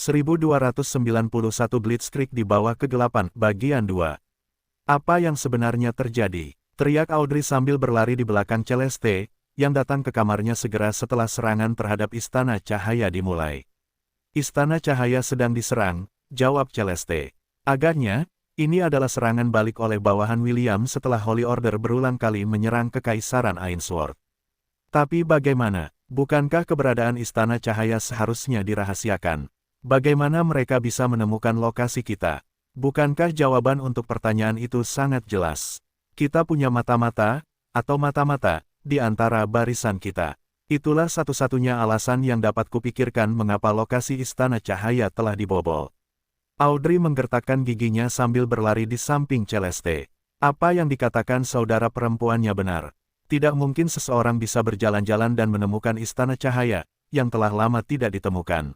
1291 Blitzkrieg di bawah kegelapan, bagian 2. Apa yang sebenarnya terjadi? Teriak Audrey sambil berlari di belakang Celeste, yang datang ke kamarnya segera setelah serangan terhadap Istana Cahaya dimulai. Istana Cahaya sedang diserang, jawab Celeste. Agaknya, ini adalah serangan balik oleh bawahan William setelah Holy Order berulang kali menyerang Kekaisaran Ainsworth. Tapi bagaimana? Bukankah keberadaan Istana Cahaya seharusnya dirahasiakan? Bagaimana mereka bisa menemukan lokasi kita? Bukankah jawaban untuk pertanyaan itu sangat jelas? Kita punya mata-mata, atau mata-mata, di antara barisan kita. Itulah satu-satunya alasan yang dapat kupikirkan mengapa lokasi Istana Cahaya telah dibobol. Audrey menggertakkan giginya sambil berlari di samping Celeste. Apa yang dikatakan saudara perempuannya benar. Tidak mungkin seseorang bisa berjalan-jalan dan menemukan Istana Cahaya, yang telah lama tidak ditemukan.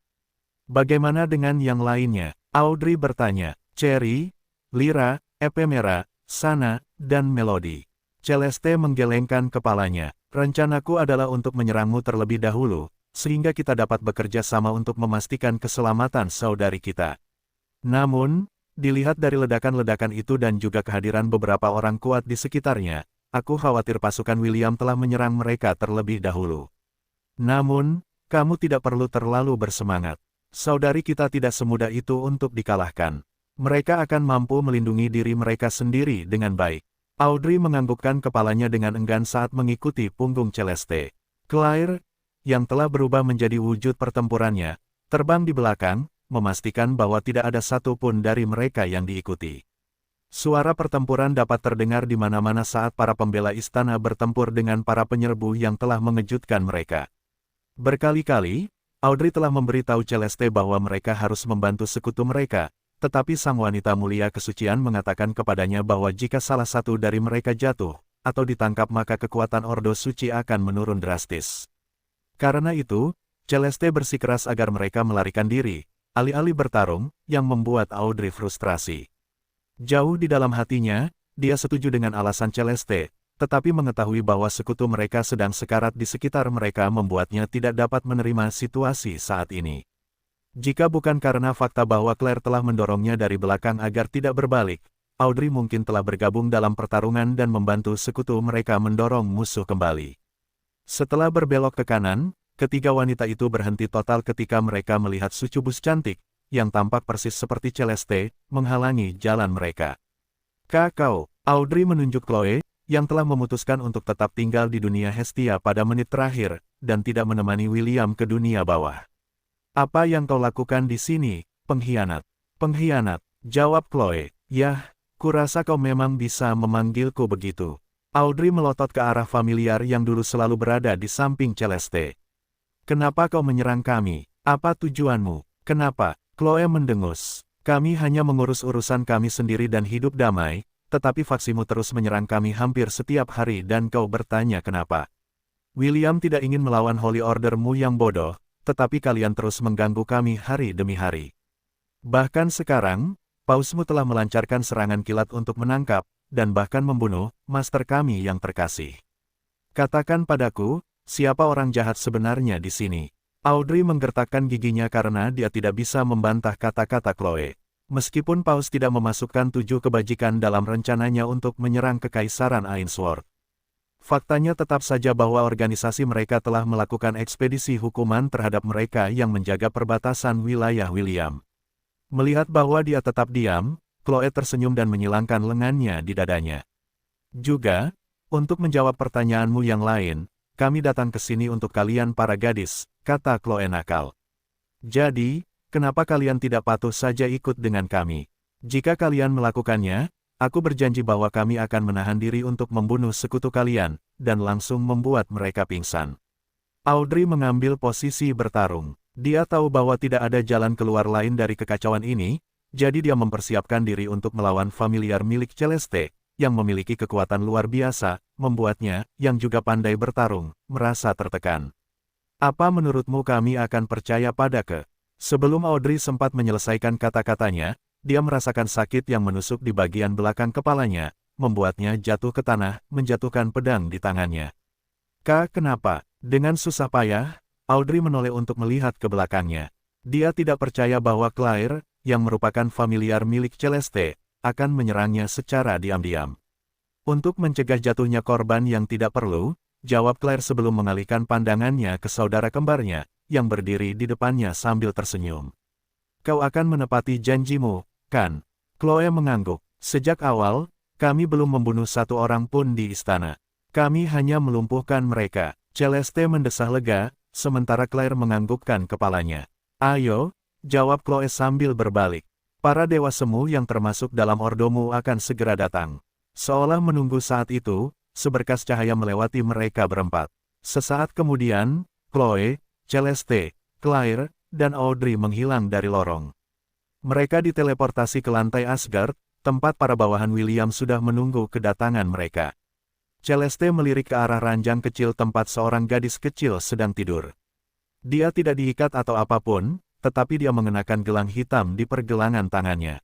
Bagaimana dengan yang lainnya? Audrey bertanya. Cherry, Lyra, Ephemera, Sana, dan Melody. Celeste menggelengkan kepalanya. Rencanaku adalah untuk menyerangmu terlebih dahulu, sehingga kita dapat bekerja sama untuk memastikan keselamatan saudari kita. Namun, dilihat dari ledakan-ledakan itu dan juga kehadiran beberapa orang kuat di sekitarnya, aku khawatir pasukan William telah menyerang mereka terlebih dahulu. Namun, kamu tidak perlu terlalu bersemangat. Saudari kita tidak semudah itu untuk dikalahkan. Mereka akan mampu melindungi diri mereka sendiri dengan baik. Audrey menganggukkan kepalanya dengan enggan saat mengikuti punggung Celeste. Claire, yang telah berubah menjadi wujud pertempurannya, terbang di belakang, memastikan bahwa tidak ada satupun dari mereka yang diikuti. Suara pertempuran dapat terdengar di mana-mana saat para pembela istana bertempur dengan para penyerbu yang telah mengejutkan mereka. Berkali-kali, Audrey telah memberitahu Celeste bahwa mereka harus membantu sekutu mereka, tetapi sang wanita mulia kesucian mengatakan kepadanya bahwa jika salah satu dari mereka jatuh, atau ditangkap maka kekuatan Ordo Suci akan menurun drastis. Karena itu, Celeste bersikeras agar mereka melarikan diri, alih-alih bertarung, yang membuat Audrey frustrasi. Jauh di dalam hatinya, dia setuju dengan alasan Celeste, tetapi mengetahui bahwa sekutu mereka sedang sekarat di sekitar mereka membuatnya tidak dapat menerima situasi saat ini. Jika bukan karena fakta bahwa Claire telah mendorongnya dari belakang agar tidak berbalik, Audrey mungkin telah bergabung dalam pertarungan dan membantu sekutu mereka mendorong musuh kembali. Setelah berbelok ke kanan, ketiga wanita itu berhenti total ketika mereka melihat sucubus cantik, yang tampak persis seperti Celeste, menghalangi jalan mereka. Kakao, Audrey menunjuk Chloe, yang telah memutuskan untuk tetap tinggal di dunia Hestia pada menit terakhir, dan tidak menemani William ke dunia bawah. Apa yang kau lakukan di sini, pengkhianat? Pengkhianat, jawab Chloe. Yah, kurasa kau memang bisa memanggilku begitu. Audrey melotot ke arah familiar yang dulu selalu berada di samping Celeste. Kenapa kau menyerang kami? Apa tujuanmu? Kenapa? Chloe mendengus. Kami hanya mengurus urusan kami sendiri dan hidup damai, tetapi faksimu terus menyerang kami hampir setiap hari dan kau bertanya kenapa. William tidak ingin melawan Holy Order-mu yang bodoh, tetapi kalian terus mengganggu kami hari demi hari. Bahkan sekarang, pausmu telah melancarkan serangan kilat untuk menangkap, dan bahkan membunuh, master kami yang terkasih. Katakan padaku, siapa orang jahat sebenarnya di sini? Audrey menggertakkan giginya karena dia tidak bisa membantah kata-kata Chloe. Meskipun Paus tidak memasukkan 7 kebajikan dalam rencananya untuk menyerang Kekaisaran Ainsworth. Faktanya tetap saja bahwa organisasi mereka telah melakukan ekspedisi hukuman terhadap mereka yang menjaga perbatasan wilayah William. Melihat bahwa dia tetap diam, Chloe tersenyum dan menyilangkan lengannya di dadanya. Juga, untuk menjawab pertanyaanmu yang lain, kami datang ke sini untuk kalian para gadis, kata Chloe nakal. Jadi, kenapa kalian tidak patuh saja ikut dengan kami? Jika kalian melakukannya, aku berjanji bahwa kami akan menahan diri untuk membunuh sekutu kalian, dan langsung membuat mereka pingsan. Audrey mengambil posisi bertarung. Dia tahu bahwa tidak ada jalan keluar lain dari kekacauan ini, jadi dia mempersiapkan diri untuk melawan familiar milik Celeste, yang memiliki kekuatan luar biasa, membuatnya, yang juga pandai bertarung, merasa tertekan. Apa menurutmu kami akan percaya padaku? Sebelum Audrey sempat menyelesaikan kata-katanya, dia merasakan sakit yang menusuk di bagian belakang kepalanya, membuatnya jatuh ke tanah, menjatuhkan pedang di tangannya. Kenapa? Dengan susah payah, Audrey menoleh untuk melihat ke belakangnya. Dia tidak percaya bahwa Claire, yang merupakan familiar milik Celeste, akan menyerangnya secara diam-diam. Untuk mencegah jatuhnya korban yang tidak perlu, jawab Claire sebelum mengalihkan pandangannya ke saudara kembarnya, yang berdiri di depannya sambil tersenyum. Kau akan menepati janjimu, kan? Chloe mengangguk. Sejak awal, kami belum membunuh satu orang pun di istana. Kami hanya melumpuhkan mereka. Celeste mendesah lega, sementara Claire menganggukkan kepalanya. Ayo, jawab Chloe sambil berbalik. Para dewa semu yang termasuk dalam ordomu akan segera datang. Seolah menunggu saat itu, seberkas cahaya melewati mereka berempat. Sesaat kemudian, Chloe, Celeste, Claire, dan Audrey menghilang dari lorong. Mereka diteleportasi ke lantai Asgard, tempat para bawahan William sudah menunggu kedatangan mereka. Celeste melirik ke arah ranjang kecil tempat seorang gadis kecil sedang tidur. Dia tidak diikat atau apapun, tetapi dia mengenakan gelang hitam di pergelangan tangannya.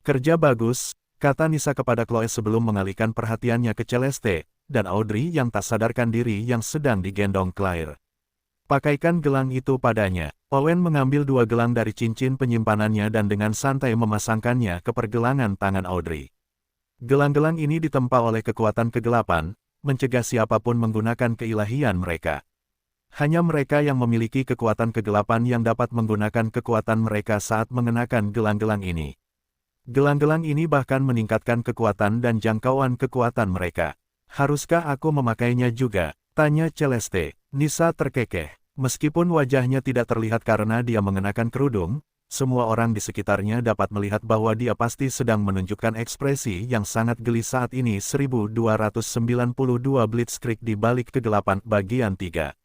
Kerja bagus, kata Nisa kepada Chloe sebelum mengalihkan perhatiannya ke Celeste, dan Audrey yang tak sadarkan diri yang sedang digendong Claire. Pakaikan gelang itu padanya. Owen mengambil dua gelang dari cincin penyimpanannya dan dengan santai memasangkannya ke pergelangan tangan Audrey. Gelang-gelang ini ditempa oleh kekuatan kegelapan, mencegah siapapun menggunakan keilahian mereka. Hanya mereka yang memiliki kekuatan kegelapan yang dapat menggunakan kekuatan mereka saat mengenakan gelang-gelang ini. Gelang-gelang ini bahkan meningkatkan kekuatan dan jangkauan kekuatan mereka. Haruskah aku memakainya juga? Tanya Celeste. Nisa terkekeh. Meskipun wajahnya tidak terlihat karena dia mengenakan kerudung, semua orang di sekitarnya dapat melihat bahwa dia pasti sedang menunjukkan ekspresi yang sangat geli saat ini. 1292 Blitzkrieg di balik kegelapan bagian 3.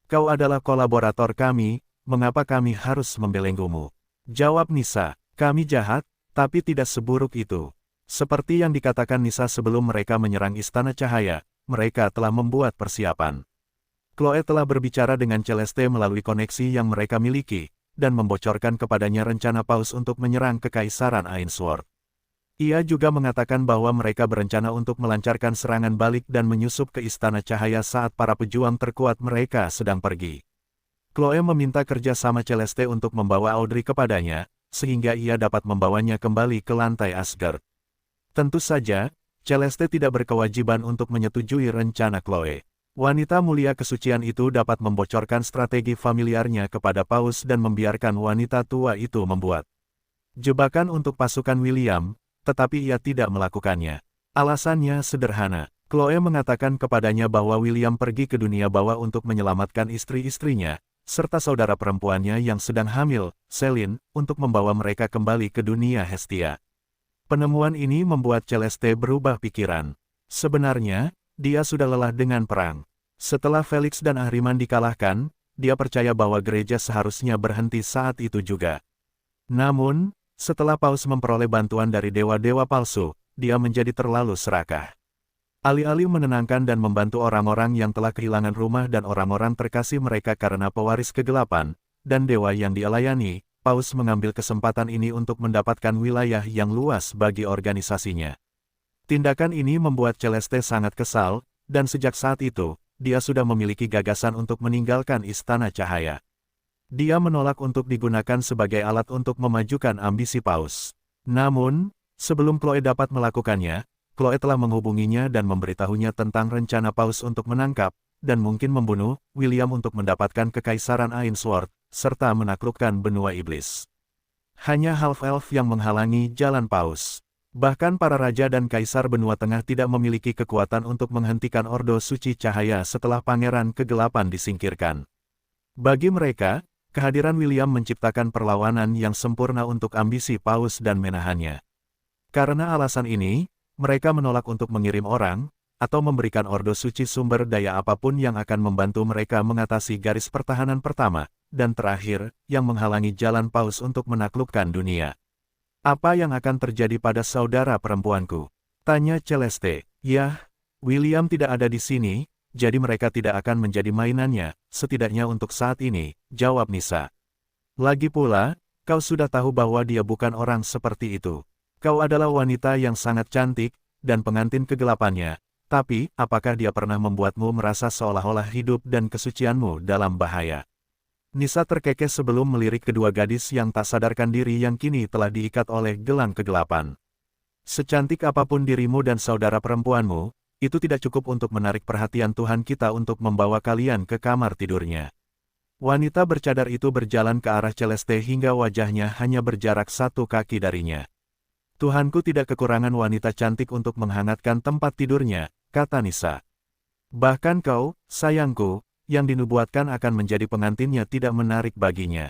Kau adalah kolaborator kami, mengapa kami harus membelenggumu? Jawab Nisa. Kami jahat, tapi tidak seburuk itu. Seperti yang dikatakan Nisa sebelum mereka menyerang Istana Cahaya, mereka telah membuat persiapan. Chloe telah berbicara dengan Celeste melalui koneksi yang mereka miliki, dan membocorkan kepadanya rencana Paus untuk menyerang Kekaisaran Ainsworth. Ia juga mengatakan bahwa mereka berencana untuk melancarkan serangan balik dan menyusup ke Istana Cahaya saat para pejuang terkuat mereka sedang pergi. Chloe meminta kerja sama Celeste untuk membawa Audrey kepadanya, sehingga ia dapat membawanya kembali ke lantai Asgard. Tentu saja, Celeste tidak berkewajiban untuk menyetujui rencana Chloe. Wanita mulia kesucian itu dapat membocorkan strategi familiarnya kepada Paus dan membiarkan wanita tua itu membuat jebakan untuk pasukan William, tetapi ia tidak melakukannya. Alasannya sederhana. Chloe mengatakan kepadanya bahwa William pergi ke dunia bawah untuk menyelamatkan istri-istrinya, serta saudara perempuannya yang sedang hamil, Celine, untuk membawa mereka kembali ke dunia Hestia. Penemuan ini membuat Celeste berubah pikiran. Sebenarnya, dia sudah lelah dengan perang. Setelah Felix dan Ahriman dikalahkan, dia percaya bahwa gereja seharusnya berhenti saat itu juga. Namun, setelah Paus memperoleh bantuan dari dewa-dewa palsu, dia menjadi terlalu serakah. Alih-alih menenangkan dan membantu orang-orang yang telah kehilangan rumah dan orang-orang terkasih mereka karena pewaris kegelapan, dan dewa yang dia layani, Paus mengambil kesempatan ini untuk mendapatkan wilayah yang luas bagi organisasinya. Tindakan ini membuat Celeste sangat kesal, dan sejak saat itu, dia sudah memiliki gagasan untuk meninggalkan Istana Cahaya. Dia menolak untuk digunakan sebagai alat untuk memajukan ambisi Paus. Namun, sebelum Chloe dapat melakukannya, Chloe telah menghubunginya dan memberitahunya tentang rencana Paus untuk menangkap, dan mungkin membunuh, William untuk mendapatkan Kekaisaran Ainsworth, serta menaklukkan benua iblis. Hanya Half-Elf yang menghalangi jalan Paus. Bahkan para raja dan kaisar benua tengah tidak memiliki kekuatan untuk menghentikan Ordo Suci Cahaya setelah Pangeran Kegelapan disingkirkan. Bagi mereka, kehadiran William menciptakan perlawanan yang sempurna untuk ambisi Paus dan menahannya. Karena alasan ini, mereka menolak untuk mengirim orang, atau memberikan Ordo Suci sumber daya apapun yang akan membantu mereka mengatasi garis pertahanan pertama, dan terakhir, yang menghalangi jalan Paus untuk menaklukkan dunia. Apa yang akan terjadi pada saudara perempuanku? Tanya Celeste. Yah, William tidak ada di sini, jadi mereka tidak akan menjadi mainannya, setidaknya untuk saat ini, jawab Nisa. Lagi pula, kau sudah tahu bahwa dia bukan orang seperti itu. Kau adalah wanita yang sangat cantik, dan pengantin kegelapannya, tapi, apakah dia pernah membuatmu merasa seolah-olah hidup dan kesucianmu dalam bahaya? Nisa terkekeh sebelum melirik kedua gadis yang tak sadarkan diri yang kini telah diikat oleh gelang kegelapan. Secantik apapun dirimu dan saudara perempuanmu, itu tidak cukup untuk menarik perhatian Tuhan kita untuk membawa kalian ke kamar tidurnya. Wanita bercadar itu berjalan ke arah Celeste hingga wajahnya hanya berjarak 1 kaki darinya. Tuhanku tidak kekurangan wanita cantik untuk menghangatkan tempat tidurnya, kata Nisa. Bahkan kau, sayangku, yang dinubuatkan akan menjadi pengantinnya tidak menarik baginya.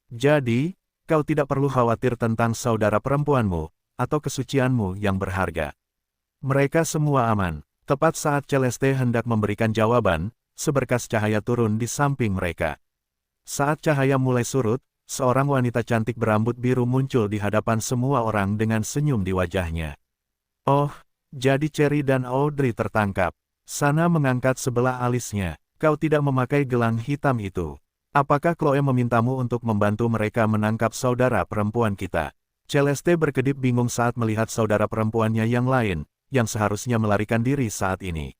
Jadi, kau tidak perlu khawatir tentang saudara perempuanmu, atau kesucianmu yang berharga. Mereka semua aman. Tepat saat Celeste hendak memberikan jawaban, seberkas cahaya turun di samping mereka. Saat cahaya mulai surut, seorang wanita cantik berambut biru muncul di hadapan semua orang dengan senyum di wajahnya. Oh, jadi Cherry dan Audrey tertangkap. Sana mengangkat sebelah alisnya. Kau tidak memakai gelang hitam itu. Apakah Chloe memintamu untuk membantu mereka menangkap saudara perempuan kita? Celeste berkedip bingung saat melihat saudara perempuannya yang lain, yang seharusnya melarikan diri saat ini.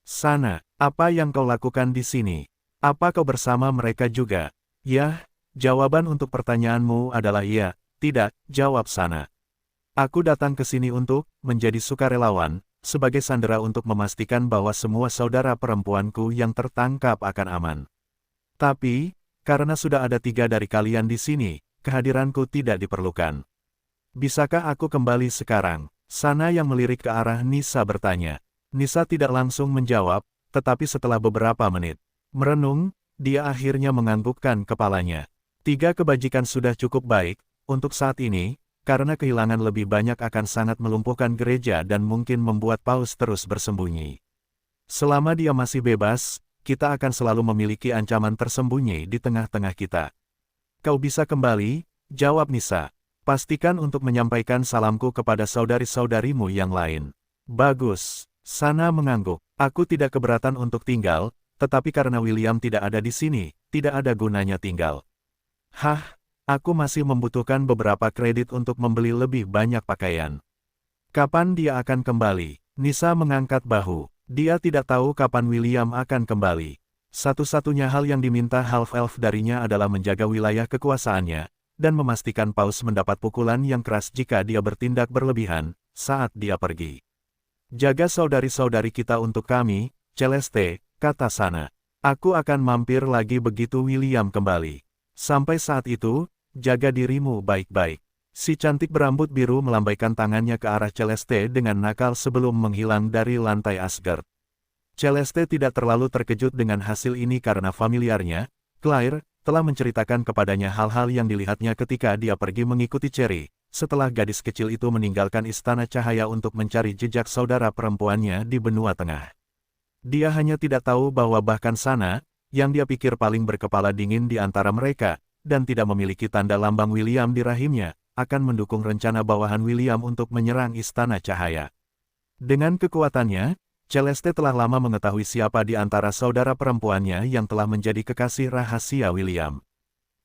Sana, apa yang kau lakukan di sini? Apa kau bersama mereka juga? Yah, jawaban untuk pertanyaanmu adalah iya, tidak, jawab Sana. Aku datang ke sini untuk menjadi sukarelawan, sebagai sandera untuk memastikan bahwa semua saudara perempuanku yang tertangkap akan aman. Tapi, karena sudah ada 3 dari kalian di sini, kehadiranku tidak diperlukan. Bisakah aku kembali sekarang? Sana yang melirik ke arah Nisa bertanya. Nisa tidak langsung menjawab, tetapi setelah beberapa menit merenung, dia akhirnya menganggukkan kepalanya. 3 kebajikan sudah cukup baik, untuk saat ini, karena kehilangan lebih banyak akan sangat melumpuhkan gereja dan mungkin membuat Paus terus bersembunyi. Selama dia masih bebas, kita akan selalu memiliki ancaman tersembunyi di tengah-tengah kita. Kau bisa kembali, jawab Nisa. Pastikan untuk menyampaikan salamku kepada saudari-saudarimu yang lain. Bagus, Sana mengangguk. Aku tidak keberatan untuk tinggal, tetapi karena William tidak ada di sini, tidak ada gunanya tinggal. Hah? Aku masih membutuhkan beberapa kredit untuk membeli lebih banyak pakaian. Kapan dia akan kembali? Nisa mengangkat bahu. Dia tidak tahu kapan William akan kembali. Satu-satunya hal yang diminta Half-Elf darinya adalah menjaga wilayah kekuasaannya, dan memastikan Paus mendapat pukulan yang keras jika dia bertindak berlebihan, saat dia pergi. Jaga saudari-saudari kita untuk kami, Celeste, kata Sana. Aku akan mampir lagi begitu William kembali. Sampai saat itu, jaga dirimu baik-baik. Si cantik berambut biru melambaikan tangannya ke arah Celeste dengan nakal sebelum menghilang dari lantai Asgard. Celeste tidak terlalu terkejut dengan hasil ini karena familiarnya, Claire, telah menceritakan kepadanya hal-hal yang dilihatnya ketika dia pergi mengikuti Cherry, setelah gadis kecil itu meninggalkan Istana Cahaya untuk mencari jejak saudara perempuannya di benua tengah. Dia hanya tidak tahu bahwa bahkan Sana, yang dia pikir paling berkepala dingin di antara mereka, dan tidak memiliki tanda lambang William di rahimnya, akan mendukung rencana bawahan William untuk menyerang Istana Cahaya. Dengan kekuatannya, Celeste telah lama mengetahui siapa di antara saudara perempuannya yang telah menjadi kekasih rahasia William.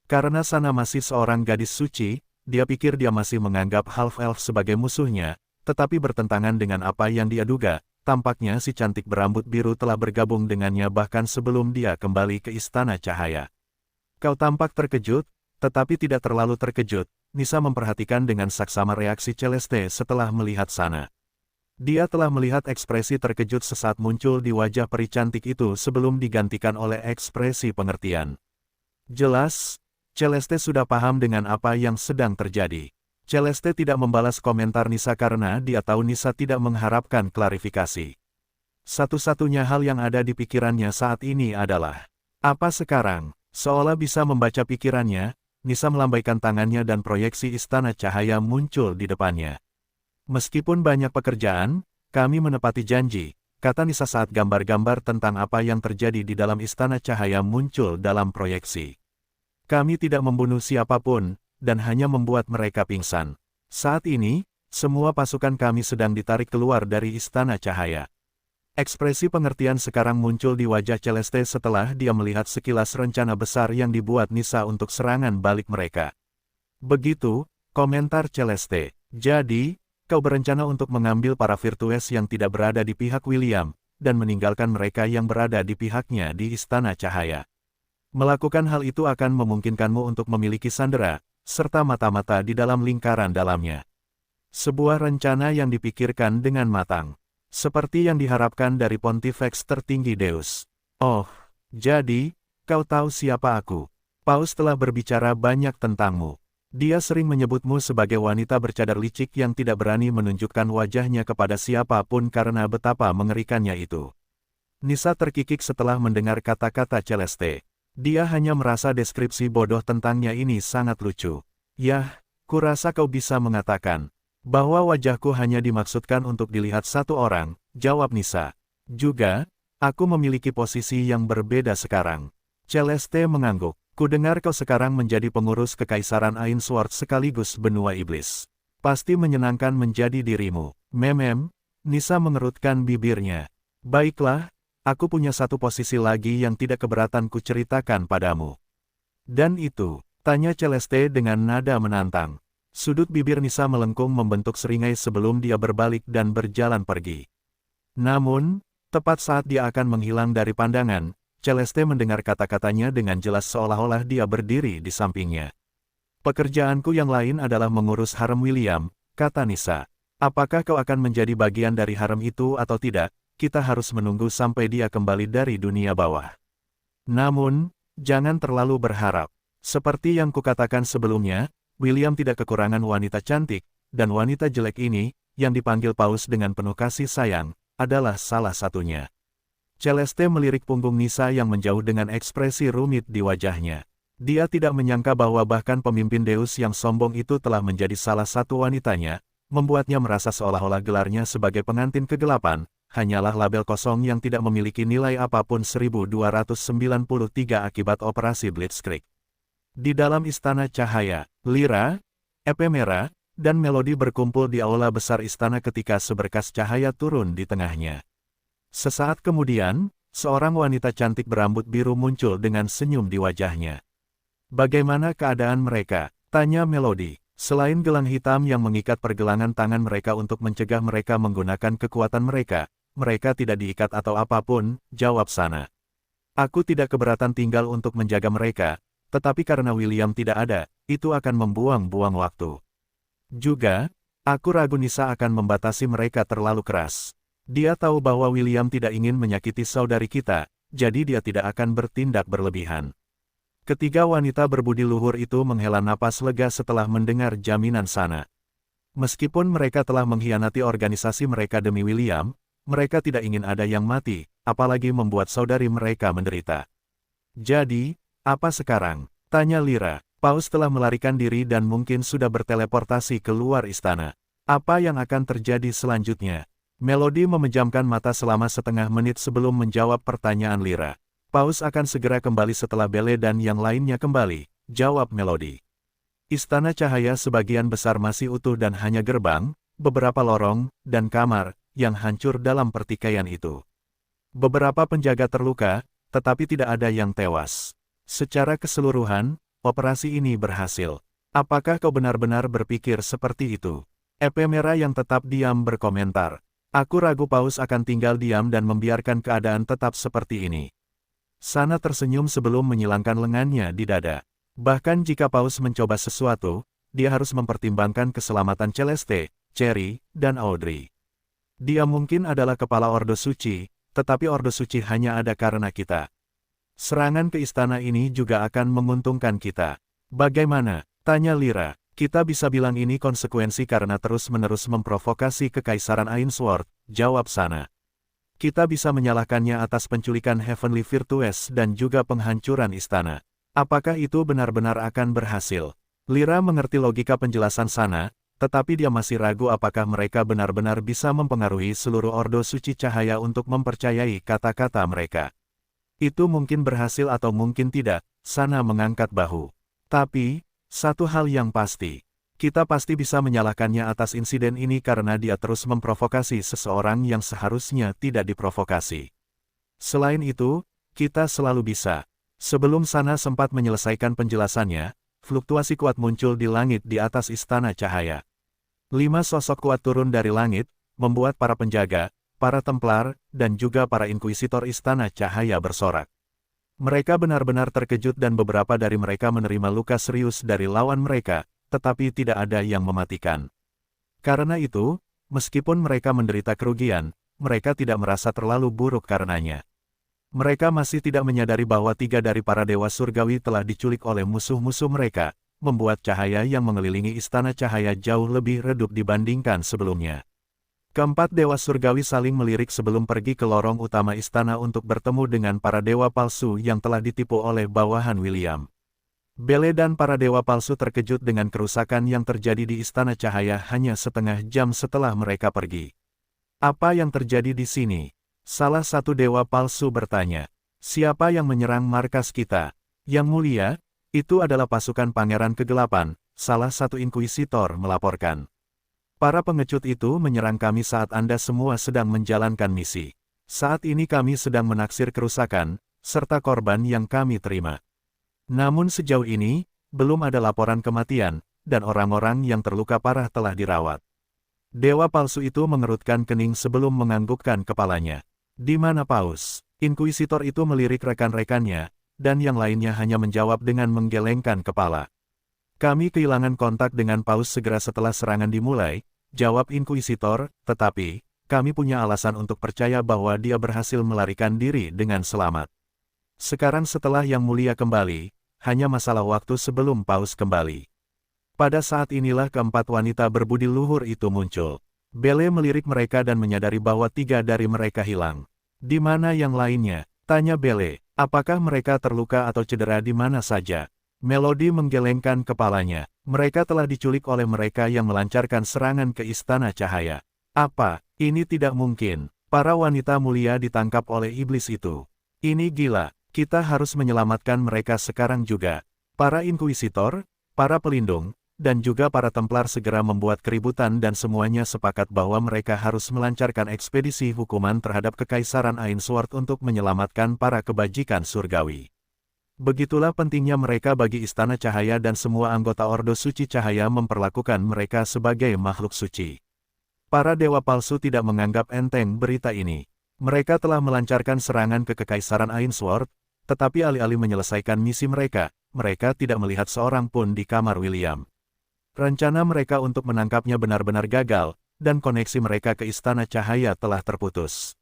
Karena Sana masih seorang gadis suci, dia pikir dia masih menganggap Half-Elf sebagai musuhnya, tetapi bertentangan dengan apa yang dia duga, tampaknya si cantik berambut biru telah bergabung dengannya bahkan sebelum dia kembali ke Istana Cahaya. Kau tampak terkejut, tetapi tidak terlalu terkejut, Nisa memperhatikan dengan saksama reaksi Celeste setelah melihat Sana. Dia telah melihat ekspresi terkejut sesaat muncul di wajah peri cantik itu sebelum digantikan oleh ekspresi pengertian. Jelas, Celeste sudah paham dengan apa yang sedang terjadi. Celeste tidak membalas komentar Nisa karena dia tahu Nisa tidak mengharapkan klarifikasi. Satu-satunya hal yang ada di pikirannya saat ini adalah, apa sekarang? Seolah bisa membaca pikirannya, Nisa melambaikan tangannya dan proyeksi Istana Cahaya muncul di depannya. Meskipun banyak pekerjaan, kami menepati janji, kata Nisa saat gambar-gambar tentang apa yang terjadi di dalam Istana Cahaya muncul dalam proyeksi. Kami tidak membunuh siapapun, dan hanya membuat mereka pingsan. Saat ini, semua pasukan kami sedang ditarik keluar dari Istana Cahaya. Ekspresi pengertian sekarang muncul di wajah Celeste setelah dia melihat sekilas rencana besar yang dibuat Nisa untuk serangan balik mereka. Begitu, komentar Celeste. Jadi, kau berencana untuk mengambil para virtues yang tidak berada di pihak William, dan meninggalkan mereka yang berada di pihaknya di Istana Cahaya. Melakukan hal itu akan memungkinkanmu untuk memiliki sandera, serta mata-mata di dalam lingkaran dalamnya. Sebuah rencana yang dipikirkan dengan matang. Seperti yang diharapkan dari Pontifex tertinggi Deus. Oh, jadi, kau tahu siapa aku? Paus telah berbicara banyak tentangmu. Dia sering menyebutmu sebagai wanita bercadar licik yang tidak berani menunjukkan wajahnya kepada siapapun karena betapa mengerikannya itu. Nisa terkikik setelah mendengar kata-kata Celeste. Dia hanya merasa deskripsi bodoh tentangnya ini sangat lucu. Yah, kurasa kau bisa mengatakan bahwa wajahku hanya dimaksudkan untuk dilihat satu orang, jawab Nisa. Juga, aku memiliki posisi yang berbeda sekarang. Celeste mengangguk. Kudengar kau sekarang menjadi pengurus Kekaisaran Ainsworth sekaligus benua iblis. Pasti menyenangkan menjadi dirimu. Nisa mengerutkan bibirnya. Baiklah, aku punya satu posisi lagi yang tidak keberatan ku ceritakan padamu. Dan itu, tanya Celeste dengan nada menantang. Sudut bibir Nisa melengkung membentuk seringai sebelum dia berbalik dan berjalan pergi. Namun, tepat saat dia akan menghilang dari pandangan, Celeste mendengar kata-katanya dengan jelas seolah-olah dia berdiri di sampingnya. Pekerjaanku yang lain adalah mengurus harem William, kata Nisa. Apakah kau akan menjadi bagian dari harem itu atau tidak, kita harus menunggu sampai dia kembali dari dunia bawah. Namun, jangan terlalu berharap. Seperti yang kukatakan sebelumnya, William tidak kekurangan wanita cantik, dan wanita jelek ini, yang dipanggil Paus dengan penuh kasih sayang, adalah salah satunya. Celeste melirik punggung Nisa yang menjauh dengan ekspresi rumit di wajahnya. Dia tidak menyangka bahwa bahkan pemimpin Deus yang sombong itu telah menjadi salah satu wanitanya, membuatnya merasa seolah-olah gelarnya sebagai pengantin kegelapan, hanyalah label kosong yang tidak memiliki nilai apapun 1293 akibat operasi Blitzkrieg. Di dalam istana cahaya, Lyra, Ephemera, dan Melody berkumpul di aula besar istana ketika seberkas cahaya turun di tengahnya. Sesaat kemudian, seorang wanita cantik berambut biru muncul dengan senyum di wajahnya. Bagaimana keadaan mereka? Tanya Melody. Selain gelang hitam yang mengikat pergelangan tangan mereka untuk mencegah mereka menggunakan kekuatan mereka tidak diikat atau apapun, jawab Sana. Aku tidak keberatan tinggal untuk menjaga mereka, tetapi karena William tidak ada, itu akan membuang-buang waktu. Juga, aku ragu Nisa akan membatasi mereka terlalu keras. Dia tahu bahwa William tidak ingin menyakiti saudari kita, jadi dia tidak akan bertindak berlebihan. Ketiga wanita berbudi luhur itu menghela napas lega setelah mendengar jaminan Sana. Meskipun mereka telah mengkhianati organisasi mereka demi William, mereka tidak ingin ada yang mati, apalagi membuat saudari mereka menderita. Jadi, apa sekarang? Tanya Lyra. Paus telah melarikan diri dan mungkin sudah berteleportasi keluar istana. Apa yang akan terjadi selanjutnya? Melody memejamkan mata selama setengah menit sebelum menjawab pertanyaan Lyra. Paus akan segera kembali setelah Belle dan yang lainnya kembali, jawab Melody. Istana cahaya sebagian besar masih utuh dan hanya gerbang, beberapa lorong, dan kamar, yang hancur dalam pertikaian itu. Beberapa penjaga terluka, tetapi tidak ada yang tewas. Secara keseluruhan, operasi ini berhasil. Apakah kau benar-benar berpikir seperti itu? Ephemera yang tetap diam berkomentar. Aku ragu Paus akan tinggal diam dan membiarkan keadaan tetap seperti ini. Sana tersenyum sebelum menyilangkan lengannya di dada. Bahkan jika Paus mencoba sesuatu, dia harus mempertimbangkan keselamatan Celeste, Cherry, dan Audrey. Dia mungkin adalah kepala Ordo Suci, tetapi Ordo Suci hanya ada karena kita. Serangan ke istana ini juga akan menguntungkan kita. Bagaimana? Tanya Lyra. Kita bisa bilang ini konsekuensi karena terus-menerus memprovokasi Kekaisaran Ainsworth, jawab Sana. Kita bisa menyalahkannya atas penculikan Heavenly Virtues dan juga penghancuran istana. Apakah itu benar-benar akan berhasil? Lyra mengerti logika penjelasan Sana, tetapi dia masih ragu apakah mereka benar-benar bisa mempengaruhi seluruh Ordo Suci Cahaya untuk mempercayai kata-kata mereka. Itu mungkin berhasil atau mungkin tidak, Sana mengangkat bahu. Tapi, satu hal yang pasti, kita pasti bisa menyalahkannya atas insiden ini karena dia terus memprovokasi seseorang yang seharusnya tidak diprovokasi. Selain itu, kita selalu bisa. Sebelum Sana sempat menyelesaikan penjelasannya, fluktuasi kuat muncul di langit di atas istana cahaya. 5 sosok kuat turun dari langit, membuat para penjaga, para templar, dan juga para inkuisitor istana cahaya bersorak. Mereka benar-benar terkejut dan beberapa dari mereka menerima luka serius dari lawan mereka, tetapi tidak ada yang mematikan. Karena itu, meskipun mereka menderita kerugian, mereka tidak merasa terlalu buruk karenanya. Mereka masih tidak menyadari bahwa 3 dari para dewa surgawi telah diculik oleh musuh-musuh mereka, membuat cahaya yang mengelilingi istana cahaya jauh lebih redup dibandingkan sebelumnya. Keempat dewa surgawi saling melirik sebelum pergi ke lorong utama istana untuk bertemu dengan para dewa palsu yang telah ditipu oleh bawahan William. Belle dan para dewa palsu terkejut dengan kerusakan yang terjadi di istana cahaya hanya setengah jam setelah mereka pergi. Apa yang terjadi di sini? Salah satu dewa palsu bertanya. Siapa yang menyerang markas kita? Yang mulia, itu adalah pasukan Pangeran Kegelapan, salah satu inkuisitor melaporkan. Para pengecut itu menyerang kami saat Anda semua sedang menjalankan misi. Saat ini kami sedang menaksir kerusakan, serta korban yang kami terima. Namun sejauh ini, belum ada laporan kematian, dan orang-orang yang terluka parah telah dirawat. Dewa palsu itu mengerutkan kening sebelum menganggukkan kepalanya. Di mana Paus? Inkuisitor itu melirik rekan-rekannya, dan yang lainnya hanya menjawab dengan menggelengkan kepala. Kami kehilangan kontak dengan Paus segera setelah serangan dimulai, jawab Inkuisitor, tetapi, kami punya alasan untuk percaya bahwa dia berhasil melarikan diri dengan selamat. Sekarang setelah Yang Mulia kembali, hanya masalah waktu sebelum Paus kembali. Pada saat inilah keempat wanita berbudi luhur itu muncul. Belle melirik mereka dan menyadari bahwa 3 dari mereka hilang. Di mana yang lainnya? Tanya Belle, apakah mereka terluka atau cedera di mana saja? Melody menggelengkan kepalanya. Mereka telah diculik oleh mereka yang melancarkan serangan ke Istana Cahaya. Apa? Ini tidak mungkin. Para wanita mulia ditangkap oleh iblis itu. Ini gila. Kita harus menyelamatkan mereka sekarang juga. Para inkuisitor, para pelindung, dan juga para templar segera membuat keributan dan semuanya sepakat bahwa mereka harus melancarkan ekspedisi hukuman terhadap Kekaisaran Ainsworth untuk menyelamatkan para kebajikan surgawi. Begitulah pentingnya mereka bagi Istana Cahaya dan semua anggota Ordo Suci Cahaya memperlakukan mereka sebagai makhluk suci. Para dewa palsu tidak menganggap enteng berita ini. Mereka telah melancarkan serangan ke Kekaisaran Ainsworth, tetapi alih-alih menyelesaikan misi mereka tidak melihat seorang pun di kamar William. Rencana mereka untuk menangkapnya benar-benar gagal, dan koneksi mereka ke Istana Cahaya telah terputus.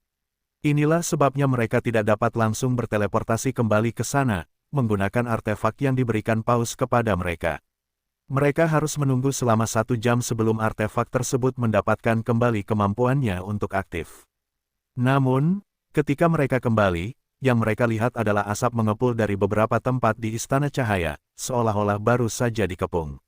Inilah sebabnya mereka tidak dapat langsung berteleportasi kembali ke sana, menggunakan artefak yang diberikan Paus kepada mereka. Mereka harus menunggu selama 1 jam sebelum artefak tersebut mendapatkan kembali kemampuannya untuk aktif. Namun, ketika mereka kembali, yang mereka lihat adalah asap mengepul dari beberapa tempat di Istana Cahaya, seolah-olah baru saja dikepung.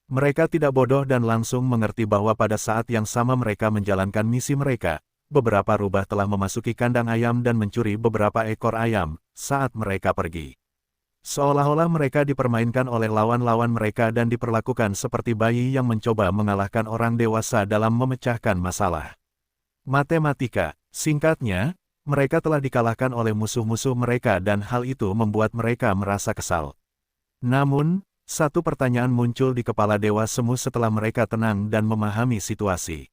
Mereka tidak bodoh dan langsung mengerti bahwa pada saat yang sama mereka menjalankan misi mereka, beberapa rubah telah memasuki kandang ayam dan mencuri beberapa ekor ayam saat mereka pergi. Seolah-olah mereka dipermainkan oleh lawan-lawan mereka dan diperlakukan seperti bayi yang mencoba mengalahkan orang dewasa dalam memecahkan masalah. Matematika, singkatnya, mereka telah dikalahkan oleh musuh-musuh mereka dan hal itu membuat mereka merasa kesal. Namun, satu pertanyaan muncul di kepala Dewa Semu setelah mereka tenang dan memahami situasi.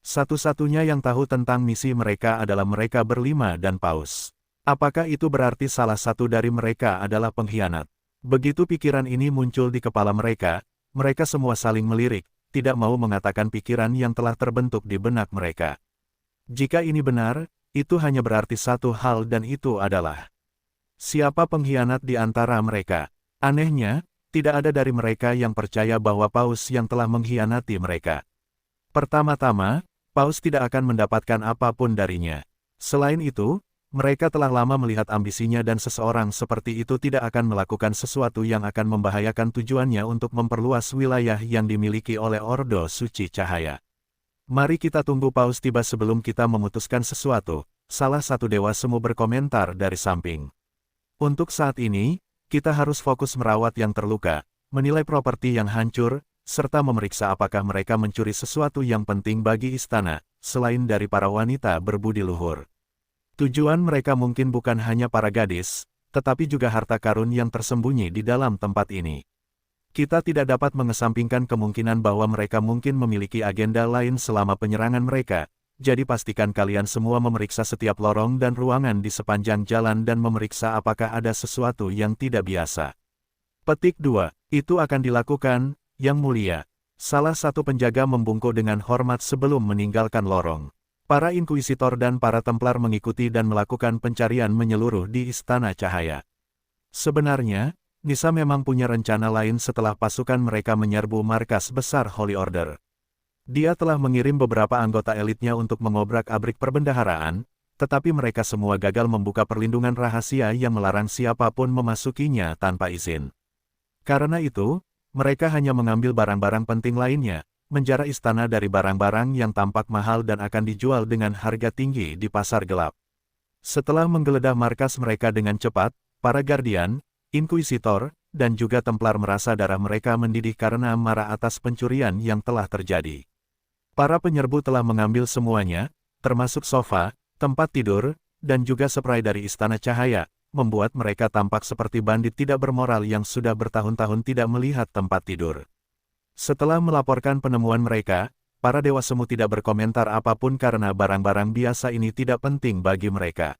Satu-satunya yang tahu tentang misi mereka adalah mereka berlima dan Paus. Apakah itu berarti salah satu dari mereka adalah pengkhianat? Begitu pikiran ini muncul di kepala mereka semua saling melirik, tidak mau mengatakan pikiran yang telah terbentuk di benak mereka. Jika ini benar, itu hanya berarti satu hal dan itu adalah siapa pengkhianat di antara mereka. Anehnya, tidak ada dari mereka yang percaya bahwa Paus yang telah mengkhianati mereka. Pertama-tama, Paus tidak akan mendapatkan apapun darinya. Selain itu, mereka telah lama melihat ambisinya dan seseorang seperti itu tidak akan melakukan sesuatu yang akan membahayakan tujuannya untuk memperluas wilayah yang dimiliki oleh Ordo Suci Cahaya. Mari kita tunggu Paus tiba sebelum kita memutuskan sesuatu, salah satu Dewa Semu berkomentar dari samping. Untuk saat ini, kita harus fokus merawat yang terluka, menilai properti yang hancur, serta memeriksa apakah mereka mencuri sesuatu yang penting bagi istana, selain dari para wanita berbudi luhur. Tujuan mereka mungkin bukan hanya para gadis, tetapi juga harta karun yang tersembunyi di dalam tempat ini. Kita tidak dapat mengesampingkan kemungkinan bahwa mereka mungkin memiliki agenda lain selama penyerangan mereka, jadi pastikan kalian semua memeriksa setiap lorong dan ruangan di sepanjang jalan dan memeriksa apakah ada sesuatu yang tidak biasa. Petik 2. Itu akan dilakukan, Yang Mulia. Salah satu penjaga membungkuk dengan hormat sebelum meninggalkan lorong. Para inkuisitor dan para templar mengikuti dan melakukan pencarian menyeluruh di Istana Cahaya. Sebenarnya, Nissa memang punya rencana lain setelah pasukan mereka menyerbu markas besar Holy Order. Dia telah mengirim beberapa anggota elitnya untuk mengobrak-abrik perbendaharaan, tetapi mereka semua gagal membuka perlindungan rahasia yang melarang siapapun memasukinya tanpa izin. Karena itu, mereka hanya mengambil barang-barang penting lainnya, menjara istana dari barang-barang yang tampak mahal dan akan dijual dengan harga tinggi di pasar gelap. Setelah menggeledah markas mereka dengan cepat, para Guardian, Inkuisitor, dan juga Templar merasa darah mereka mendidih karena marah atas pencurian yang telah terjadi. Para penyerbu telah mengambil semuanya, termasuk sofa, tempat tidur, dan juga spray dari Istana Cahaya, membuat mereka tampak seperti bandit tidak bermoral yang sudah bertahun-tahun tidak melihat tempat tidur. Setelah melaporkan penemuan mereka, para Dewa Semu tidak berkomentar apapun karena barang-barang biasa ini tidak penting bagi mereka.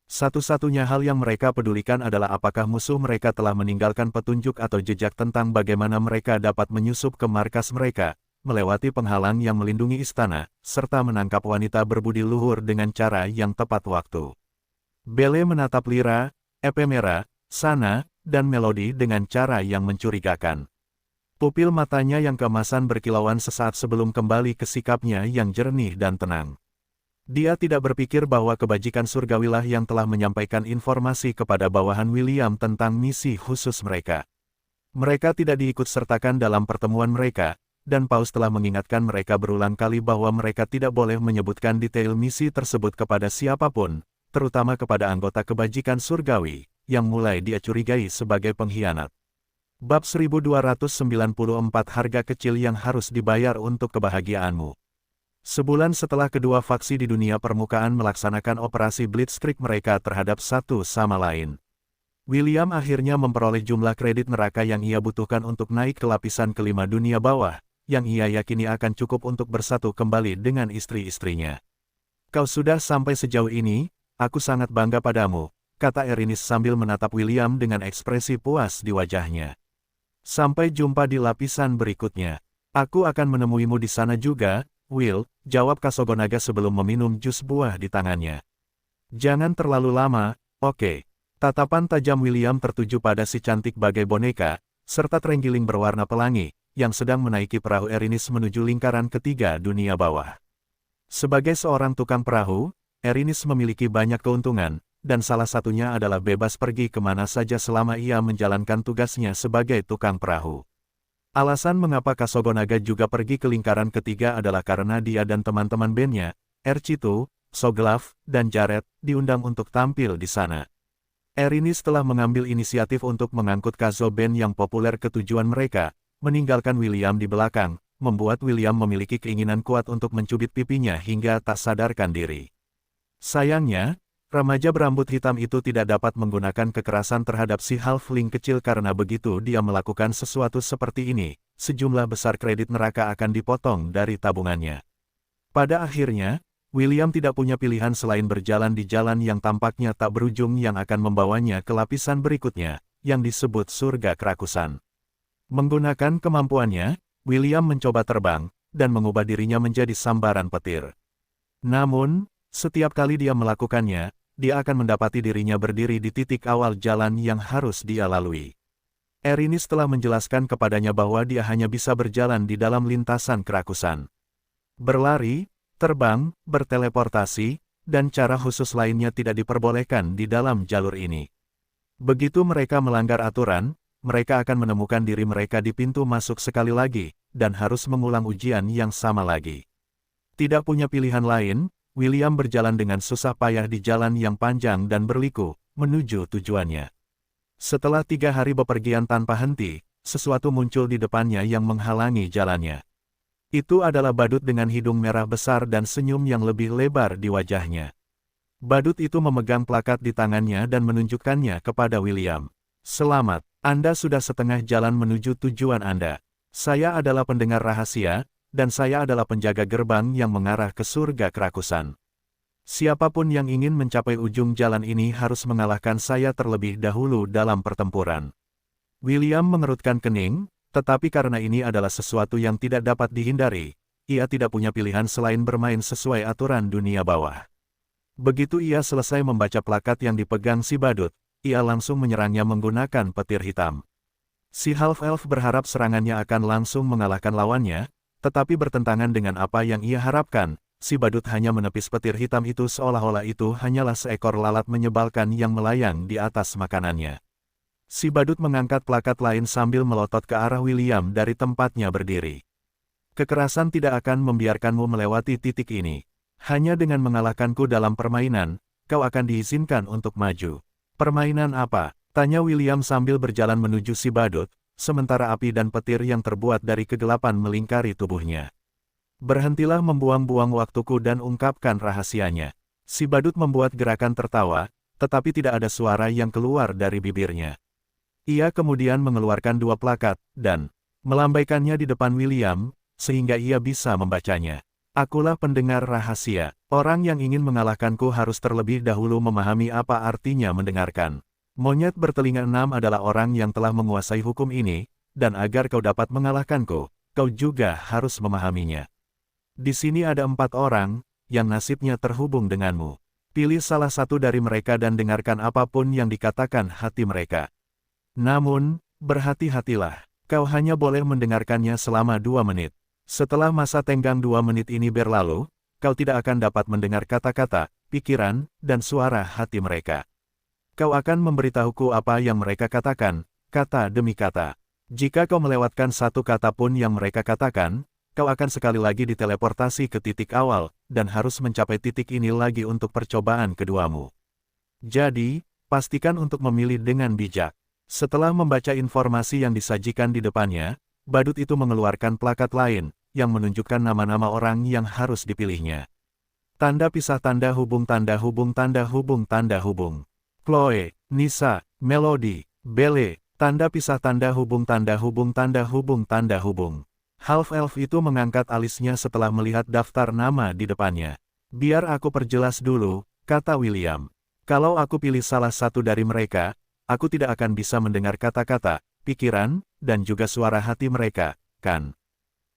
Satu-satunya hal yang mereka pedulikan adalah apakah musuh mereka telah meninggalkan petunjuk atau jejak tentang bagaimana mereka dapat menyusup ke markas mereka, melewati penghalang yang melindungi istana, serta menangkap wanita berbudi luhur dengan cara yang tepat waktu. Belle menatap Lyra, Ephemera, Sana, dan Melody dengan cara yang mencurigakan. Pupil matanya yang keemasan berkilauan sesaat sebelum kembali ke sikapnya yang jernih dan tenang. Dia tidak berpikir bahwa kebajikan surgawilah yang telah menyampaikan informasi kepada bawahan William tentang misi khusus mereka. Mereka tidak diikut-sertakan dalam pertemuan mereka, dan Paus telah mengingatkan mereka berulang kali bahwa mereka tidak boleh menyebutkan detail misi tersebut kepada siapapun, terutama kepada anggota kebajikan surgawi, yang mulai dia curigai sebagai pengkhianat. Bab 1294 Harga kecil yang harus dibayar untuk kebahagiaanmu. Sebulan setelah kedua faksi di dunia permukaan melaksanakan operasi Blitzkrieg mereka terhadap satu sama lain, William akhirnya memperoleh jumlah kredit neraka yang ia butuhkan untuk naik ke lapisan kelima dunia bawah, yang ia yakini akan cukup untuk bersatu kembali dengan istri-istrinya. Kau sudah sampai sejauh ini, aku sangat bangga padamu, kata Erinis sambil menatap William dengan ekspresi puas di wajahnya. Sampai jumpa di lapisan berikutnya. Aku akan menemuimu di sana juga, Will, jawab Kasogonaga sebelum meminum jus buah di tangannya. Jangan terlalu lama, oke. Tatapan tajam William tertuju pada si cantik bagai boneka, serta terenggiling berwarna pelangi, yang sedang menaiki perahu Erinis menuju lingkaran ketiga dunia bawah. Sebagai seorang tukang perahu, Erinis memiliki banyak keuntungan, dan salah satunya adalah bebas pergi kemana saja selama ia menjalankan tugasnya sebagai tukang perahu. Alasan mengapa Kasogonaga juga pergi ke lingkaran ketiga adalah karena dia dan teman-teman bandnya, Erchitu, Soglav, dan Jared, diundang untuk tampil di sana. Erinis telah mengambil inisiatif untuk mengangkut Kazo band yang populer ke tujuan mereka, meninggalkan William di belakang, membuat William memiliki keinginan kuat untuk mencubit pipinya hingga tak sadarkan diri. Sayangnya, remaja berambut hitam itu tidak dapat menggunakan kekerasan terhadap si halfling kecil karena begitu dia melakukan sesuatu seperti ini, sejumlah besar kredit neraka akan dipotong dari tabungannya. Pada akhirnya, William tidak punya pilihan selain berjalan di jalan yang tampaknya tak berujung yang akan membawanya ke lapisan berikutnya, yang disebut surga kerakusan. Menggunakan kemampuannya, William mencoba terbang, dan mengubah dirinya menjadi sambaran petir. Namun, setiap kali dia melakukannya, dia akan mendapati dirinya berdiri di titik awal jalan yang harus dia lalui. Erinis telah menjelaskan kepadanya bahwa dia hanya bisa berjalan di dalam lintasan kerakusan. Berlari, terbang, berteleportasi, dan cara khusus lainnya tidak diperbolehkan di dalam jalur ini. Begitu mereka melanggar aturan, mereka akan menemukan diri mereka di pintu masuk sekali lagi, dan harus mengulang ujian yang sama lagi. Tidak punya pilihan lain, William berjalan dengan susah payah di jalan yang panjang dan berliku, menuju tujuannya. Setelah 3 hari bepergian tanpa henti, sesuatu muncul di depannya yang menghalangi jalannya. Itu adalah badut dengan hidung merah besar dan senyum yang lebih lebar di wajahnya. Badut itu memegang plakat di tangannya dan menunjukkannya kepada William. Selamat, Anda sudah setengah jalan menuju tujuan Anda. Saya adalah pendengar rahasia, dan saya adalah penjaga gerbang yang mengarah ke surga kerakusan. Siapapun yang ingin mencapai ujung jalan ini harus mengalahkan saya terlebih dahulu dalam pertempuran. William mengerutkan kening, tetapi karena ini adalah sesuatu yang tidak dapat dihindari, ia tidak punya pilihan selain bermain sesuai aturan dunia bawah. Begitu ia selesai membaca plakat yang dipegang si badut, ia langsung menyerangnya menggunakan petir hitam. Si half-elf berharap serangannya akan langsung mengalahkan lawannya, tetapi bertentangan dengan apa yang ia harapkan, si badut hanya menepis petir hitam itu seolah-olah itu hanyalah seekor lalat menyebalkan yang melayang di atas makanannya. Si badut mengangkat plakat lain sambil melotot ke arah William dari tempatnya berdiri. Kekerasan tidak akan membiarkanmu melewati titik ini. Hanya dengan mengalahkanku dalam permainan, kau akan diizinkan untuk maju. Permainan apa? Tanya William sambil berjalan menuju si badut, sementara api dan petir yang terbuat dari kegelapan melingkari tubuhnya. Berhentilah membuang-buang waktuku dan ungkapkan rahasianya. Si badut membuat gerakan tertawa, tetapi tidak ada suara yang keluar dari bibirnya. Ia kemudian mengeluarkan dua plakat, dan melambaikannya di depan William, sehingga ia bisa membacanya. Akulah pendengar rahasia. Orang yang ingin mengalahkanku harus terlebih dahulu memahami apa artinya mendengarkan. Monyet bertelinga 6 adalah orang yang telah menguasai hukum ini, dan agar kau dapat mengalahkanku, kau juga harus memahaminya. Di sini ada 4 orang, yang nasibnya terhubung denganmu. Pilih salah satu dari mereka dan dengarkan apapun yang dikatakan hati mereka. Namun, berhati-hatilah, kau hanya boleh mendengarkannya selama 2 menit. Setelah masa tenggang 2 menit ini berlalu, kau tidak akan dapat mendengar kata-kata, pikiran, dan suara hati mereka. Kau akan memberitahuku apa yang mereka katakan, kata demi kata. Jika kau melewatkan satu kata pun yang mereka katakan, kau akan sekali lagi diteleportasi ke titik awal, dan harus mencapai titik ini lagi untuk percobaan keduamu. Jadi, pastikan untuk memilih dengan bijak. Setelah membaca informasi yang disajikan di depannya, badut itu mengeluarkan plakat lain, yang menunjukkan nama-nama orang yang harus dipilihnya. Tanda pisah tanda hubung tanda hubung tanda hubung tanda hubung. Chloe, Nisa, Melody, Belle, tanda pisah tanda hubung tanda hubung tanda hubung tanda hubung. Half-elf itu mengangkat alisnya setelah melihat daftar nama di depannya. Biar aku perjelas dulu, kata William. Kalau aku pilih salah satu dari mereka, aku tidak akan bisa mendengar kata-kata, pikiran, dan juga suara hati mereka, kan?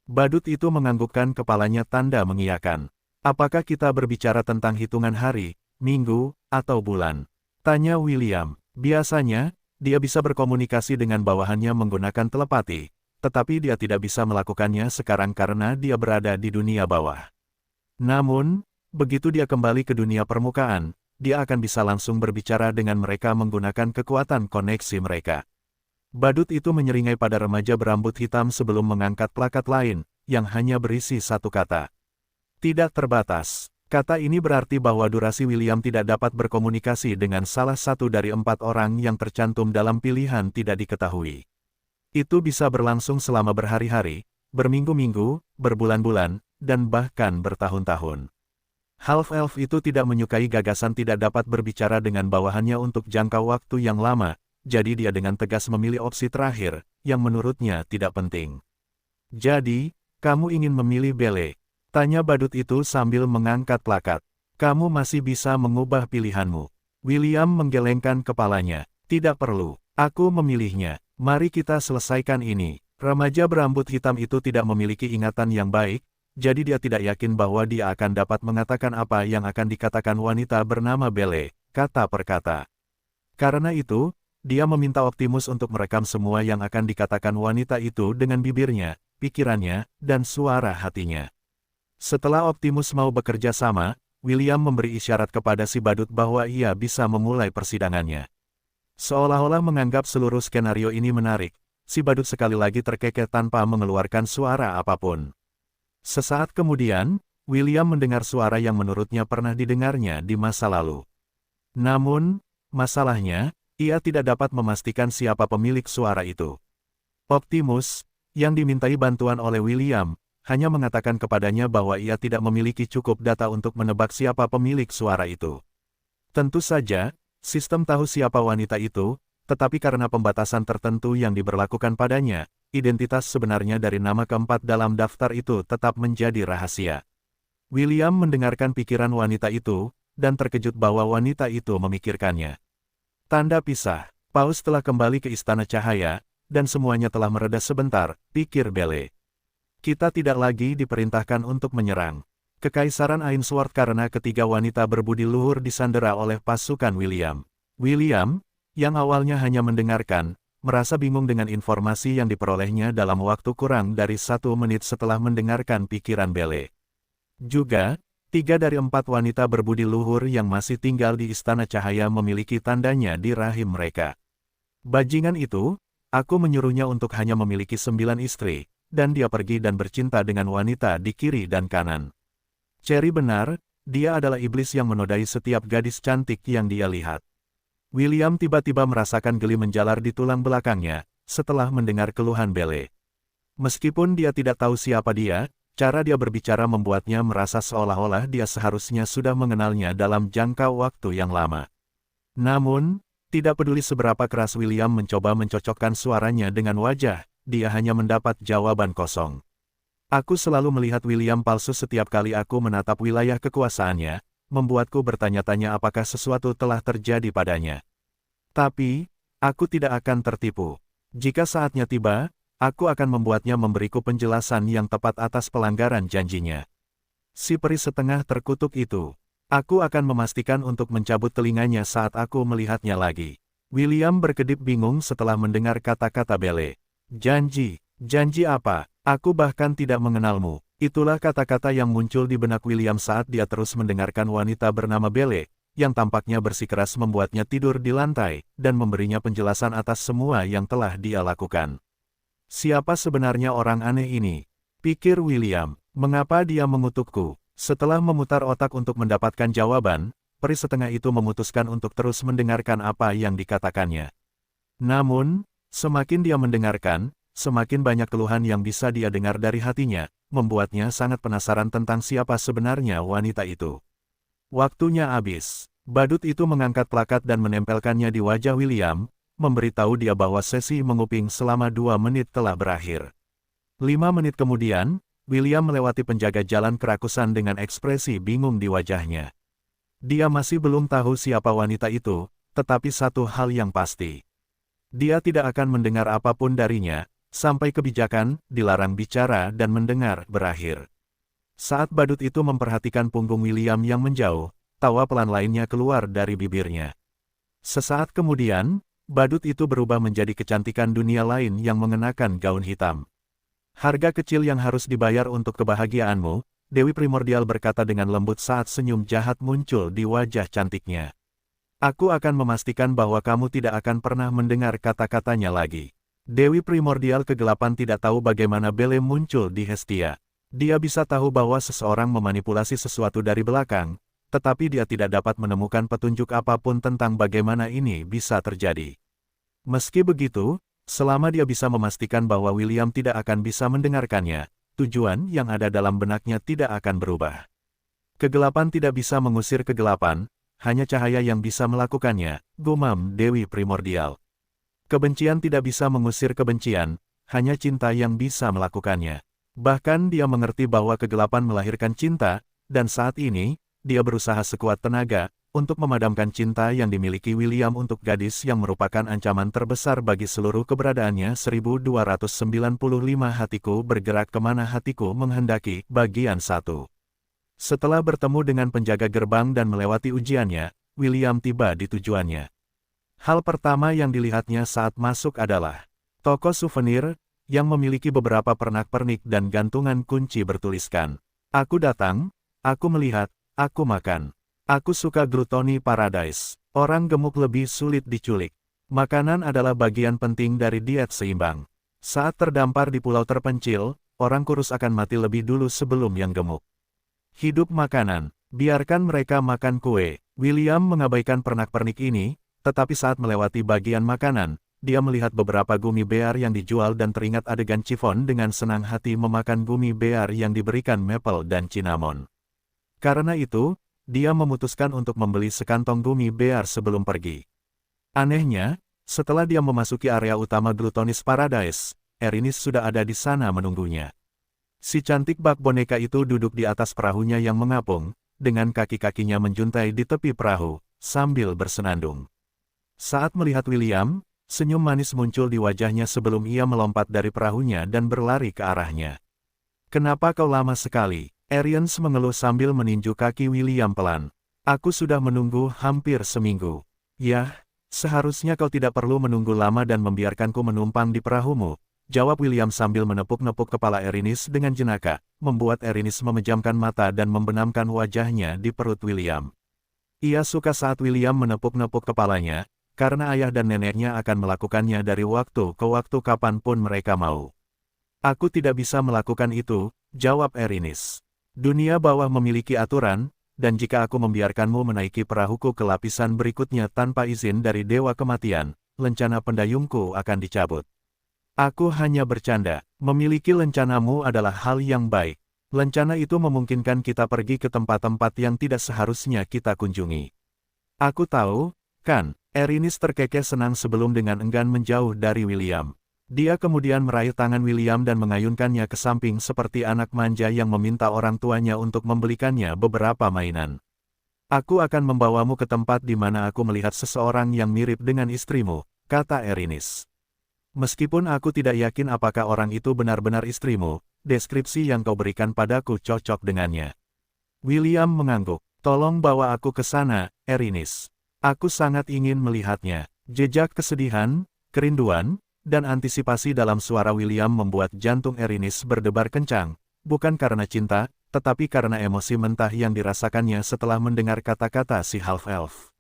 Badut itu menganggukkan kepalanya tanda mengiyakan. Apakah kita berbicara tentang hitungan hari, minggu, atau bulan? Tanya William. Biasanya, dia bisa berkomunikasi dengan bawahannya menggunakan telepati, tetapi dia tidak bisa melakukannya sekarang karena dia berada di dunia bawah. Namun, begitu dia kembali ke dunia permukaan, dia akan bisa langsung berbicara dengan mereka menggunakan kekuatan koneksi mereka. Badut itu menyeringai pada remaja berambut hitam sebelum mengangkat plakat lain, yang hanya berisi satu kata. Tidak terbatas. Kata ini berarti bahwa durasi William tidak dapat berkomunikasi dengan salah satu dari 4 orang yang tercantum dalam pilihan tidak diketahui. Itu bisa berlangsung selama berhari-hari, berminggu-minggu, berbulan-bulan, dan bahkan bertahun-tahun. Half-elf itu tidak menyukai gagasan tidak dapat berbicara dengan bawahannya untuk jangka waktu yang lama, jadi dia dengan tegas memilih opsi terakhir, yang menurutnya tidak penting. Jadi, kamu ingin memilih Belle? Tanya badut itu sambil mengangkat plakat. Kamu masih bisa mengubah pilihanmu. William menggelengkan kepalanya. Tidak perlu. Aku memilihnya. Mari kita selesaikan ini. Remaja berambut hitam itu tidak memiliki ingatan yang baik, jadi dia tidak yakin bahwa dia akan dapat mengatakan apa yang akan dikatakan wanita bernama Belle, kata per kata. Karena itu, dia meminta Optimus untuk merekam semua yang akan dikatakan wanita itu dengan bibirnya, pikirannya, dan suara hatinya. Setelah Optimus mau bekerja sama, William memberi isyarat kepada si badut bahwa ia bisa memulai persidangannya. Seolah-olah menganggap seluruh skenario ini menarik, si badut sekali lagi terkekeh tanpa mengeluarkan suara apapun. Sesaat kemudian, William mendengar suara yang menurutnya pernah didengarnya di masa lalu. Namun, masalahnya, ia tidak dapat memastikan siapa pemilik suara itu. Optimus, yang dimintai bantuan oleh William, hanya mengatakan kepadanya bahwa ia tidak memiliki cukup data untuk menebak siapa pemilik suara itu. Tentu saja, sistem tahu siapa wanita itu, tetapi karena pembatasan tertentu yang diberlakukan padanya, identitas sebenarnya dari nama keempat dalam daftar itu tetap menjadi rahasia. William mendengarkan pikiran wanita itu, dan terkejut bahwa wanita itu memikirkannya. Tanda pisah. Paus telah kembali ke Istana Cahaya, dan semuanya telah mereda sebentar, pikir Belle. Kita tidak lagi diperintahkan untuk menyerang Kekaisaran Ainsworth karena ketiga wanita berbudi luhur disandera oleh pasukan William. William, yang awalnya hanya mendengarkan, merasa bingung dengan informasi yang diperolehnya dalam waktu kurang dari 1 menit setelah mendengarkan pikiran Belle. Juga, 3 dari 4 wanita berbudi luhur yang masih tinggal di Istana Cahaya memiliki tandanya di rahim mereka. Bajingan itu, aku menyuruhnya untuk hanya memiliki 9 istri, dan dia pergi dan bercinta dengan wanita di kiri dan kanan. Cherry benar, dia adalah iblis yang menodai setiap gadis cantik yang dia lihat. William tiba-tiba merasakan geli menjalar di tulang belakangnya, setelah mendengar keluhan Belle. Meskipun dia tidak tahu siapa dia, cara dia berbicara membuatnya merasa seolah-olah dia seharusnya sudah mengenalnya dalam jangka waktu yang lama. Namun, tidak peduli seberapa keras William mencoba mencocokkan suaranya dengan wajah, dia hanya mendapat jawaban kosong. Aku selalu melihat William palsu setiap kali aku menatap wilayah kekuasaannya, membuatku bertanya-tanya apakah sesuatu telah terjadi padanya. Tapi, aku tidak akan tertipu. Jika saatnya tiba, aku akan membuatnya memberiku penjelasan yang tepat atas pelanggaran janjinya. Si peri setengah terkutuk itu. Aku akan memastikan untuk mencabut telinganya saat aku melihatnya lagi. William berkedip bingung setelah mendengar kata-kata Belle. Janji, janji apa? Aku bahkan tidak mengenalmu. Itulah kata-kata yang muncul di benak William saat dia terus mendengarkan wanita bernama Belle, yang tampaknya bersikeras membuatnya tidur di lantai, dan memberinya penjelasan atas semua yang telah dia lakukan. Siapa sebenarnya orang aneh ini? Pikir William, mengapa dia mengutukku? Setelah memutar otak untuk mendapatkan jawaban, peri setengah itu memutuskan untuk terus mendengarkan apa yang dikatakannya. Namun, semakin dia mendengarkan, semakin banyak keluhan yang bisa dia dengar dari hatinya, membuatnya sangat penasaran tentang siapa sebenarnya wanita itu. Waktunya habis. Badut itu mengangkat plakat dan menempelkannya di wajah William, memberitahu dia bahwa sesi menguping selama 2 menit telah berakhir. 5 menit kemudian, William melewati penjaga jalan kerakusan dengan ekspresi bingung di wajahnya. Dia masih belum tahu siapa wanita itu, tetapi satu hal yang pasti. Dia tidak akan mendengar apapun darinya, sampai kebijakan, dilarang bicara dan mendengar, berakhir. Saat badut itu memperhatikan punggung William yang menjauh, tawa pelan lainnya keluar dari bibirnya. Sesaat kemudian, badut itu berubah menjadi kecantikan dunia lain yang mengenakan gaun hitam. Harga kecil yang harus dibayar untuk kebahagiaanmu, Dewi Primordial berkata dengan lembut saat senyum jahat muncul di wajah cantiknya. Aku akan memastikan bahwa kamu tidak akan pernah mendengar kata-katanya lagi. Dewi Primordial kegelapan tidak tahu bagaimana Belle muncul di Hestia. Dia bisa tahu bahwa seseorang memanipulasi sesuatu dari belakang, tetapi dia tidak dapat menemukan petunjuk apapun tentang bagaimana ini bisa terjadi. Meski begitu, selama dia bisa memastikan bahwa William tidak akan bisa mendengarkannya, tujuan yang ada dalam benaknya tidak akan berubah. Kegelapan tidak bisa mengusir kegelapan, hanya cahaya yang bisa melakukannya, gumam Dewi Primordial. Kebencian tidak bisa mengusir kebencian, hanya cinta yang bisa melakukannya. Bahkan dia mengerti bahwa kegelapan melahirkan cinta, dan saat ini, dia berusaha sekuat tenaga, untuk memadamkan cinta yang dimiliki William untuk gadis yang merupakan ancaman terbesar bagi seluruh keberadaannya. 1295 Hatiku bergerak kemana hatiku menghendaki, bagian 1. Setelah bertemu dengan penjaga gerbang dan melewati ujiannya, William tiba di tujuannya. Hal pertama yang dilihatnya saat masuk adalah toko souvenir, yang memiliki beberapa pernak-pernik dan gantungan kunci bertuliskan, "Aku datang, aku melihat, aku makan. Aku suka Gluttony Paradise. Orang gemuk lebih sulit diculik. Makanan adalah bagian penting dari diet seimbang. Saat terdampar di pulau terpencil, orang kurus akan mati lebih dulu sebelum yang gemuk. Hidup makanan, biarkan mereka makan kue." William mengabaikan pernak-pernik ini, tetapi saat melewati bagian makanan, dia melihat beberapa gummy bear yang dijual dan teringat adegan Chiffon dengan senang hati memakan gummy bear yang diberikan maple dan cinnamon. Karena itu, dia memutuskan untuk membeli sekantong gummy bear sebelum pergi. Anehnya, Setelah dia memasuki area utama Glutonis Paradise, Erinis sudah ada di sana menunggunya. Si cantik bak boneka itu duduk di atas perahunya yang mengapung, dengan kaki-kakinya menjuntai di tepi perahu, sambil bersenandung. Saat melihat William, senyum manis muncul di wajahnya sebelum ia melompat dari perahunya dan berlari ke arahnya. "Kenapa kau lama sekali?" Arians mengeluh sambil meninju kaki William pelan. "Aku sudah menunggu hampir seminggu." "Yah, seharusnya kau tidak perlu menunggu lama dan membiarkanku menumpang di perahumu," jawab William sambil menepuk-nepuk kepala Erinis dengan jenaka, membuat Erinis memejamkan mata dan membenamkan wajahnya di perut William. Ia suka saat William menepuk-nepuk kepalanya, karena ayah dan neneknya akan melakukannya dari waktu ke waktu kapanpun mereka mau. "Aku tidak bisa melakukan itu," jawab Erinis. "Dunia bawah memiliki aturan, dan jika aku membiarkanmu menaiki perahuku ke lapisan berikutnya tanpa izin dari Dewa Kematian, lencana pendayungku akan dicabut." "Aku hanya bercanda. Memiliki lencanamu adalah hal yang baik. Lencana itu memungkinkan kita pergi ke tempat-tempat yang tidak seharusnya kita kunjungi." "Aku tahu, kan?" Erinis terkekeh senang sebelum dengan enggan menjauh dari William. Dia kemudian meraih tangan William dan mengayunkannya ke samping seperti anak manja yang meminta orang tuanya untuk membelikannya beberapa mainan. "Aku akan membawamu ke tempat di mana aku melihat seseorang yang mirip dengan istrimu," kata Erinis. "Meskipun aku tidak yakin apakah orang itu benar-benar istrimu, deskripsi yang kau berikan padaku cocok dengannya." William mengangguk. "Tolong bawa aku ke sana, Erinis. Aku sangat ingin melihatnya." Jejak kesedihan, kerinduan, dan antisipasi dalam suara William membuat jantung Erinis berdebar kencang, bukan karena cinta, tetapi karena emosi mentah yang dirasakannya setelah mendengar kata-kata si half-elf.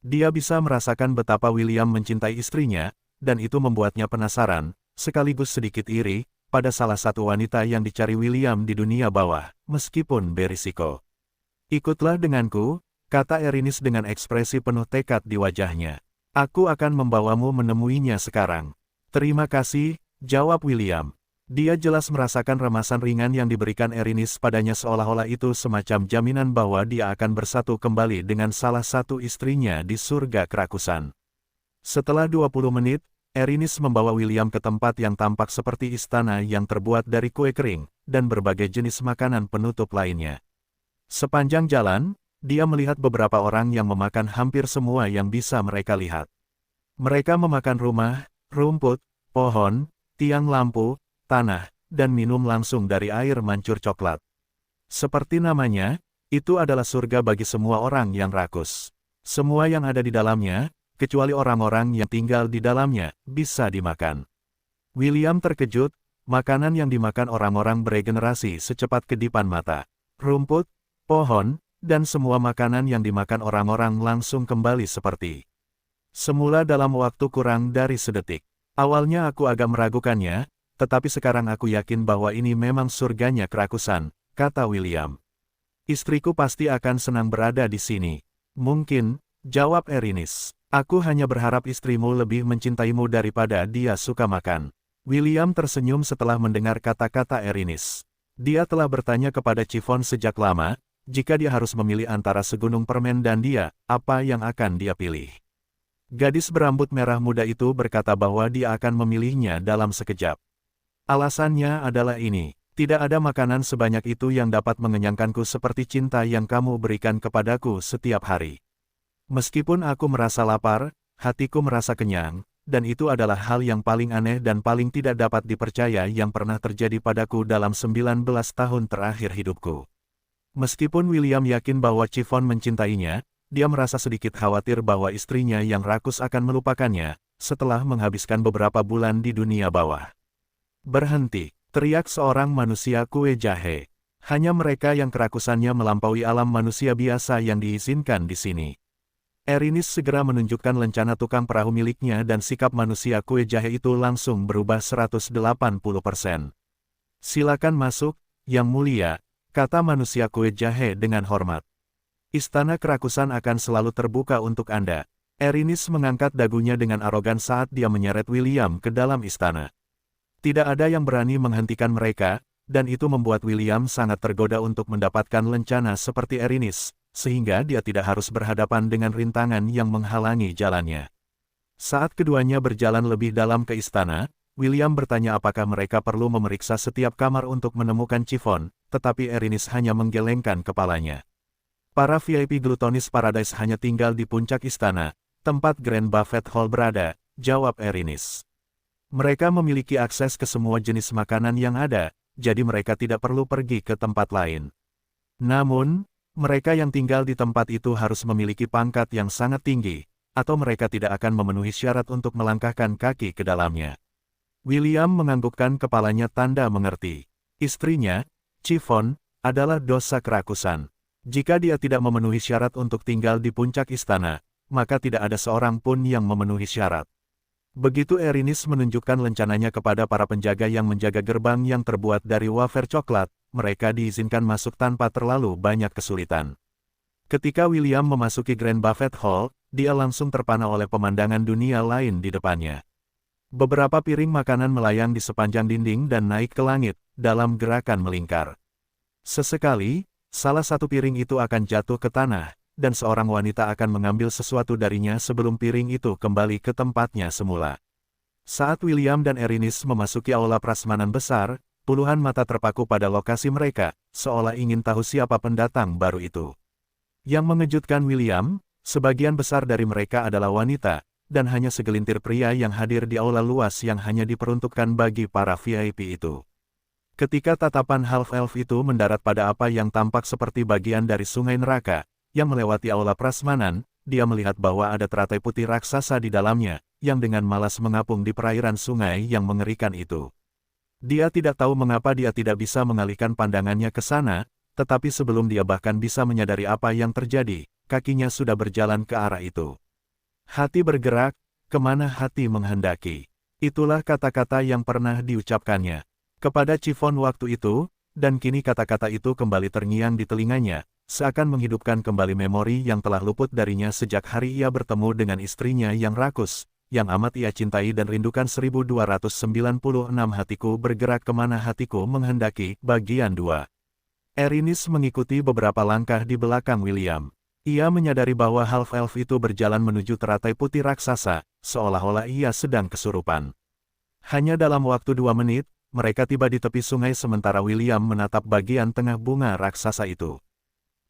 Dia bisa merasakan betapa William mencintai istrinya, dan itu membuatnya penasaran, sekaligus sedikit iri, pada salah satu wanita yang dicari William di dunia bawah, meskipun berisiko. "Ikutlah denganku," kata Erinis dengan ekspresi penuh tekad di wajahnya. "Aku akan membawamu menemuinya sekarang." "Terima kasih," jawab William. Dia jelas merasakan remasan ringan yang diberikan Erinis padanya seolah-olah itu semacam jaminan bahwa dia akan bersatu kembali dengan salah satu istrinya di surga kerakusan. Setelah 20 menit, Erinis membawa William ke tempat yang tampak seperti istana yang terbuat dari kue kering, dan berbagai jenis makanan penutup lainnya. Sepanjang jalan, dia melihat beberapa orang yang memakan hampir semua yang bisa mereka lihat. Mereka memakan rumah, rumput, pohon, tiang lampu, tanah, dan minum langsung dari air mancur coklat. Seperti namanya, itu adalah surga bagi semua orang yang rakus. Semua yang ada di dalamnya, kecuali orang-orang yang tinggal di dalamnya, bisa dimakan. William terkejut, makanan yang dimakan orang-orang beregenerasi secepat kedipan mata. Rumput, pohon, dan semua makanan yang dimakan orang-orang langsung kembali seperti semula dalam waktu kurang dari sedetik. "Awalnya aku agak meragukannya, tetapi sekarang aku yakin bahwa ini memang surganya kerakusan," kata William. "Istriku pasti akan senang berada di sini." "Mungkin," jawab Erinis. "Aku hanya berharap istrimu lebih mencintaimu daripada dia suka makan." William tersenyum setelah mendengar kata-kata Erinis. Dia telah bertanya kepada Chiffon sejak lama, jika dia harus memilih antara segunung permen dan dia, apa yang akan dia pilih. Gadis berambut merah muda itu berkata bahwa dia akan memilihnya dalam sekejap. "Alasannya adalah ini, tidak ada makanan sebanyak itu yang dapat mengenyangkanku seperti cinta yang kamu berikan kepadaku setiap hari. Meskipun aku merasa lapar, hatiku merasa kenyang, dan itu adalah hal yang paling aneh dan paling tidak dapat dipercaya yang pernah terjadi padaku dalam 19 tahun terakhir hidupku." Meskipun William yakin bahwa Chiffon mencintainya, dia merasa sedikit khawatir bahwa istrinya yang rakus akan melupakannya, setelah menghabiskan beberapa bulan di dunia bawah. "Berhenti!" teriak seorang manusia kue jahe. "Hanya mereka yang kerakusannya melampaui alam manusia biasa yang diizinkan di sini." Erinis segera menunjukkan lencana tukang perahu miliknya dan sikap manusia kue jahe itu langsung berubah 180%. "Silakan masuk, Yang Mulia," kata manusia kue jahe dengan hormat. "Istana kerakusan akan selalu terbuka untuk Anda." Erinis mengangkat dagunya dengan arogan saat dia menyeret William ke dalam istana. Tidak ada yang berani menghentikan mereka, dan itu membuat William sangat tergoda untuk mendapatkan lencana seperti Erinis, sehingga dia tidak harus berhadapan dengan rintangan yang menghalangi jalannya. Saat keduanya berjalan lebih dalam ke istana, William bertanya apakah mereka perlu memeriksa setiap kamar untuk menemukan Chiffon, tetapi Erinis hanya menggelengkan kepalanya. Para VIP Glutonis Paradise hanya tinggal di puncak istana, tempat Grand Buffet Hall berada, jawab Erinis. Mereka memiliki akses ke semua jenis makanan yang ada, jadi mereka tidak perlu pergi ke tempat lain. Namun, mereka yang tinggal di tempat itu harus memiliki pangkat yang sangat tinggi, atau mereka tidak akan memenuhi syarat untuk melangkahkan kaki ke dalamnya. William menganggukkan kepalanya tanda mengerti. Istrinya, Chiffon, adalah dosa kerakusan. Jika dia tidak memenuhi syarat untuk tinggal di puncak istana, maka tidak ada seorang pun yang memenuhi syarat. Begitu Erinis menunjukkan rencananya kepada para penjaga yang menjaga gerbang yang terbuat dari wafer coklat, mereka diizinkan masuk tanpa terlalu banyak kesulitan. Ketika William memasuki Grand Buffet Hall, dia langsung terpana oleh pemandangan dunia lain di depannya. Beberapa piring makanan melayang di sepanjang dinding dan naik ke langit, dalam gerakan melingkar. Sesekali, salah satu piring itu akan jatuh ke tanah, dan seorang wanita akan mengambil sesuatu darinya sebelum piring itu kembali ke tempatnya semula. Saat William dan Erinis memasuki aula prasmanan besar, puluhan mata terpaku pada lokasi mereka, seolah ingin tahu siapa pendatang baru itu. Yang mengejutkan William, sebagian besar dari mereka adalah wanita, dan hanya segelintir pria yang hadir di aula luas yang hanya diperuntukkan bagi para VIP itu. Ketika tatapan half-elf itu mendarat pada apa yang tampak seperti bagian dari sungai neraka, yang melewati aula prasmanan, dia melihat bahwa ada teratai putih raksasa di dalamnya, yang dengan malas mengapung di perairan sungai yang mengerikan itu. Dia tidak tahu mengapa dia tidak bisa mengalihkan pandangannya ke sana, tetapi sebelum dia bahkan bisa menyadari apa yang terjadi, kakinya sudah berjalan ke arah itu. Hati bergerak, kemana hati menghendaki. Itulah kata-kata yang pernah diucapkannya kepada Chiffon waktu itu, dan kini kata-kata itu kembali terngiang di telinganya, seakan menghidupkan kembali memori yang telah luput darinya sejak hari ia bertemu dengan istrinya yang rakus, yang amat ia cintai dan rindukan. 1296 Hatiku bergerak kemana hatiku menghendaki, bagian 2. Erinis mengikuti beberapa langkah di belakang William. Ia menyadari bahwa half-elf itu berjalan menuju teratai putih raksasa, seolah-olah ia sedang kesurupan. Hanya dalam waktu 2 menit, mereka tiba di tepi sungai sementara William menatap bagian tengah bunga raksasa itu.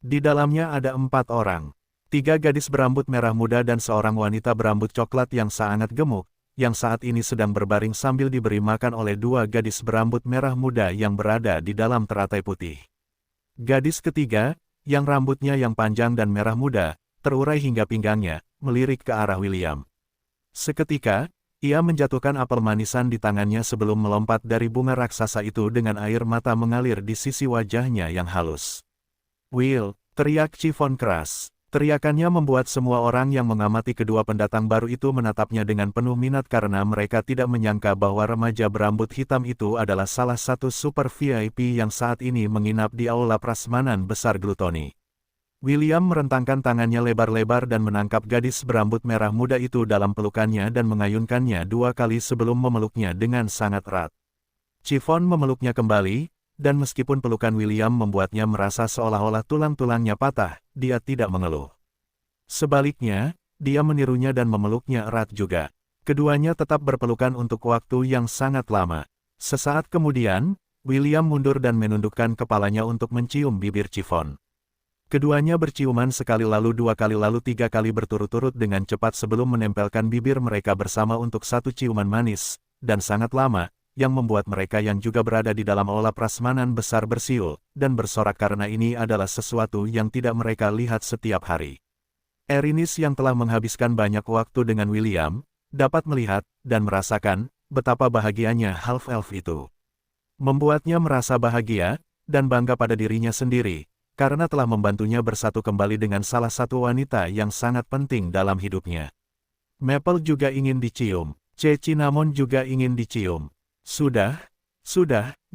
Di dalamnya ada 4 orang. 3 gadis berambut merah muda dan seorang wanita berambut coklat yang sangat gemuk, yang saat ini sedang berbaring sambil diberi makan oleh 2 gadis berambut merah muda yang berada di dalam teratai putih. Gadis ketiga, yang rambutnya yang panjang dan merah muda, terurai hingga pinggangnya, melirik ke arah William. Seketika, ia menjatuhkan apel manisan di tangannya sebelum melompat dari bunga raksasa itu dengan air mata mengalir di sisi wajahnya yang halus. "Will!" teriak Chiffon keras. Teriakannya membuat semua orang yang mengamati kedua pendatang baru itu menatapnya dengan penuh minat karena mereka tidak menyangka bahwa remaja berambut hitam itu adalah salah satu super VIP yang saat ini menginap di aula prasmanan besar Glutoni. William merentangkan tangannya lebar-lebar dan menangkap gadis berambut merah muda itu dalam pelukannya dan mengayunkannya 2 kali sebelum memeluknya dengan sangat erat. Chiffon memeluknya kembali, dan meskipun pelukan William membuatnya merasa seolah-olah tulang-tulangnya patah, dia tidak mengeluh. Sebaliknya, dia menirunya dan memeluknya erat juga. Keduanya tetap berpelukan untuk waktu yang sangat lama. Sesaat kemudian, William mundur dan menundukkan kepalanya untuk mencium bibir Chiffon. Keduanya berciuman sekali lalu 2 kali lalu 3 kali berturut-turut dengan cepat sebelum menempelkan bibir mereka bersama untuk satu ciuman manis, dan sangat lama, yang membuat mereka yang juga berada di dalam aula prasmanan besar bersiul, dan bersorak karena ini adalah sesuatu yang tidak mereka lihat setiap hari. Erinis yang telah menghabiskan banyak waktu dengan William, dapat melihat, dan merasakan, betapa bahagianya half-elf itu. Membuatnya merasa bahagia, dan bangga pada dirinya sendiri, karena telah membantunya bersatu kembali dengan salah satu wanita yang sangat penting dalam hidupnya. Maple juga ingin dicium, Cinnamon juga ingin dicium. Sudah,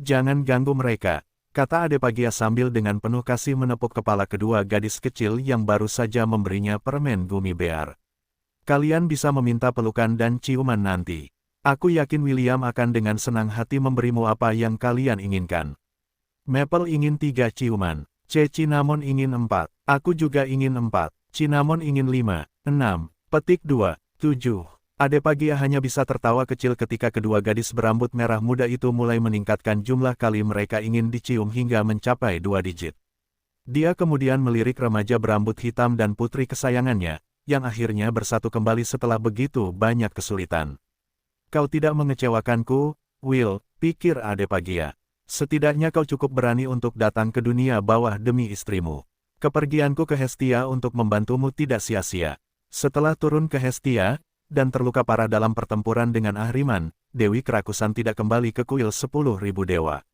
jangan ganggu mereka, kata Adepagia sambil dengan penuh kasih menepuk kepala kedua gadis kecil yang baru saja memberinya permen gummi bear. Kalian bisa meminta pelukan dan ciuman nanti. Aku yakin William akan dengan senang hati memberimu apa yang kalian inginkan. Maple ingin 3 ciuman. Cinnamon ingin 4. Aku juga ingin 4. Cinnamon ingin 5. 6. Petik 2. 7. Adepagia hanya bisa tertawa kecil ketika kedua gadis berambut merah muda itu mulai meningkatkan jumlah kali mereka ingin dicium hingga mencapai 2 digit. Dia kemudian melirik remaja berambut hitam dan putri kesayangannya, yang akhirnya bersatu kembali setelah begitu banyak kesulitan. Kau tidak mengecewakanku, Will, pikir Adepagia. Setidaknya kau cukup berani untuk datang ke dunia bawah demi istrimu. Kepergianku ke Hestia untuk membantumu tidak sia-sia. Setelah turun ke Hestia, dan terluka parah dalam pertempuran dengan Ahriman, Dewi Kerakusan tidak kembali ke kuil 10.000 dewa.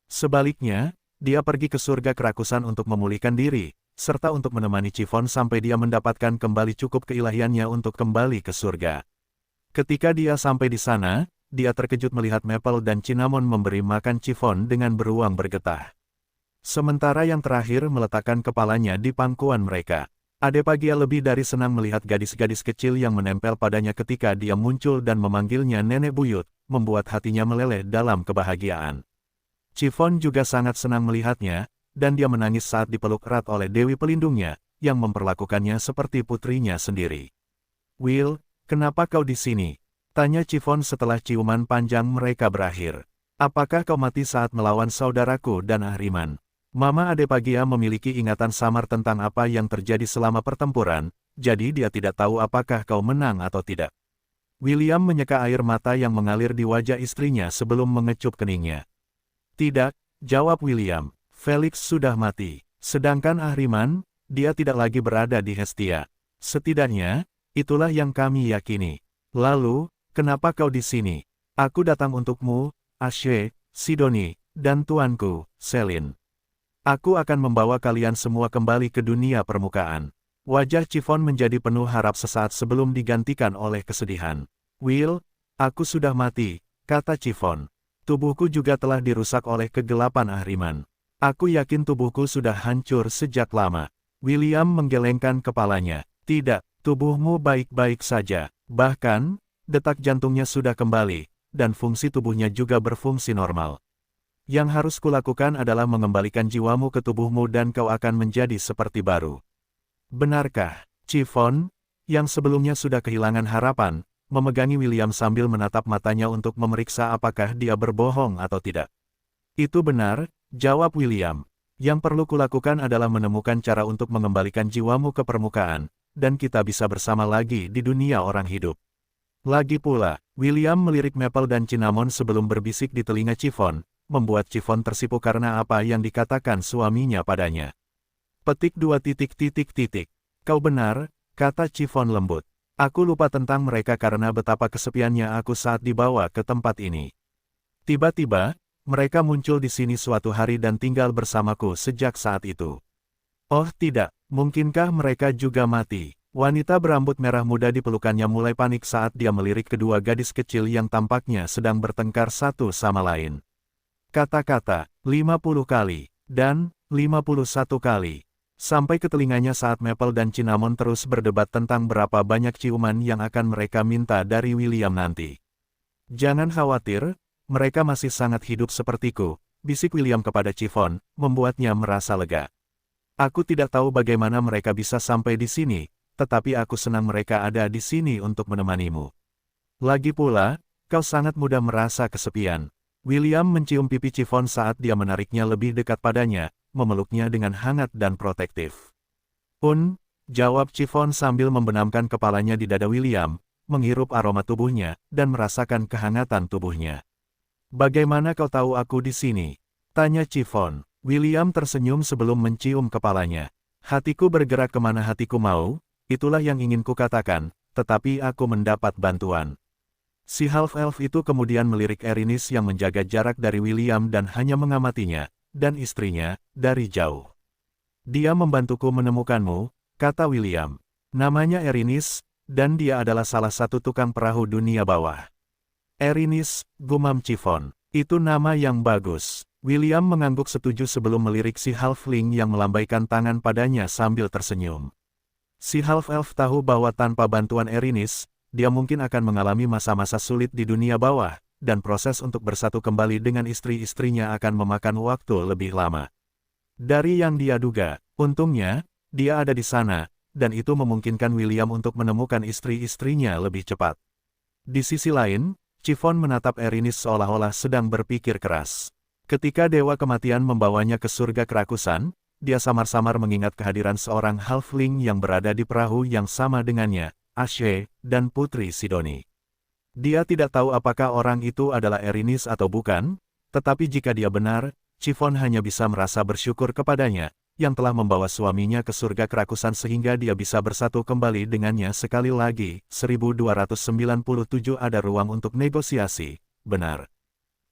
Sebaliknya, dia pergi ke surga Kerakusan untuk memulihkan diri, serta untuk menemani Chiffon sampai dia mendapatkan kembali cukup keilahiannya untuk kembali ke surga. Ketika dia sampai di sana, dia terkejut melihat Maple dan Cinnamon memberi makan Chiffon dengan beruang bergetah. Sementara yang terakhir meletakkan kepalanya di pangkuan mereka. Adepagia lebih dari senang melihat gadis-gadis kecil yang menempel padanya ketika dia muncul dan memanggilnya nenek buyut, membuat hatinya meleleh dalam kebahagiaan. Chiffon juga sangat senang melihatnya, dan dia menangis saat dipeluk erat oleh Dewi Pelindungnya, yang memperlakukannya seperti putrinya sendiri. Will, kenapa kau di sini? Tanya Chiffon setelah ciuman panjang mereka berakhir. Apakah kau mati saat melawan saudaraku dan Ahriman? Mama Adepagia memiliki ingatan samar tentang apa yang terjadi selama pertempuran, jadi dia tidak tahu apakah kau menang atau tidak. William menyeka air mata yang mengalir di wajah istrinya sebelum mengecup keningnya. Tidak, jawab William, Felix sudah mati. Sedangkan Ahriman, dia tidak lagi berada di Hestia. Setidaknya, itulah yang kami yakini. Lalu, kenapa kau di sini? Aku datang untukmu, Ashe, Sidoni, dan tuanku, Selin. Aku akan membawa kalian semua kembali ke dunia permukaan. Wajah Chiffon menjadi penuh harap sesaat sebelum digantikan oleh kesedihan. Will, aku sudah mati, kata Chiffon. Tubuhku juga telah dirusak oleh kegelapan Ahriman. Aku yakin tubuhku sudah hancur sejak lama. William menggelengkan kepalanya. Tidak, tubuhmu baik-baik saja. Bahkan, detak jantungnya sudah kembali, dan fungsi tubuhnya juga berfungsi normal. Yang harus kulakukan adalah mengembalikan jiwamu ke tubuhmu dan kau akan menjadi seperti baru. Benarkah? Chiffon, yang sebelumnya sudah kehilangan harapan, memegangi William sambil menatap matanya untuk memeriksa apakah dia berbohong atau tidak. Itu benar, jawab William. Yang perlu kulakukan adalah menemukan cara untuk mengembalikan jiwamu ke permukaan, dan kita bisa bersama lagi di dunia orang hidup. Lagi pula, William melirik Maple dan Cinnamon sebelum berbisik di telinga Chiffon, membuat Chiffon tersipu karena apa yang dikatakan suaminya padanya. Petik 2. Kau benar, kata Chiffon lembut. Aku lupa tentang mereka karena betapa kesepiannya aku saat dibawa ke tempat ini. Tiba-tiba, mereka muncul di sini suatu hari dan tinggal bersamaku sejak saat itu. Oh tidak, mungkinkah mereka juga mati? Wanita berambut merah muda di pelukannya mulai panik saat dia melirik kedua gadis kecil yang tampaknya sedang bertengkar satu sama lain. Kata-kata, 50 kali, dan 51 kali. Sampai ke telinganya saat Maple dan Cinnamon terus berdebat tentang berapa banyak ciuman yang akan mereka minta dari William nanti. Jangan khawatir, mereka masih sangat hidup sepertiku, bisik William kepada Chiffon, membuatnya merasa lega. Aku tidak tahu bagaimana mereka bisa sampai di sini, tetapi aku senang mereka ada di sini untuk menemanimu. Lagi pula, kau sangat mudah merasa kesepian. William mencium pipi Chiffon saat dia menariknya lebih dekat padanya, memeluknya dengan hangat dan protektif. Jawab Chiffon sambil membenamkan kepalanya di dada William, menghirup aroma tubuhnya, dan merasakan kehangatan tubuhnya. Bagaimana kau tahu aku di sini? Tanya Chiffon. William tersenyum sebelum mencium kepalanya. Hatiku bergerak kemana hatiku mau, itulah yang ingin kukatakan, tetapi aku mendapat bantuan. Si half-elf itu kemudian melirik Erinis yang menjaga jarak dari William dan hanya mengamatinya, dan istrinya, dari jauh. Dia membantuku menemukanmu, kata William. Namanya Erinis, dan dia adalah salah satu tukang perahu dunia bawah. Erinis, gumam Chiffon. Itu nama yang bagus. William mengangguk setuju sebelum melirik si halfling yang melambaikan tangan padanya sambil tersenyum. Si half-elf tahu bahwa tanpa bantuan Erinis, dia mungkin akan mengalami masa-masa sulit di dunia bawah, dan proses untuk bersatu kembali dengan istri-istrinya akan memakan waktu lebih lama. Dari yang dia duga, untungnya, dia ada di sana, dan itu memungkinkan William untuk menemukan istri-istrinya lebih cepat. Di sisi lain, Chiffon menatap Erinis seolah-olah sedang berpikir keras. Ketika Dewa Kematian membawanya ke surga kerakusan, dia samar-samar mengingat kehadiran seorang halfling yang berada di perahu yang sama dengannya, Ashe, dan Putri Sidoni. Dia tidak tahu apakah orang itu adalah Erinis atau bukan, tetapi jika dia benar, Chiffon hanya bisa merasa bersyukur kepadanya, yang telah membawa suaminya ke surga kerakusan sehingga dia bisa bersatu kembali dengannya sekali lagi. 1297 Ada ruang untuk negosiasi, benar.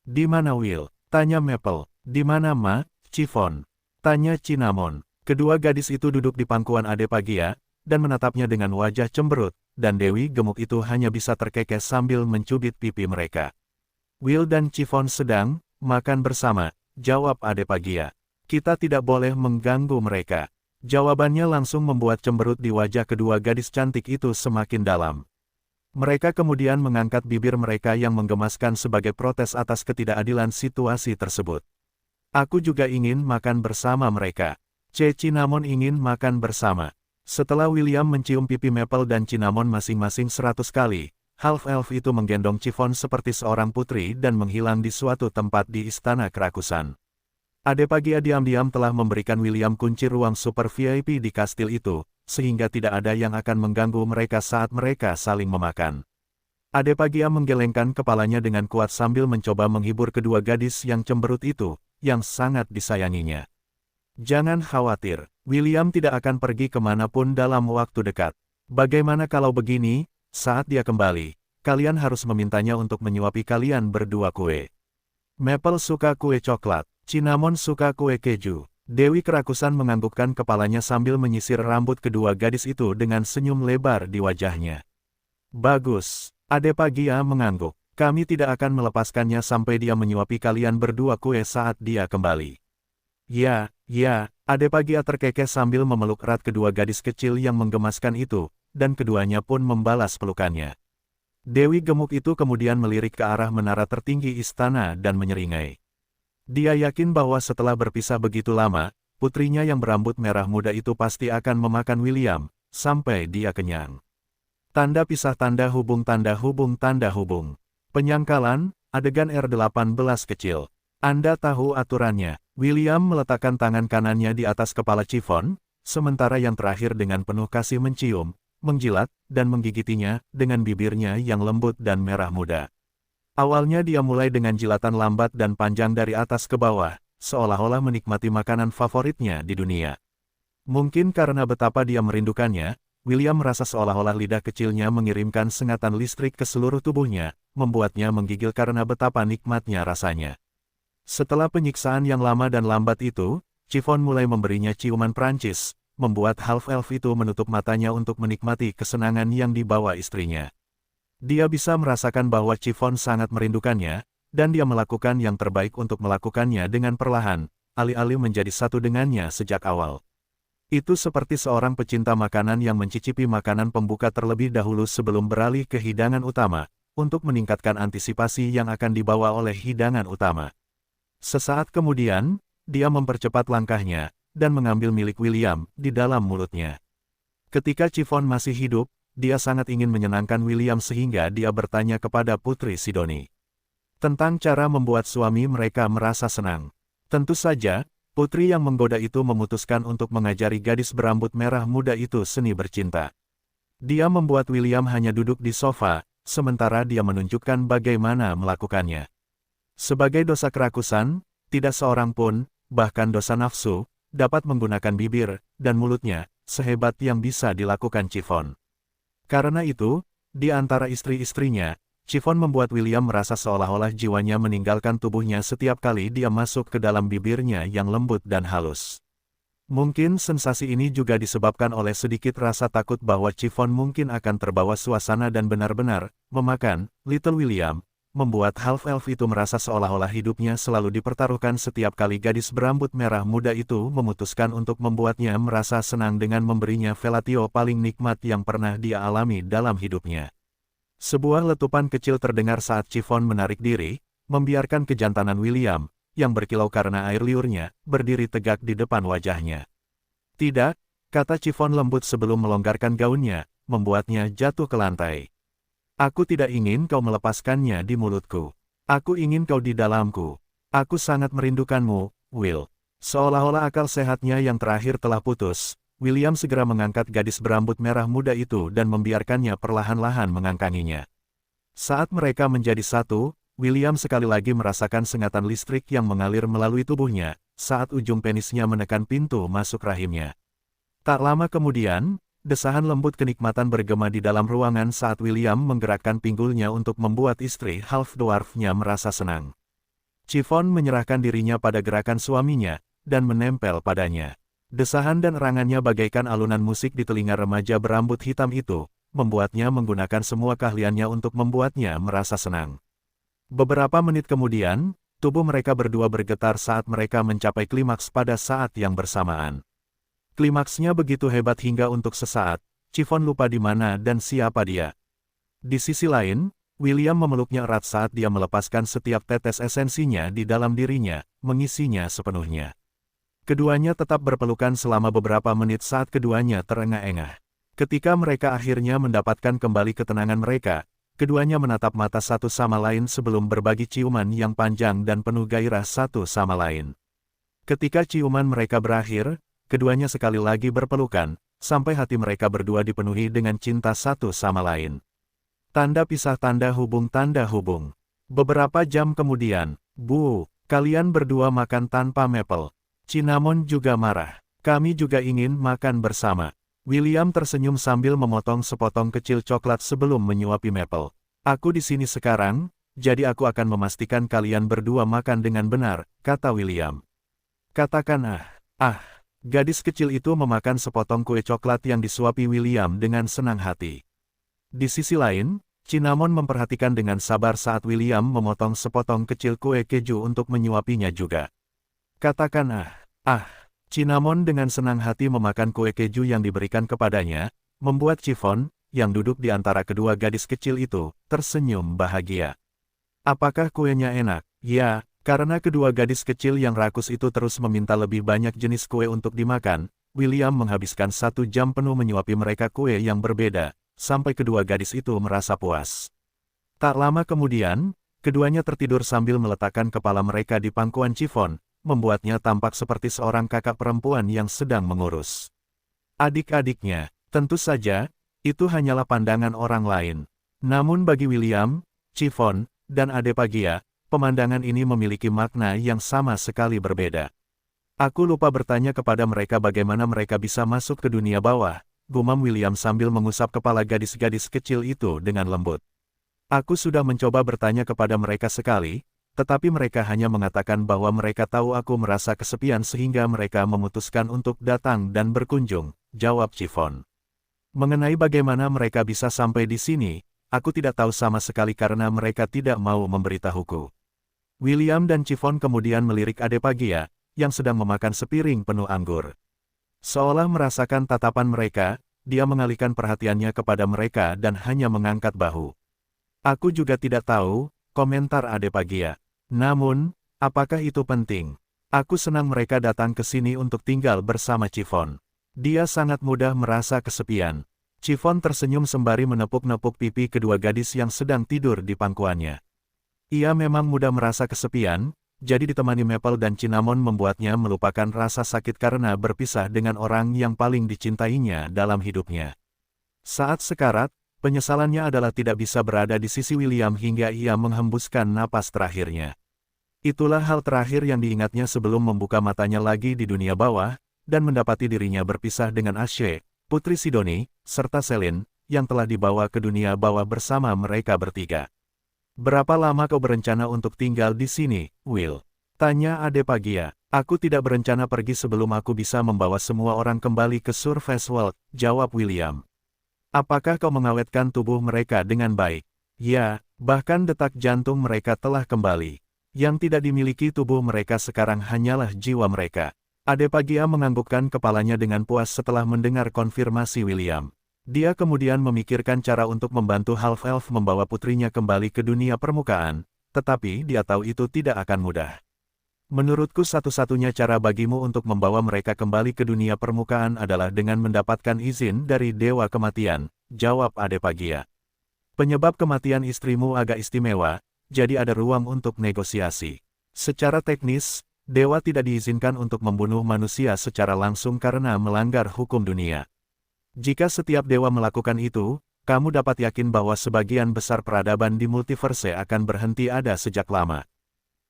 Di mana Will? Tanya Maple. Di mana Ma? Chiffon? Tanya Cinnamon. Kedua gadis itu duduk di pangkuan Adepagia, dan menatapnya dengan wajah cemberut, dan Dewi Gemuk itu hanya bisa terkekeh sambil mencubit pipi mereka. Will dan Chiffon sedang makan bersama, jawab Adepagia. Kita tidak boleh mengganggu mereka. Jawabannya langsung membuat cemberut di wajah kedua gadis cantik itu semakin dalam. Mereka kemudian mengangkat bibir mereka yang menggemaskan sebagai protes atas ketidakadilan situasi tersebut. Aku juga ingin makan bersama mereka. Cinnamon ingin makan bersama. Setelah William mencium pipi Maple dan Cinnamon masing-masing 100 kali, half-elf itu menggendong Chiffon seperti seorang putri dan menghilang di suatu tempat di Istana Kerakusan. Adepagia diam-diam telah memberikan William kunci ruang super VIP di kastil itu, sehingga tidak ada yang akan mengganggu mereka saat mereka saling memakan. Adepagia menggelengkan kepalanya dengan kuat sambil mencoba menghibur kedua gadis yang cemberut itu, yang sangat disayanginya. Jangan khawatir, William tidak akan pergi kemanapun dalam waktu dekat. Bagaimana kalau begini, saat dia kembali, kalian harus memintanya untuk menyuapi kalian berdua kue. Maple suka kue coklat. Cinnamon suka kue keju. Dewi Kerakusan menganggukkan kepalanya sambil menyisir rambut kedua gadis itu dengan senyum lebar di wajahnya. Bagus, Adepagia mengangguk. Kami tidak akan melepaskannya sampai dia menyuapi kalian berdua kue saat dia kembali. Ya, Adepagia terkekeh sambil memeluk erat kedua gadis kecil yang menggemaskan itu, dan keduanya pun membalas pelukannya. Dewi Gemuk itu kemudian melirik ke arah menara tertinggi istana dan menyeringai. Dia yakin bahwa setelah berpisah begitu lama, putrinya yang berambut merah muda itu pasti akan memakan William, sampai dia kenyang. Tanda pisah tanda hubung tanda hubung tanda hubung. Penyangkalan, adegan R18 kecil. Anda tahu aturannya. William meletakkan tangan kanannya di atas kepala Chiffon, sementara yang terakhir dengan penuh kasih mencium, menjilat, dan menggigitinya, dengan bibirnya yang lembut dan merah muda. Awalnya dia mulai dengan jilatan lambat dan panjang dari atas ke bawah, seolah-olah menikmati makanan favoritnya di dunia. Mungkin karena betapa dia merindukannya, William merasa seolah-olah lidah kecilnya mengirimkan sengatan listrik ke seluruh tubuhnya, membuatnya menggigil karena betapa nikmatnya rasanya. Setelah penyiksaan yang lama dan lambat itu, Chiffon mulai memberinya ciuman Prancis, membuat half-elf itu menutup matanya untuk menikmati kesenangan yang dibawa istrinya. Dia bisa merasakan bahwa Chiffon sangat merindukannya, dan dia melakukan yang terbaik untuk melakukannya dengan perlahan, alih-alih menjadi satu dengannya sejak awal. Itu seperti seorang pecinta makanan yang mencicipi makanan pembuka terlebih dahulu sebelum beralih ke hidangan utama, untuk meningkatkan antisipasi yang akan dibawa oleh hidangan utama. Sesaat kemudian, dia mempercepat langkahnya, dan mengambil milik William di dalam mulutnya. Ketika Chiffon masih hidup, dia sangat ingin menyenangkan William sehingga dia bertanya kepada Putri Sidoni tentang cara membuat suami mereka merasa senang. Tentu saja, putri yang menggoda itu memutuskan untuk mengajari gadis berambut merah muda itu seni bercinta. Dia membuat William hanya duduk di sofa, sementara dia menunjukkan bagaimana melakukannya. Sebagai dosa kerakusan, tidak seorang pun, bahkan dosa nafsu, dapat menggunakan bibir dan mulutnya sehebat yang bisa dilakukan Chiffon. Karena itu, di antara istri-istrinya, Chiffon membuat William merasa seolah-olah jiwanya meninggalkan tubuhnya setiap kali dia masuk ke dalam bibirnya yang lembut dan halus. Mungkin sensasi ini juga disebabkan oleh sedikit rasa takut bahwa Chiffon mungkin akan terbawa suasana dan benar-benar memakan Little William, membuat half-elf itu merasa seolah-olah hidupnya selalu dipertaruhkan setiap kali gadis berambut merah muda itu memutuskan untuk membuatnya merasa senang dengan memberinya felatio paling nikmat yang pernah dia alami dalam hidupnya. Sebuah letupan kecil terdengar saat Chiffon menarik diri, membiarkan kejantanan William, yang berkilau karena air liurnya, berdiri tegak di depan wajahnya. Tidak, kata Chiffon lembut sebelum melonggarkan gaunnya, membuatnya jatuh ke lantai. Aku tidak ingin kau melepaskannya di mulutku. Aku ingin kau di dalamku. Aku sangat merindukanmu, Will. Seolah-olah akal sehatnya yang terakhir telah putus, William segera mengangkat gadis berambut merah muda itu dan membiarkannya perlahan-lahan mengangkanginya. Saat mereka menjadi satu, William sekali lagi merasakan sengatan listrik yang mengalir melalui tubuhnya, saat ujung penisnya menekan pintu masuk rahimnya. Tak lama kemudian, desahan lembut kenikmatan bergema di dalam ruangan saat William menggerakkan pinggulnya untuk membuat istri half-dwarfnya merasa senang. Chiffon menyerahkan dirinya pada gerakan suaminya, dan menempel padanya. Desahan dan erangannya bagaikan alunan musik di telinga remaja berambut hitam itu, membuatnya menggunakan semua keahliannya untuk membuatnya merasa senang. Beberapa menit kemudian, tubuh mereka berdua bergetar saat mereka mencapai klimaks pada saat yang bersamaan. Klimaksnya begitu hebat hingga untuk sesaat, Chiffon lupa di mana dan siapa dia. Di sisi lain, William memeluknya erat saat dia melepaskan setiap tetes esensinya di dalam dirinya, mengisinya sepenuhnya. Keduanya tetap berpelukan selama beberapa menit saat keduanya terengah-engah. Ketika mereka akhirnya mendapatkan kembali ketenangan mereka, keduanya menatap mata satu sama lain sebelum berbagi ciuman yang panjang dan penuh gairah satu sama lain. Ketika ciuman mereka berakhir, keduanya sekali lagi berpelukan, sampai hati mereka berdua dipenuhi dengan cinta satu sama lain. Tanda pisah tanda hubung. Beberapa jam kemudian, Bu, kalian berdua makan tanpa Maple. Cinnamon juga marah. Kami juga ingin makan bersama. William tersenyum sambil memotong sepotong kecil coklat sebelum menyuapi Maple. Aku di sini sekarang, jadi aku akan memastikan kalian berdua makan dengan benar, kata William. Katakan gadis kecil itu memakan sepotong kue coklat yang disuapi William dengan senang hati. Di sisi lain, Cinnamon memperhatikan dengan sabar saat William memotong sepotong kecil kue keju untuk menyuapinya juga. Katakan Cinnamon dengan senang hati memakan kue keju yang diberikan kepadanya, membuat Chiffon, yang duduk di antara kedua gadis kecil itu, tersenyum bahagia. Apakah kuenya enak? Ya, karena kedua gadis kecil yang rakus itu terus meminta lebih banyak jenis kue untuk dimakan, William menghabiskan 1 jam penuh menyuapi mereka kue yang berbeda, sampai kedua gadis itu merasa puas. Tak lama kemudian, keduanya tertidur sambil meletakkan kepala mereka di pangkuan Chiffon, membuatnya tampak seperti seorang kakak perempuan yang sedang mengurus adik-adiknya. Tentu saja, itu hanyalah pandangan orang lain. Namun bagi William, Chiffon, dan Adepagia, pemandangan ini memiliki makna yang sama sekali berbeda. Aku lupa bertanya kepada mereka bagaimana mereka bisa masuk ke dunia bawah, gumam William sambil mengusap kepala gadis-gadis kecil itu dengan lembut. Aku sudah mencoba bertanya kepada mereka sekali, tetapi mereka hanya mengatakan bahwa mereka tahu aku merasa kesepian sehingga mereka memutuskan untuk datang dan berkunjung, jawab Chiffon. Mengenai bagaimana mereka bisa sampai di sini, aku tidak tahu sama sekali karena mereka tidak mau memberitahuku. William dan Chiffon kemudian melirik Adepagia, yang sedang memakan sepiring penuh anggur. Seolah merasakan tatapan mereka, dia mengalihkan perhatiannya kepada mereka dan hanya mengangkat bahu. Aku juga tidak tahu, komentar Adepagia. Namun, apakah itu penting? Aku senang mereka datang ke sini untuk tinggal bersama Chiffon. Dia sangat mudah merasa kesepian. Chiffon tersenyum sembari menepuk-nepuk pipi kedua gadis yang sedang tidur di pangkuannya. Ia memang mudah merasa kesepian, jadi ditemani Maple dan Cinnamon membuatnya melupakan rasa sakit karena berpisah dengan orang yang paling dicintainya dalam hidupnya. Saat sekarat, penyesalannya adalah tidak bisa berada di sisi William hingga ia menghembuskan napas terakhirnya. Itulah hal terakhir yang diingatnya sebelum membuka matanya lagi di dunia bawah, dan mendapati dirinya berpisah dengan Ashe, putri Sidoni, serta Selin, yang telah dibawa ke dunia bawah bersama mereka bertiga. Berapa lama kau berencana untuk tinggal di sini, Will? Tanya Adepagia. Aku tidak berencana pergi sebelum aku bisa membawa semua orang kembali ke Surface World, jawab William. Apakah kau mengawetkan tubuh mereka dengan baik? Ya, bahkan detak jantung mereka telah kembali. Yang tidak dimiliki tubuh mereka sekarang hanyalah jiwa mereka. Adepagia menganggukkan kepalanya dengan puas setelah mendengar konfirmasi William. Dia kemudian memikirkan cara untuk membantu Half-Elf membawa putrinya kembali ke dunia permukaan, tetapi dia tahu itu tidak akan mudah. Menurutku satu-satunya cara bagimu untuk membawa mereka kembali ke dunia permukaan adalah dengan mendapatkan izin dari Dewa Kematian, jawab Adepagia. Penyebab kematian istrimu agak istimewa, jadi ada ruang untuk negosiasi. Secara teknis, dewa tidak diizinkan untuk membunuh manusia secara langsung karena melanggar hukum dunia. Jika setiap dewa melakukan itu, kamu dapat yakin bahwa sebagian besar peradaban di multiverse akan berhenti ada sejak lama.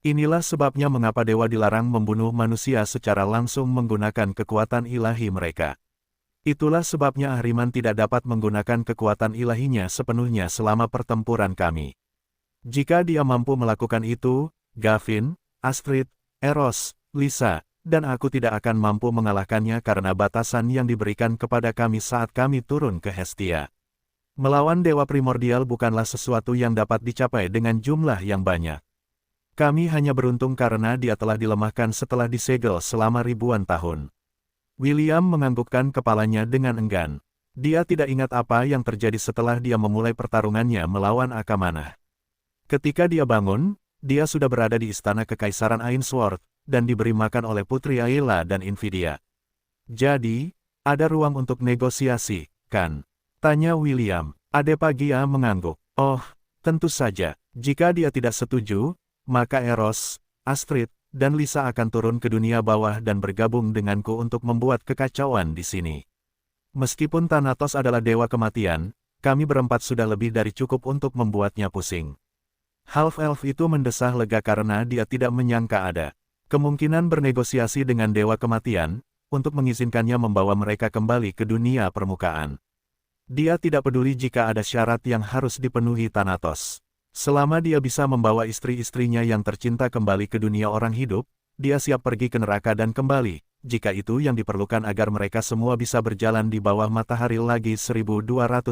Inilah sebabnya mengapa dewa dilarang membunuh manusia secara langsung menggunakan kekuatan ilahi mereka. Itulah sebabnya Ahriman tidak dapat menggunakan kekuatan ilahinya sepenuhnya selama pertempuran kami. Jika dia mampu melakukan itu, Gavin, Astrid, Eros, Lisa, dan aku tidak akan mampu mengalahkannya karena batasan yang diberikan kepada kami saat kami turun ke Hestia. Melawan dewa primordial bukanlah sesuatu yang dapat dicapai dengan jumlah yang banyak. Kami hanya beruntung karena dia telah dilemahkan setelah disegel selama ribuan tahun. William menganggukkan kepalanya dengan enggan. Dia tidak ingat apa yang terjadi setelah dia memulai pertarungannya melawan Akamanah. Ketika dia bangun, dia sudah berada di istana Kekaisaran Ainsworth, dan diberi makan oleh Putri Ayla dan Invidia. Jadi, ada ruang untuk negosiasi, kan? Tanya William. Adepagia mengangguk. Oh, tentu saja. Jika dia tidak setuju, maka Eros, Astrid, dan Lisa akan turun ke dunia bawah dan bergabung denganku untuk membuat kekacauan di sini. Meskipun Thanatos adalah dewa kematian, kami berempat sudah lebih dari cukup untuk membuatnya pusing. Half-Elf itu mendesah lega karena dia tidak menyangka ada kemungkinan bernegosiasi dengan dewa kematian, untuk mengizinkannya membawa mereka kembali ke dunia permukaan. Dia tidak peduli jika ada syarat yang harus dipenuhi Thanatos. Selama dia bisa membawa istri-istrinya yang tercinta kembali ke dunia orang hidup, dia siap pergi ke neraka dan kembali, jika itu yang diperlukan agar mereka semua bisa berjalan di bawah matahari lagi. 1298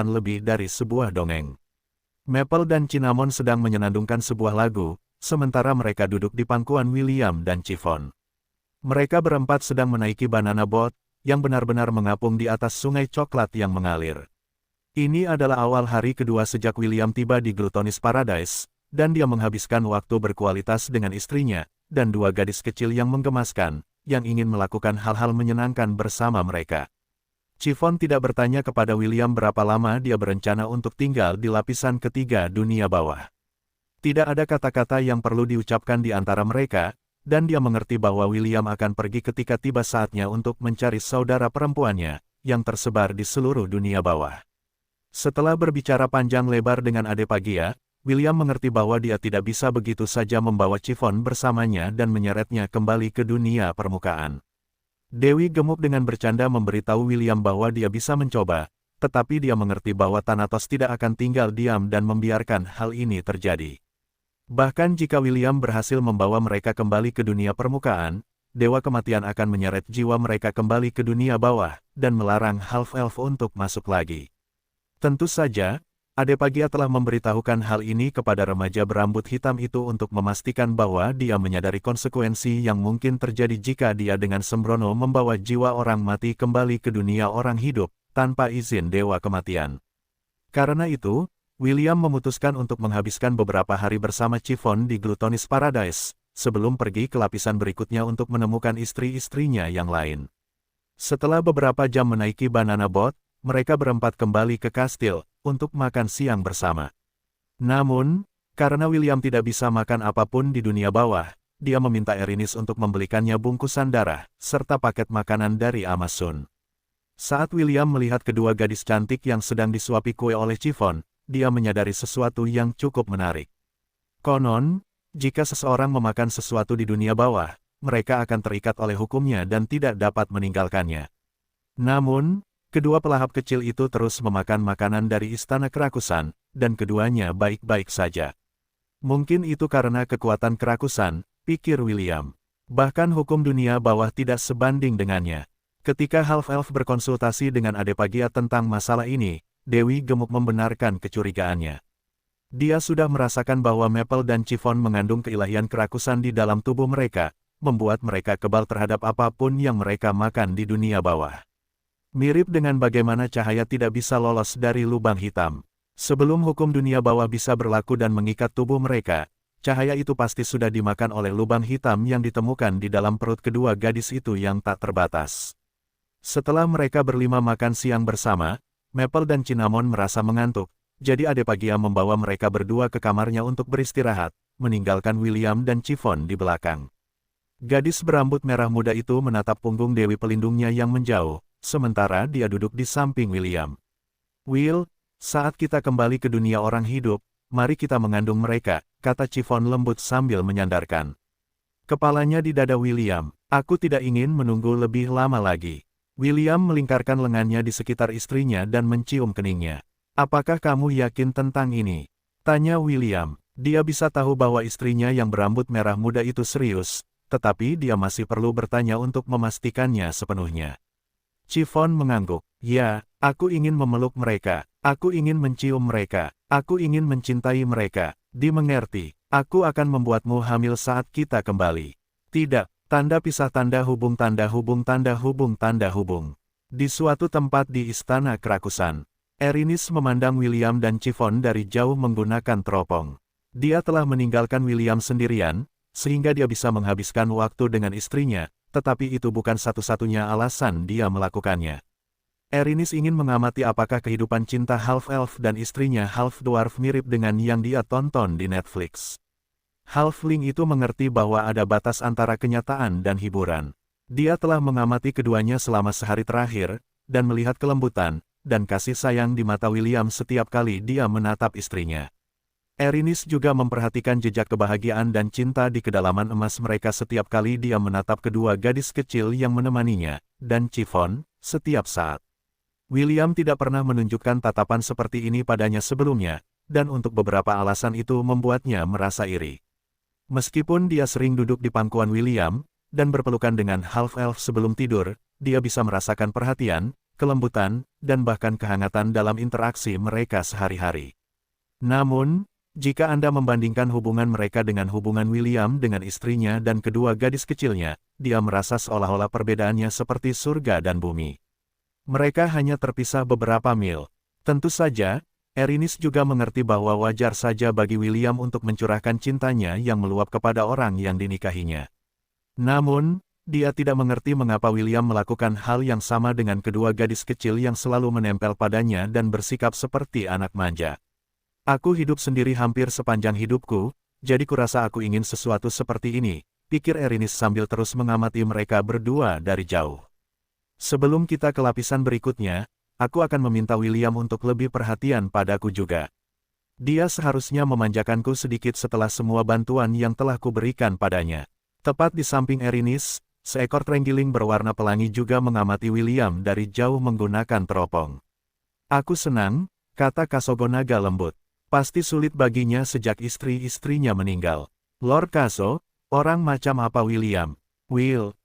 lebih dari sebuah dongeng. Maple dan Cinnamon sedang menyenandungkan sebuah lagu, sementara mereka duduk di pangkuan William dan Chiffon. Mereka berempat sedang menaiki banana boat, yang benar-benar mengapung di atas sungai coklat yang mengalir. Ini adalah awal hari kedua sejak William tiba di Glutonis Paradise, dan dia menghabiskan waktu berkualitas dengan istrinya, dan dua gadis kecil yang menggemaskan, yang ingin melakukan hal-hal menyenangkan bersama mereka. Chiffon tidak bertanya kepada William berapa lama dia berencana untuk tinggal di lapisan ketiga dunia bawah. Tidak ada kata-kata yang perlu diucapkan di antara mereka, dan dia mengerti bahwa William akan pergi ketika tiba saatnya untuk mencari saudara perempuannya, yang tersebar di seluruh dunia bawah. Setelah berbicara panjang lebar dengan Adepagia, William mengerti bahwa dia tidak bisa begitu saja membawa Chiffon bersamanya dan menyeretnya kembali ke dunia permukaan. Dewi gemuk dengan bercanda memberitahu William bahwa dia bisa mencoba, tetapi dia mengerti bahwa Thanatos tidak akan tinggal diam dan membiarkan hal ini terjadi. Bahkan jika William berhasil membawa mereka kembali ke dunia permukaan, Dewa Kematian akan menyeret jiwa mereka kembali ke dunia bawah, dan melarang Half-Elf untuk masuk lagi. Tentu saja, Adepagia telah memberitahukan hal ini kepada remaja berambut hitam itu untuk memastikan bahwa dia menyadari konsekuensi yang mungkin terjadi jika dia dengan sembrono membawa jiwa orang mati kembali ke dunia orang hidup, tanpa izin Dewa Kematian. Karena itu, William memutuskan untuk menghabiskan beberapa hari bersama Chiffon di Glutonis Paradise, sebelum pergi ke lapisan berikutnya untuk menemukan istri-istrinya yang lain. Setelah beberapa jam menaiki banana boat, mereka berempat kembali ke kastil, untuk makan siang bersama. Namun, karena William tidak bisa makan apapun di dunia bawah, dia meminta Erinis untuk membelikannya bungkusan darah, serta paket makanan dari Amazon. Saat William melihat kedua gadis cantik yang sedang disuapi kue oleh Chiffon, dia menyadari sesuatu yang cukup menarik. Konon, jika seseorang memakan sesuatu di dunia bawah, mereka akan terikat oleh hukumnya dan tidak dapat meninggalkannya. Namun, kedua pelahap kecil itu terus memakan makanan dari istana kerakusan, dan keduanya baik-baik saja. Mungkin itu karena kekuatan kerakusan, pikir William. Bahkan hukum dunia bawah tidak sebanding dengannya. Ketika Half-Elf berkonsultasi dengan Adepagia tentang masalah ini, Dewi Gemuk membenarkan kecurigaannya. Dia sudah merasakan bahwa Maple dan Chiffon mengandung keilahian kerakusan di dalam tubuh mereka, membuat mereka kebal terhadap apapun yang mereka makan di dunia bawah. Mirip dengan bagaimana cahaya tidak bisa lolos dari lubang hitam. Sebelum hukum dunia bawah bisa berlaku dan mengikat tubuh mereka, cahaya itu pasti sudah dimakan oleh lubang hitam yang ditemukan di dalam perut kedua gadis itu yang tak terbatas. Setelah mereka berlima makan siang bersama, Maple dan Cinnamon merasa mengantuk, jadi Adepagia membawa mereka berdua ke kamarnya untuk beristirahat, meninggalkan William dan Chiffon di belakang. Gadis berambut merah muda itu menatap punggung Dewi pelindungnya yang menjauh, sementara dia duduk di samping William. "Will, saat kita kembali ke dunia orang hidup, mari kita mengandung mereka," kata Chiffon lembut sambil menyandarkan kepalanya di dada William. "Aku tidak ingin menunggu lebih lama lagi." William melingkarkan lengannya di sekitar istrinya dan mencium keningnya. "Apakah kamu yakin tentang ini?" tanya William. Dia bisa tahu bahwa istrinya yang berambut merah muda itu serius, tetapi dia masih perlu bertanya untuk memastikannya sepenuhnya. Chiffon mengangguk. "Ya, aku ingin memeluk mereka. Aku ingin mencium mereka. Aku ingin mencintai mereka. Dimengerti. Aku akan membuatmu hamil saat kita kembali." "Tidak." Tanda pisah tanda hubung tanda hubung tanda hubung tanda hubung. Di suatu tempat di Istana Kerakusan, Erinis memandang William dan Chiffon dari jauh menggunakan teropong. Dia telah meninggalkan William sendirian, sehingga dia bisa menghabiskan waktu dengan istrinya, tetapi itu bukan satu-satunya alasan dia melakukannya. Erinis ingin mengamati apakah kehidupan cinta half-elf dan istrinya half-dwarf mirip dengan yang dia tonton di Netflix. Halfling itu mengerti bahwa ada batas antara kenyataan dan hiburan. Dia telah mengamati keduanya selama sehari terakhir, dan melihat kelembutan dan kasih sayang di mata William setiap kali dia menatap istrinya. Erinis juga memperhatikan jejak kebahagiaan dan cinta di kedalaman emas mereka setiap kali dia menatap kedua gadis kecil yang menemaninya, dan Chiffon, setiap saat. William tidak pernah menunjukkan tatapan seperti ini padanya sebelumnya, dan untuk beberapa alasan itu membuatnya merasa iri. Meskipun dia sering duduk di pangkuan William, dan berpelukan dengan half-elf sebelum tidur, dia bisa merasakan perhatian, kelembutan, dan bahkan kehangatan dalam interaksi mereka sehari-hari. Namun, jika Anda membandingkan hubungan mereka dengan hubungan William dengan istrinya dan kedua gadis kecilnya, dia merasa seolah-olah perbedaannya seperti surga dan bumi. Mereka hanya terpisah beberapa mil. Tentu saja, Erinis juga mengerti bahwa wajar saja bagi William untuk mencurahkan cintanya yang meluap kepada orang yang dinikahinya. Namun, dia tidak mengerti mengapa William melakukan hal yang sama dengan kedua gadis kecil yang selalu menempel padanya dan bersikap seperti anak manja. "Aku hidup sendiri hampir sepanjang hidupku, jadi kurasa aku ingin sesuatu seperti ini," pikir Erinis sambil terus mengamati mereka berdua dari jauh. "Sebelum kita ke lapisan berikutnya, aku akan meminta William untuk lebih perhatian padaku juga. Dia seharusnya memanjakanku sedikit setelah semua bantuan yang telah kuberikan padanya." Tepat di samping Erinis, seekor terenggiling berwarna pelangi juga mengamati William dari jauh menggunakan teropong. "Aku senang," kata Kasogonaga lembut. "Pasti sulit baginya sejak istri-istrinya meninggal." "Lord Kaso, orang macam apa William?" "Will,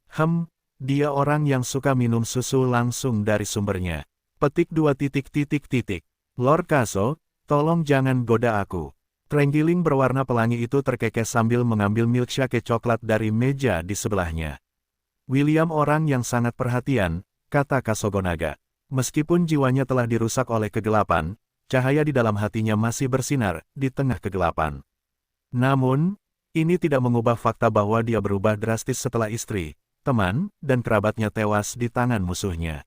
dia orang yang suka minum susu langsung dari sumbernya." Petik 2. "Lord Kaso, tolong jangan goda aku." Terenggiling berwarna pelangi itu terkekeh sambil mengambil milkshake coklat dari meja di sebelahnya. "William orang yang sangat perhatian," kata Kasogonaga. Meskipun jiwanya telah dirusak oleh kegelapan, cahaya di dalam hatinya masih bersinar di tengah kegelapan. Namun, ini tidak mengubah fakta bahwa dia berubah drastis setelah istri, teman, dan kerabatnya tewas di tangan musuhnya.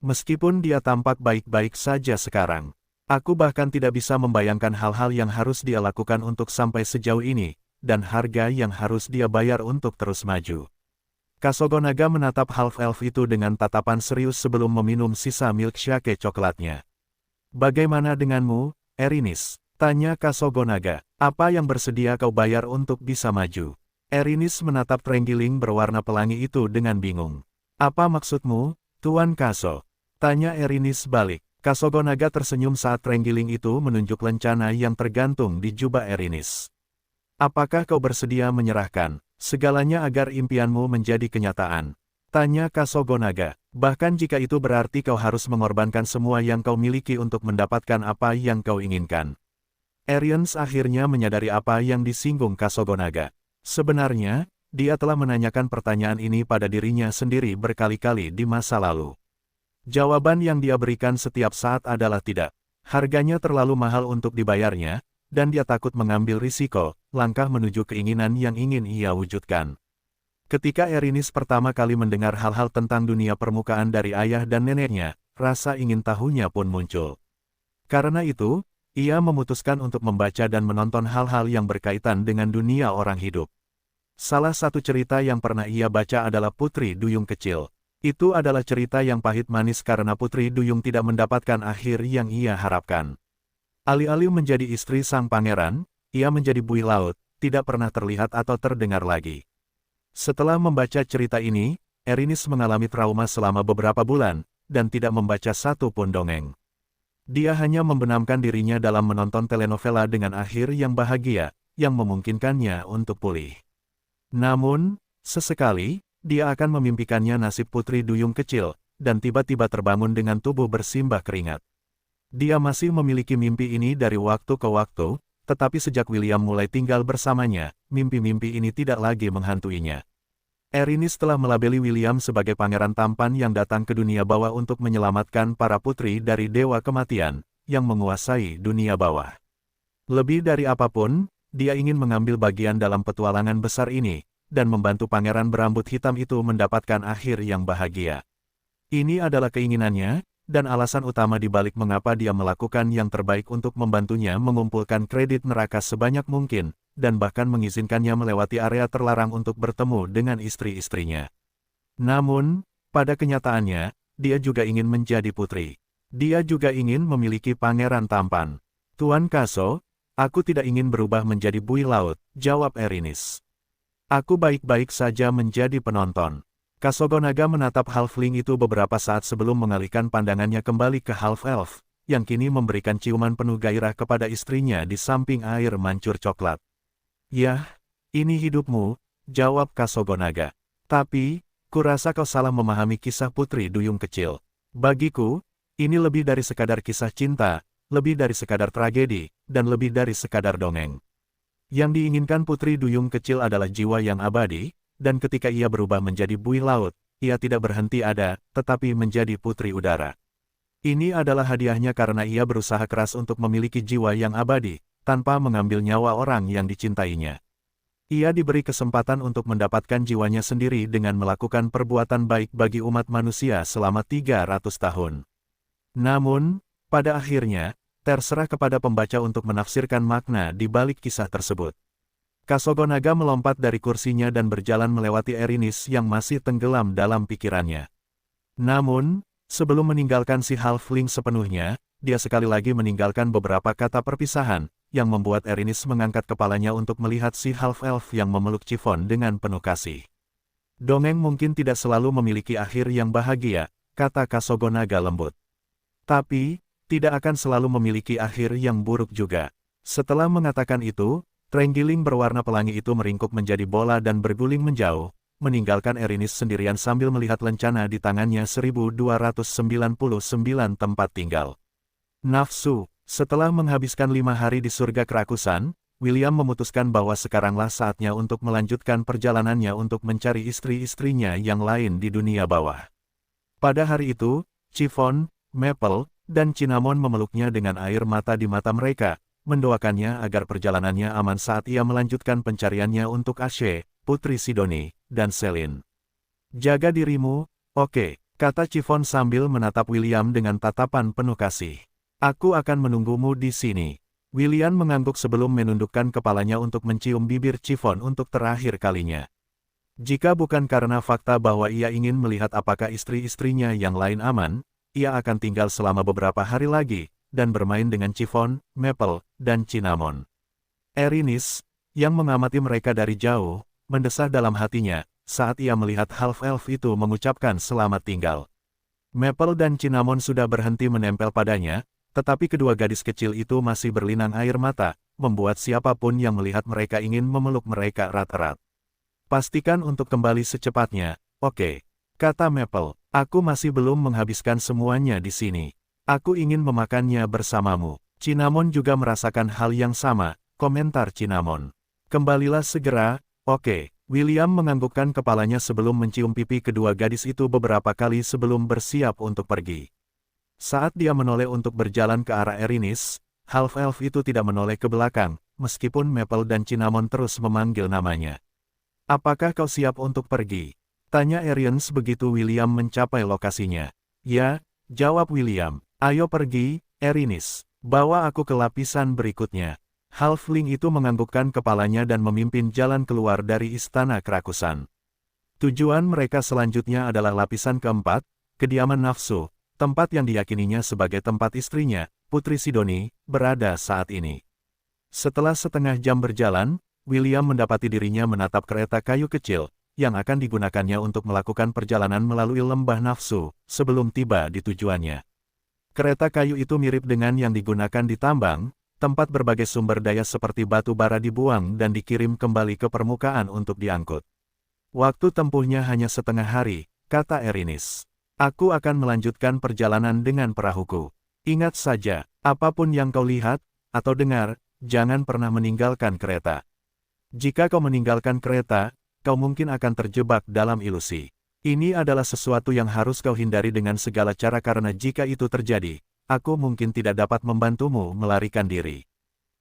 Meskipun dia tampak baik-baik saja sekarang, aku bahkan tidak bisa membayangkan hal-hal yang harus dia lakukan untuk sampai sejauh ini, dan harga yang harus dia bayar untuk terus maju. Kasogonaga menatap half-elf itu dengan tatapan serius sebelum meminum sisa milkshake coklatnya. "Bagaimana denganmu, Erinis?" tanya Kasogonaga. "Apa yang bersedia kau bayar untuk bisa maju?" Erinis menatap terenggiling berwarna pelangi itu dengan bingung. "Apa maksudmu, Tuan Kaso?" tanya Erinis balik. Kasogonaga tersenyum saat terenggiling itu menunjuk lencana yang tergantung di jubah Erinis. "Apakah kau bersedia menyerahkan segalanya agar impianmu menjadi kenyataan?" tanya Kasogonaga. "Bahkan jika itu berarti kau harus mengorbankan semua yang kau miliki untuk mendapatkan apa yang kau inginkan." Erinis akhirnya menyadari apa yang disinggung Kasogonaga. Sebenarnya, dia telah menanyakan pertanyaan ini pada dirinya sendiri berkali-kali di masa lalu. Jawaban yang dia berikan setiap saat adalah tidak. Harganya terlalu mahal untuk dibayarnya, dan dia takut mengambil risiko, langkah menuju keinginan yang ingin ia wujudkan. Ketika Erinis pertama kali mendengar hal-hal tentang dunia permukaan dari ayah dan neneknya, rasa ingin tahunya pun muncul. Karena itu, ia memutuskan untuk membaca dan menonton hal-hal yang berkaitan dengan dunia orang hidup. Salah satu cerita yang pernah ia baca adalah Putri Duyung Kecil. Itu adalah cerita yang pahit manis karena Putri Duyung tidak mendapatkan akhir yang ia harapkan. Alih-alih menjadi istri sang pangeran, ia menjadi buih laut, tidak pernah terlihat atau terdengar lagi. Setelah membaca cerita ini, Erinis mengalami trauma selama beberapa bulan, dan tidak membaca satu pun dongeng. Dia hanya membenamkan dirinya dalam menonton telenovela dengan akhir yang bahagia, yang memungkinkannya untuk pulih. Namun, sesekali, dia akan memimpikannya nasib Putri Duyung Kecil, dan tiba-tiba terbangun dengan tubuh bersimbah keringat. Dia masih memiliki mimpi ini dari waktu ke waktu, tetapi sejak William mulai tinggal bersamanya, mimpi-mimpi ini tidak lagi menghantuinya. Erinis telah melabeli William sebagai pangeran tampan yang datang ke dunia bawah untuk menyelamatkan para putri dari dewa kematian, yang menguasai dunia bawah. Lebih dari apapun, dia ingin mengambil bagian dalam petualangan besar ini, dan membantu pangeran berambut hitam itu mendapatkan akhir yang bahagia. Ini adalah keinginannya, dan alasan utama di balik mengapa dia melakukan yang terbaik untuk membantunya mengumpulkan kredit neraka sebanyak mungkin, dan bahkan mengizinkannya melewati area terlarang untuk bertemu dengan istri-istrinya. Namun, pada kenyataannya, dia juga ingin menjadi putri. Dia juga ingin memiliki pangeran tampan. Tuan Kaso, aku tidak ingin berubah menjadi buih laut, jawab Erinis. Aku baik-baik saja menjadi penonton. Kasogonaga menatap halfling itu beberapa saat sebelum mengalihkan pandangannya kembali ke half-elf, yang kini memberikan ciuman penuh gairah kepada istrinya di samping air mancur coklat. Yah, ini hidupmu, jawab Kasogonaga. Tapi, kurasa kau salah memahami kisah Putri Duyung Kecil. Bagiku, ini lebih dari sekadar kisah cinta, lebih dari sekadar tragedi, dan lebih dari sekadar dongeng. Yang diinginkan Putri Duyung Kecil adalah jiwa yang abadi, dan ketika ia berubah menjadi buih laut, ia tidak berhenti ada, tetapi menjadi putri udara. Ini adalah hadiahnya karena ia berusaha keras untuk memiliki jiwa yang abadi, tanpa mengambil nyawa orang yang dicintainya. Ia diberi kesempatan untuk mendapatkan jiwanya sendiri dengan melakukan perbuatan baik bagi umat manusia selama 300 tahun. Namun, pada akhirnya, terserah kepada pembaca untuk menafsirkan makna di balik kisah tersebut. Kasogonaga melompat dari kursinya dan berjalan melewati Erinis yang masih tenggelam dalam pikirannya. Namun, sebelum meninggalkan si halfling sepenuhnya, dia sekali lagi meninggalkan beberapa kata perpisahan, yang membuat Erinis mengangkat kepalanya untuk melihat si half-elf yang memeluk Chiffon dengan penuh kasih. Dongeng mungkin tidak selalu memiliki akhir yang bahagia, kata Kasogonaga lembut. Tapi, tidak akan selalu memiliki akhir yang buruk juga. Setelah mengatakan itu, terenggiling berwarna pelangi itu meringkuk menjadi bola dan berguling menjauh, meninggalkan Erinis sendirian sambil melihat lencana di tangannya 1299 tempat tinggal. Nafsu. Setelah menghabiskan 5 hari di surga kerakusan, William memutuskan bahwa sekaranglah saatnya untuk melanjutkan perjalanannya untuk mencari istri-istrinya yang lain di dunia bawah. Pada hari itu, Chiffon, Maple, dan Cinnamon memeluknya dengan air mata di mata mereka, mendoakannya agar perjalanannya aman saat ia melanjutkan pencariannya untuk Ashe, Putri Sidoni, dan Selin. Jaga dirimu, oke, kata Chiffon sambil menatap William dengan tatapan penuh kasih. Aku akan menunggumu di sini. William mengangguk sebelum menundukkan kepalanya untuk mencium bibir Chiffon untuk terakhir kalinya. Jika bukan karena fakta bahwa ia ingin melihat apakah istri-istrinya yang lain aman, ia akan tinggal selama beberapa hari lagi, dan bermain dengan Chiffon, Maple, dan Cinnamon. Erinis, yang mengamati mereka dari jauh, mendesah dalam hatinya, saat ia melihat half-elf itu mengucapkan selamat tinggal. Maple dan Cinnamon sudah berhenti menempel padanya, tetapi kedua gadis kecil itu masih berlinang air mata, membuat siapapun yang melihat mereka ingin memeluk mereka erat-erat. Pastikan untuk kembali secepatnya, oke, kata Maple, aku masih belum menghabiskan semuanya di sini. Aku ingin memakannya bersamamu. Cinnamon juga merasakan hal yang sama, komentar Cinnamon. Kembalilah segera, oke. William menganggukkan kepalanya sebelum mencium pipi kedua gadis itu beberapa kali sebelum bersiap untuk pergi. Saat dia menoleh untuk berjalan ke arah Erinis, half-elf itu tidak menoleh ke belakang, meskipun Maple dan Cinnamon terus memanggil namanya. Apakah kau siap untuk pergi? Tanya Erinis begitu William mencapai lokasinya. Ya, jawab William. Ayo pergi, Erinis. Bawa aku ke lapisan berikutnya. Halfling itu menganggukkan kepalanya dan memimpin jalan keluar dari istana kerakusan. Tujuan mereka selanjutnya adalah lapisan keempat, kediaman nafsu, tempat yang diyakininya sebagai tempat istrinya, Putri Sidoni, berada saat ini. Setelah setengah jam berjalan, William mendapati dirinya menatap kereta kayu kecil, yang akan digunakannya untuk melakukan perjalanan melalui lembah nafsu, sebelum tiba di tujuannya. Kereta kayu itu mirip dengan yang digunakan di tambang, tempat berbagai sumber daya seperti batu bara dibuang dan dikirim kembali ke permukaan untuk diangkut. Waktu tempuhnya hanya setengah hari, kata Erinis. Aku akan melanjutkan perjalanan dengan perahuku. Ingat saja, apapun yang kau lihat, atau dengar, jangan pernah meninggalkan kereta. Jika kau meninggalkan kereta, kau mungkin akan terjebak dalam ilusi. Ini adalah sesuatu yang harus kau hindari dengan segala cara karena jika itu terjadi, aku mungkin tidak dapat membantumu melarikan diri.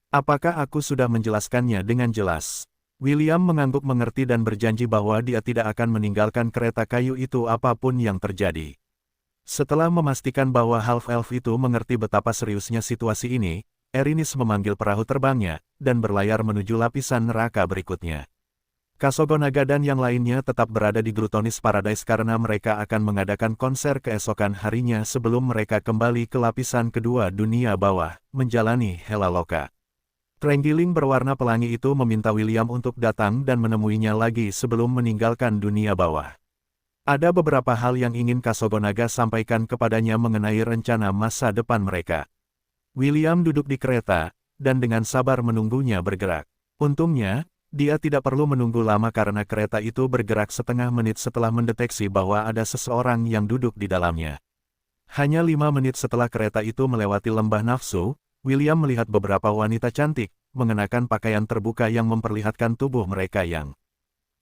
Apakah aku sudah menjelaskannya dengan jelas? William mengangguk mengerti dan berjanji bahwa dia tidak akan meninggalkan kereta kayu itu apapun yang terjadi. Setelah memastikan bahwa half-elf itu mengerti betapa seriusnya situasi ini, Erinis memanggil perahu terbangnya, dan berlayar menuju lapisan neraka berikutnya. Kasogonaga dan yang lainnya tetap berada di Glutonis Paradise karena mereka akan mengadakan konser keesokan harinya sebelum mereka kembali ke lapisan kedua dunia bawah, menjalani Helaloka. Trenggiling berwarna pelangi itu meminta William untuk datang dan menemuinya lagi sebelum meninggalkan dunia bawah. Ada beberapa hal yang ingin Kasogonaga sampaikan kepadanya mengenai rencana masa depan mereka. William duduk di kereta, dan dengan sabar menunggunya bergerak. Untungnya, dia tidak perlu menunggu lama karena kereta itu bergerak setengah menit setelah mendeteksi bahwa ada seseorang yang duduk di dalamnya. Hanya 5 menit setelah kereta itu melewati lembah nafsu, William melihat beberapa wanita cantik, mengenakan pakaian terbuka yang memperlihatkan tubuh mereka yang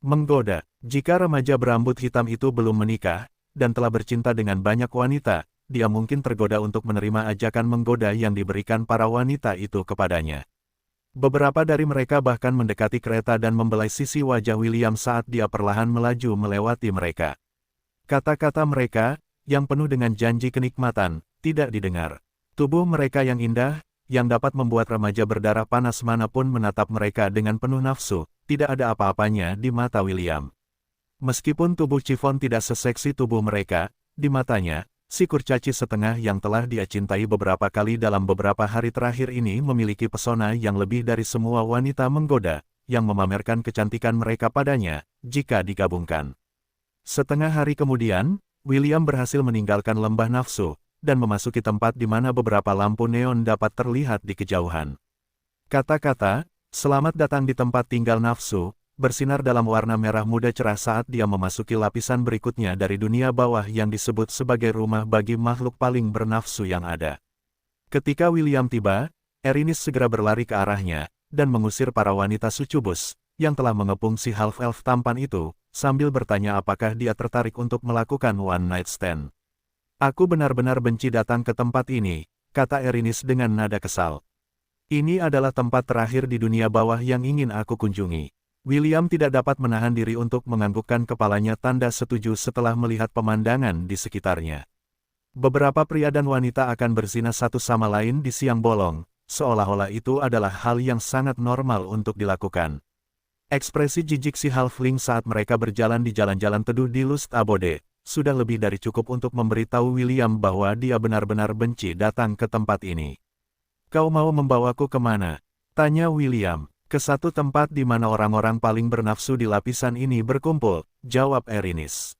menggoda. Jika remaja berambut hitam itu belum menikah, dan telah bercinta dengan banyak wanita, dia mungkin tergoda untuk menerima ajakan menggoda yang diberikan para wanita itu kepadanya. Beberapa dari mereka bahkan mendekati kereta dan membelai sisi wajah William saat dia perlahan melaju melewati mereka. Kata-kata mereka, yang penuh dengan janji kenikmatan, tidak didengar. Tubuh mereka yang indah, yang dapat membuat remaja berdarah panas manapun menatap mereka dengan penuh nafsu, tidak ada apa-apanya di mata William. Meskipun tubuh Chiffon tidak seseksi tubuh mereka, di matanya, si kurcaci setengah yang telah dia cintai beberapa kali dalam beberapa hari terakhir ini memiliki pesona yang lebih dari semua wanita menggoda, yang memamerkan kecantikan mereka padanya, jika digabungkan. Setengah hari kemudian, William berhasil meninggalkan lembah nafsu, dan memasuki tempat di mana beberapa lampu neon dapat terlihat di kejauhan. Kata-kata, "Selamat datang di tempat tinggal nafsu," bersinar dalam warna merah muda cerah saat dia memasuki lapisan berikutnya dari dunia bawah yang disebut sebagai rumah bagi makhluk paling bernafsu yang ada. Ketika William tiba, Erinis segera berlari ke arahnya, dan mengusir para wanita sucubus, yang telah mengepung si half-elf tampan itu, sambil bertanya apakah dia tertarik untuk melakukan one night stand. "Aku benar-benar benci datang ke tempat ini," kata Erinis dengan nada kesal. "Ini adalah tempat terakhir di dunia bawah yang ingin aku kunjungi." William tidak dapat menahan diri untuk menganggukkan kepalanya tanda setuju setelah melihat pemandangan di sekitarnya. Beberapa pria dan wanita akan berzina satu sama lain di siang bolong, seolah-olah itu adalah hal yang sangat normal untuk dilakukan. Ekspresi jijik si halfling saat mereka berjalan di jalan-jalan teduh di Lust Abode, sudah lebih dari cukup untuk memberitahu William bahwa dia benar-benar benci datang ke tempat ini. "Kau mau membawaku kemana?" tanya William. "Ke satu tempat di mana orang-orang paling bernafsu di lapisan ini berkumpul," jawab Erinis.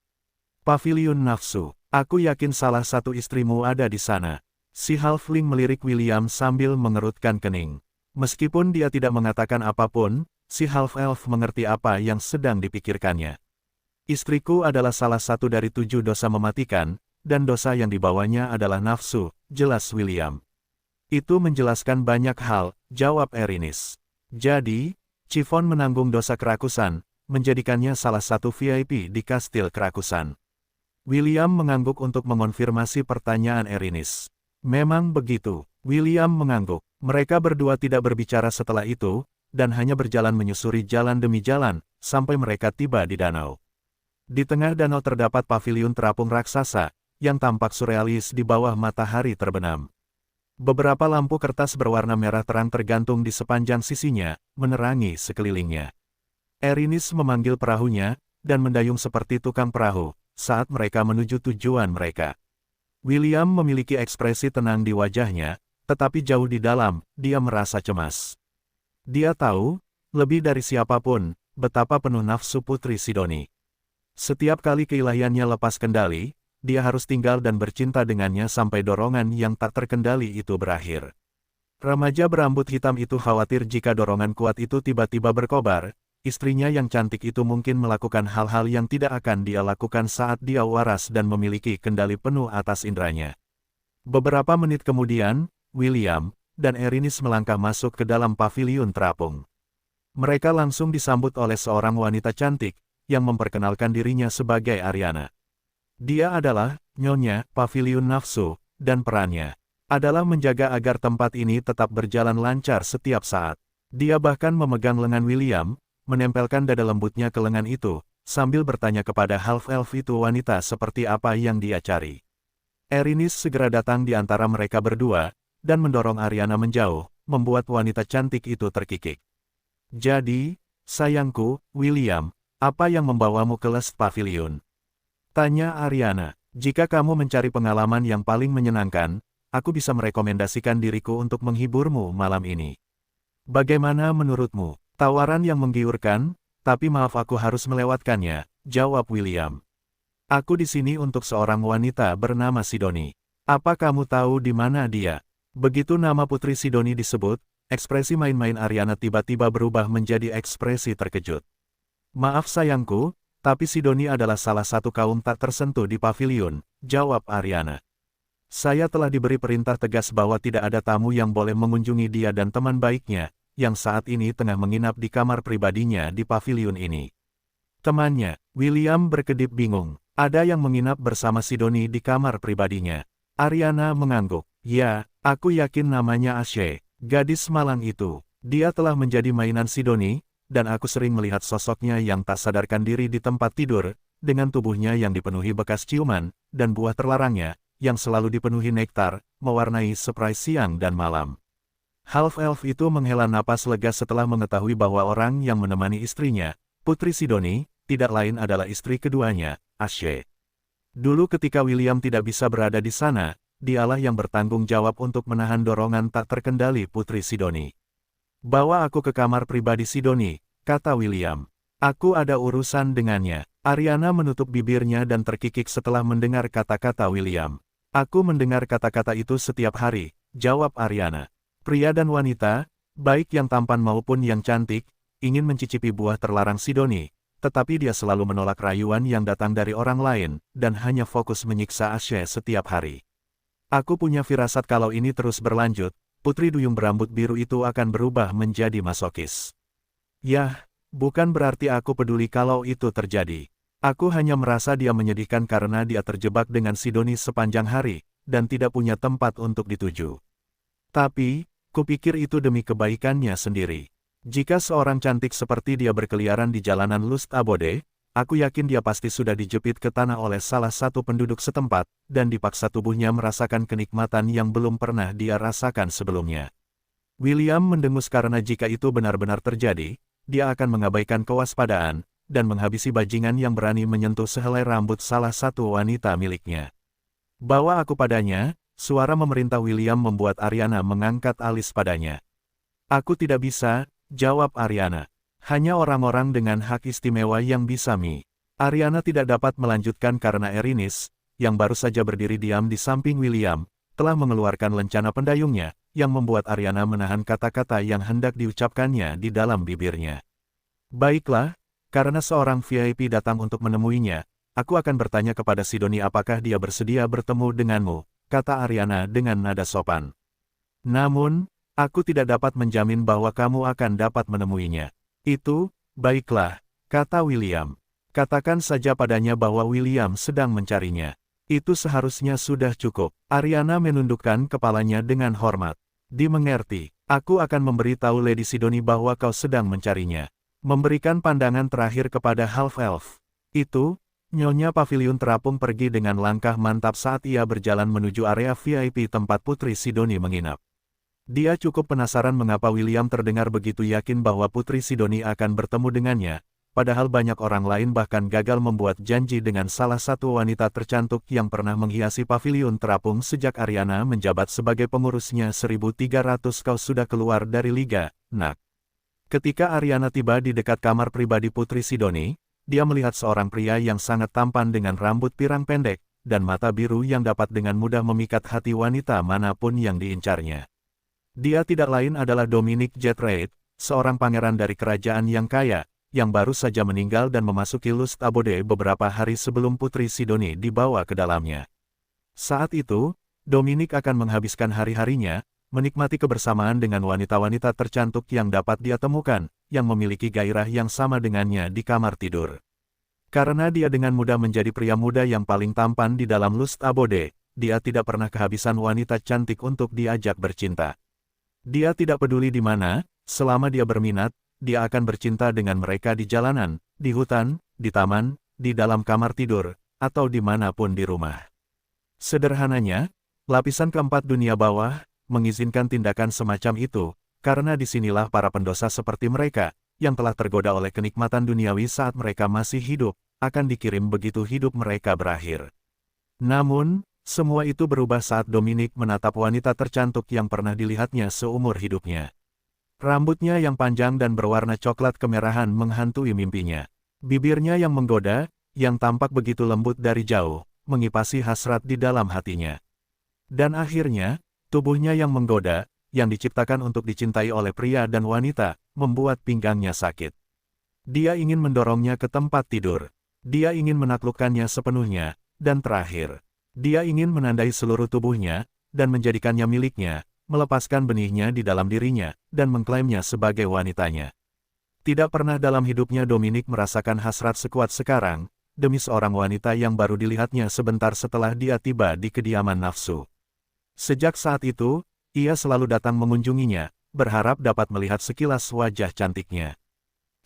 "Paviliun nafsu. Aku yakin salah satu istrimu ada di sana." Si halfling melirik William sambil mengerutkan kening. Meskipun dia tidak mengatakan apapun, si half-elf mengerti apa yang sedang dipikirkannya. "Istriku adalah salah satu dari 7 dosa mematikan, dan dosa yang dibawanya adalah nafsu," jelas William. "Itu menjelaskan banyak hal," jawab Erinis. "Jadi, Chiffon menanggung dosa kerakusan, menjadikannya salah satu VIP di kastil kerakusan." William mengangguk untuk mengonfirmasi pertanyaan Erinis. "Memang begitu." William mengangguk. Mereka berdua tidak berbicara setelah itu, dan hanya berjalan menyusuri jalan demi jalan, sampai mereka tiba di danau. Di tengah danau terdapat paviliun terapung raksasa, yang tampak surrealis di bawah matahari terbenam. Beberapa lampu kertas berwarna merah terang tergantung di sepanjang sisinya, menerangi sekelilingnya. Erinis memanggil perahunya, dan mendayung seperti tukang perahu, saat mereka menuju tujuan mereka. William memiliki ekspresi tenang di wajahnya, tetapi jauh di dalam, dia merasa cemas. Dia tahu, lebih dari siapapun, betapa penuh nafsu Putri Sidoni. Setiap kali keilahiannya lepas kendali, dia harus tinggal dan bercinta dengannya sampai dorongan yang tak terkendali itu berakhir. Remaja berambut hitam itu khawatir jika dorongan kuat itu tiba-tiba berkobar, istrinya yang cantik itu mungkin melakukan hal-hal yang tidak akan dia lakukan saat dia waras dan memiliki kendali penuh atas indranya. Beberapa menit kemudian, William dan Erinis melangkah masuk ke dalam paviliun terapung. Mereka langsung disambut oleh seorang wanita cantik, yang memperkenalkan dirinya sebagai Ariana. Dia adalah Nyonya Paviliun Nafsu, dan perannya adalah menjaga agar tempat ini tetap berjalan lancar setiap saat. Dia bahkan memegang lengan William, menempelkan dada lembutnya ke lengan itu, sambil bertanya kepada half-elf itu wanita seperti apa yang dia cari. Erinis segera datang di antara mereka berdua, dan mendorong Ariana menjauh, membuat wanita cantik itu terkikik. Jadi, sayangku, William, apa yang membawamu ke Les Pavilion? Tanya Ariana. Jika kamu mencari pengalaman yang paling menyenangkan, aku bisa merekomendasikan diriku untuk menghiburmu malam ini. Bagaimana menurutmu? Tawaran yang menggiurkan, tapi maaf aku harus melewatkannya, jawab William. Aku di sini untuk seorang wanita bernama Sidoni. Apa kamu tahu di mana dia? Begitu nama Putri Sidoni disebut, ekspresi main-main Ariana tiba-tiba berubah menjadi ekspresi terkejut. Maaf sayangku, tapi Sidoni adalah salah satu kaum tak tersentuh di pavilion, jawab Ariana. Saya telah diberi perintah tegas bahwa tidak ada tamu yang boleh mengunjungi dia dan teman baiknya, yang saat ini tengah menginap di kamar pribadinya di pavilion ini. Temannya, William berkedip bingung. Ada yang menginap bersama Sidoni di kamar pribadinya. Ariana mengangguk. Ya, aku yakin namanya Ashe, gadis malang itu. Dia telah menjadi mainan Sidoni, dan aku sering melihat sosoknya yang tak sadarkan diri di tempat tidur, dengan tubuhnya yang dipenuhi bekas ciuman, dan buah terlarangnya, yang selalu dipenuhi nektar, mewarnai surprise siang dan malam. Half-elf itu menghela napas lega setelah mengetahui bahwa orang yang menemani istrinya, Putri Sidoni, tidak lain adalah istri keduanya, Ashe. Dulu ketika William tidak bisa berada di sana, dialah yang bertanggung jawab untuk menahan dorongan tak terkendali Putri Sidoni. Bawa aku ke kamar pribadi Sidoni, kata William. Aku ada urusan dengannya. Ariana menutup bibirnya dan terkikik setelah mendengar kata-kata William. Aku mendengar kata-kata itu setiap hari, jawab Ariana. Pria dan wanita, baik yang tampan maupun yang cantik, ingin mencicipi buah terlarang Sidoni, tetapi dia selalu menolak rayuan yang datang dari orang lain, dan hanya fokus menyiksa Ashe setiap hari. Aku punya firasat kalau ini terus berlanjut, Putri Duyung berambut biru itu akan berubah menjadi masokis. Yah, bukan berarti aku peduli kalau itu terjadi. Aku hanya merasa dia menyedihkan karena dia terjebak dengan Sidoni sepanjang hari, dan tidak punya tempat untuk dituju. Tapi, kupikir itu demi kebaikannya sendiri. Jika seorang cantik seperti dia berkeliaran di jalanan Lust Abode, aku yakin dia pasti sudah dijepit ke tanah oleh salah satu penduduk setempat, dan dipaksa tubuhnya merasakan kenikmatan yang belum pernah dia rasakan sebelumnya. William mendengus karena jika itu benar-benar terjadi, dia akan mengabaikan kewaspadaan, dan menghabisi bajingan yang berani menyentuh sehelai rambut salah satu wanita miliknya. Bawa aku padanya, suara memerintah William membuat Ariana mengangkat alis padanya. Aku tidak bisa, jawab Ariana. Hanya orang-orang dengan hak istimewa yang bisa Ariana tidak dapat melanjutkan karena Erinis, yang baru saja berdiri diam di samping William, telah mengeluarkan lencana pendayungnya, yang membuat Ariana menahan kata-kata yang hendak diucapkannya di dalam bibirnya. Baiklah, karena seorang VIP datang untuk menemuinya, aku akan bertanya kepada Sidoni apakah dia bersedia bertemu denganmu, kata Ariana dengan nada sopan. Namun, aku tidak dapat menjamin bahwa kamu akan dapat menemuinya. Itu, baiklah, kata William. Katakan saja padanya bahwa William sedang mencarinya. Itu seharusnya sudah cukup. Ariana menundukkan kepalanya dengan hormat. Dimengerti, aku akan memberitahu Lady Sidoni bahwa kau sedang mencarinya. Memberikan pandangan terakhir kepada half-elf. Itu, Nyonya Paviliun terapung pergi dengan langkah mantap saat ia berjalan menuju area VIP tempat Putri Sidoni menginap. Dia cukup penasaran mengapa William terdengar begitu yakin bahwa Putri Sidoni akan bertemu dengannya, padahal banyak orang lain bahkan gagal membuat janji dengan salah satu wanita tercantik yang pernah menghiasi Paviliun terapung sejak Ariana menjabat sebagai pengurusnya 1300. Kau sudah keluar dari liga, nak. Ketika Ariana tiba di dekat kamar pribadi Putri Sidoni, dia melihat seorang pria yang sangat tampan dengan rambut pirang pendek, dan mata biru yang dapat dengan mudah memikat hati wanita manapun yang diincarnya. Dia tidak lain adalah Dominic Jetrade, seorang pangeran dari kerajaan yang kaya, yang baru saja meninggal dan memasuki Lust Abode beberapa hari sebelum Putri Sidoni dibawa ke dalamnya. Saat itu, Dominic akan menghabiskan hari-harinya, menikmati kebersamaan dengan wanita-wanita tercantik yang dapat dia temukan, yang memiliki gairah yang sama dengannya di kamar tidur. Karena dia dengan mudah menjadi pria muda yang paling tampan di dalam Lust Abode, dia tidak pernah kehabisan wanita cantik untuk diajak bercinta. Dia tidak peduli di mana, selama dia berminat, dia akan bercinta dengan mereka di jalanan, di hutan, di taman, di dalam kamar tidur, atau dimanapun di rumah. Sederhananya, lapisan keempat dunia bawah mengizinkan tindakan semacam itu, karena disinilah para pendosa seperti mereka, yang telah tergoda oleh kenikmatan duniawi saat mereka masih hidup, akan dikirim begitu hidup mereka berakhir. Namun, semua itu berubah saat Dominic menatap wanita tercantik yang pernah dilihatnya seumur hidupnya. Rambutnya yang panjang dan berwarna coklat kemerahan menghantui mimpinya. Bibirnya yang menggoda, yang tampak begitu lembut dari jauh, mengipasi hasrat di dalam hatinya. Dan akhirnya, tubuhnya yang menggoda, yang diciptakan untuk dicintai oleh pria dan wanita, membuat pinggangnya sakit. Dia ingin mendorongnya ke tempat tidur. Dia ingin menaklukkannya sepenuhnya, dan terakhir, dia ingin menandai seluruh tubuhnya, dan menjadikannya miliknya, melepaskan benihnya di dalam dirinya, dan mengklaimnya sebagai wanitanya. Tidak pernah dalam hidupnya Dominic merasakan hasrat sekuat sekarang, demi seorang wanita yang baru dilihatnya sebentar setelah dia tiba di kediaman nafsu. Sejak saat itu, ia selalu datang mengunjunginya, berharap dapat melihat sekilas wajah cantiknya.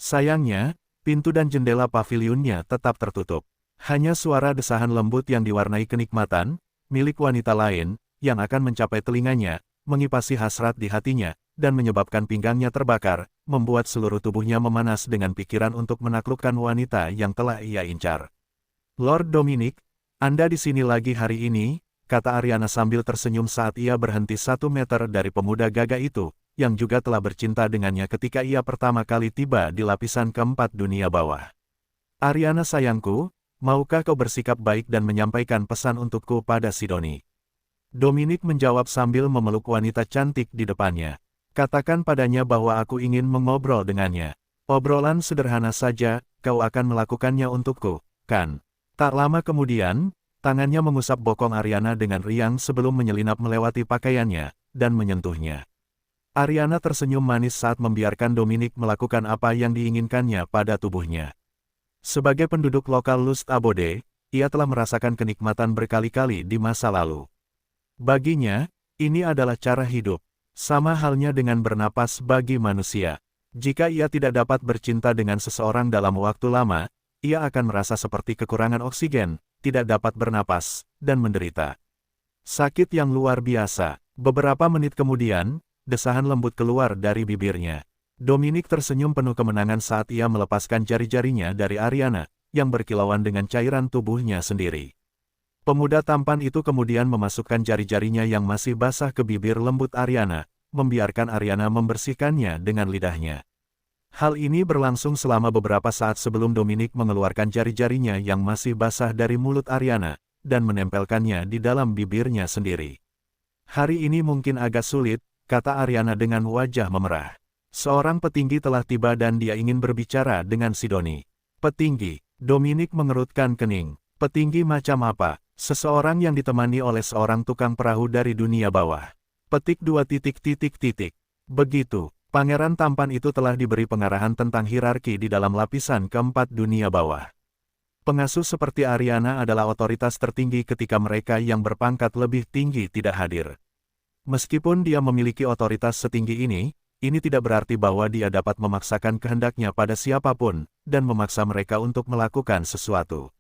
Sayangnya, pintu dan jendela pavilionnya tetap tertutup. Hanya suara desahan lembut yang diwarnai kenikmatan, milik wanita lain, yang akan mencapai telinganya, mengipasi hasrat di hatinya, dan menyebabkan pinggangnya terbakar, membuat seluruh tubuhnya memanas dengan pikiran untuk menaklukkan wanita yang telah ia incar. Lord Dominic, Anda di sini lagi hari ini, kata Ariana sambil tersenyum saat ia berhenti 1 meter dari pemuda gagah itu, yang juga telah bercinta dengannya ketika ia pertama kali tiba di lapisan keempat dunia bawah. Ariana sayangku, maukah kau bersikap baik dan menyampaikan pesan untukku pada Sidoni? Dominic menjawab sambil memeluk wanita cantik di depannya. Katakan padanya bahwa aku ingin mengobrol dengannya. Obrolan sederhana saja, kau akan melakukannya untukku, kan? Tak lama kemudian, tangannya mengusap bokong Ariana dengan riang sebelum menyelinap melewati pakaiannya, dan menyentuhnya. Ariana tersenyum manis saat membiarkan Dominic melakukan apa yang diinginkannya pada tubuhnya. Sebagai penduduk lokal Lust Abode, ia telah merasakan kenikmatan berkali-kali di masa lalu. Baginya, ini adalah cara hidup. Sama halnya dengan bernapas bagi manusia. Jika ia tidak dapat bercinta dengan seseorang dalam waktu lama, ia akan merasa seperti kekurangan oksigen, tidak dapat bernapas, dan menderita sakit yang luar biasa. Beberapa menit kemudian, desahan lembut keluar dari bibirnya. Dominic tersenyum penuh kemenangan saat ia melepaskan jari-jarinya dari Ariana, yang berkilauan dengan cairan tubuhnya sendiri. Pemuda tampan itu kemudian memasukkan jari-jarinya yang masih basah ke bibir lembut Ariana, membiarkan Ariana membersihkannya dengan lidahnya. Hal ini berlangsung selama beberapa saat sebelum Dominic mengeluarkan jari-jarinya yang masih basah dari mulut Ariana, dan menempelkannya di dalam bibirnya sendiri. Hari ini mungkin agak sulit, kata Ariana dengan wajah memerah. Seorang petinggi telah tiba dan dia ingin berbicara dengan Sidoni. Petinggi, Dominic mengerutkan kening. Petinggi macam apa? Seseorang yang ditemani oleh seorang tukang perahu dari dunia bawah. Petik 2 titik. Begitu, pangeran tampan itu telah diberi pengarahan tentang hierarki di dalam lapisan keempat dunia bawah. Pengasuh seperti Ariana adalah otoritas tertinggi ketika mereka yang berpangkat lebih tinggi tidak hadir. Meskipun dia memiliki otoritas setinggi ini tidak berarti bahwa dia dapat memaksakan kehendaknya pada siapapun, dan memaksa mereka untuk melakukan sesuatu.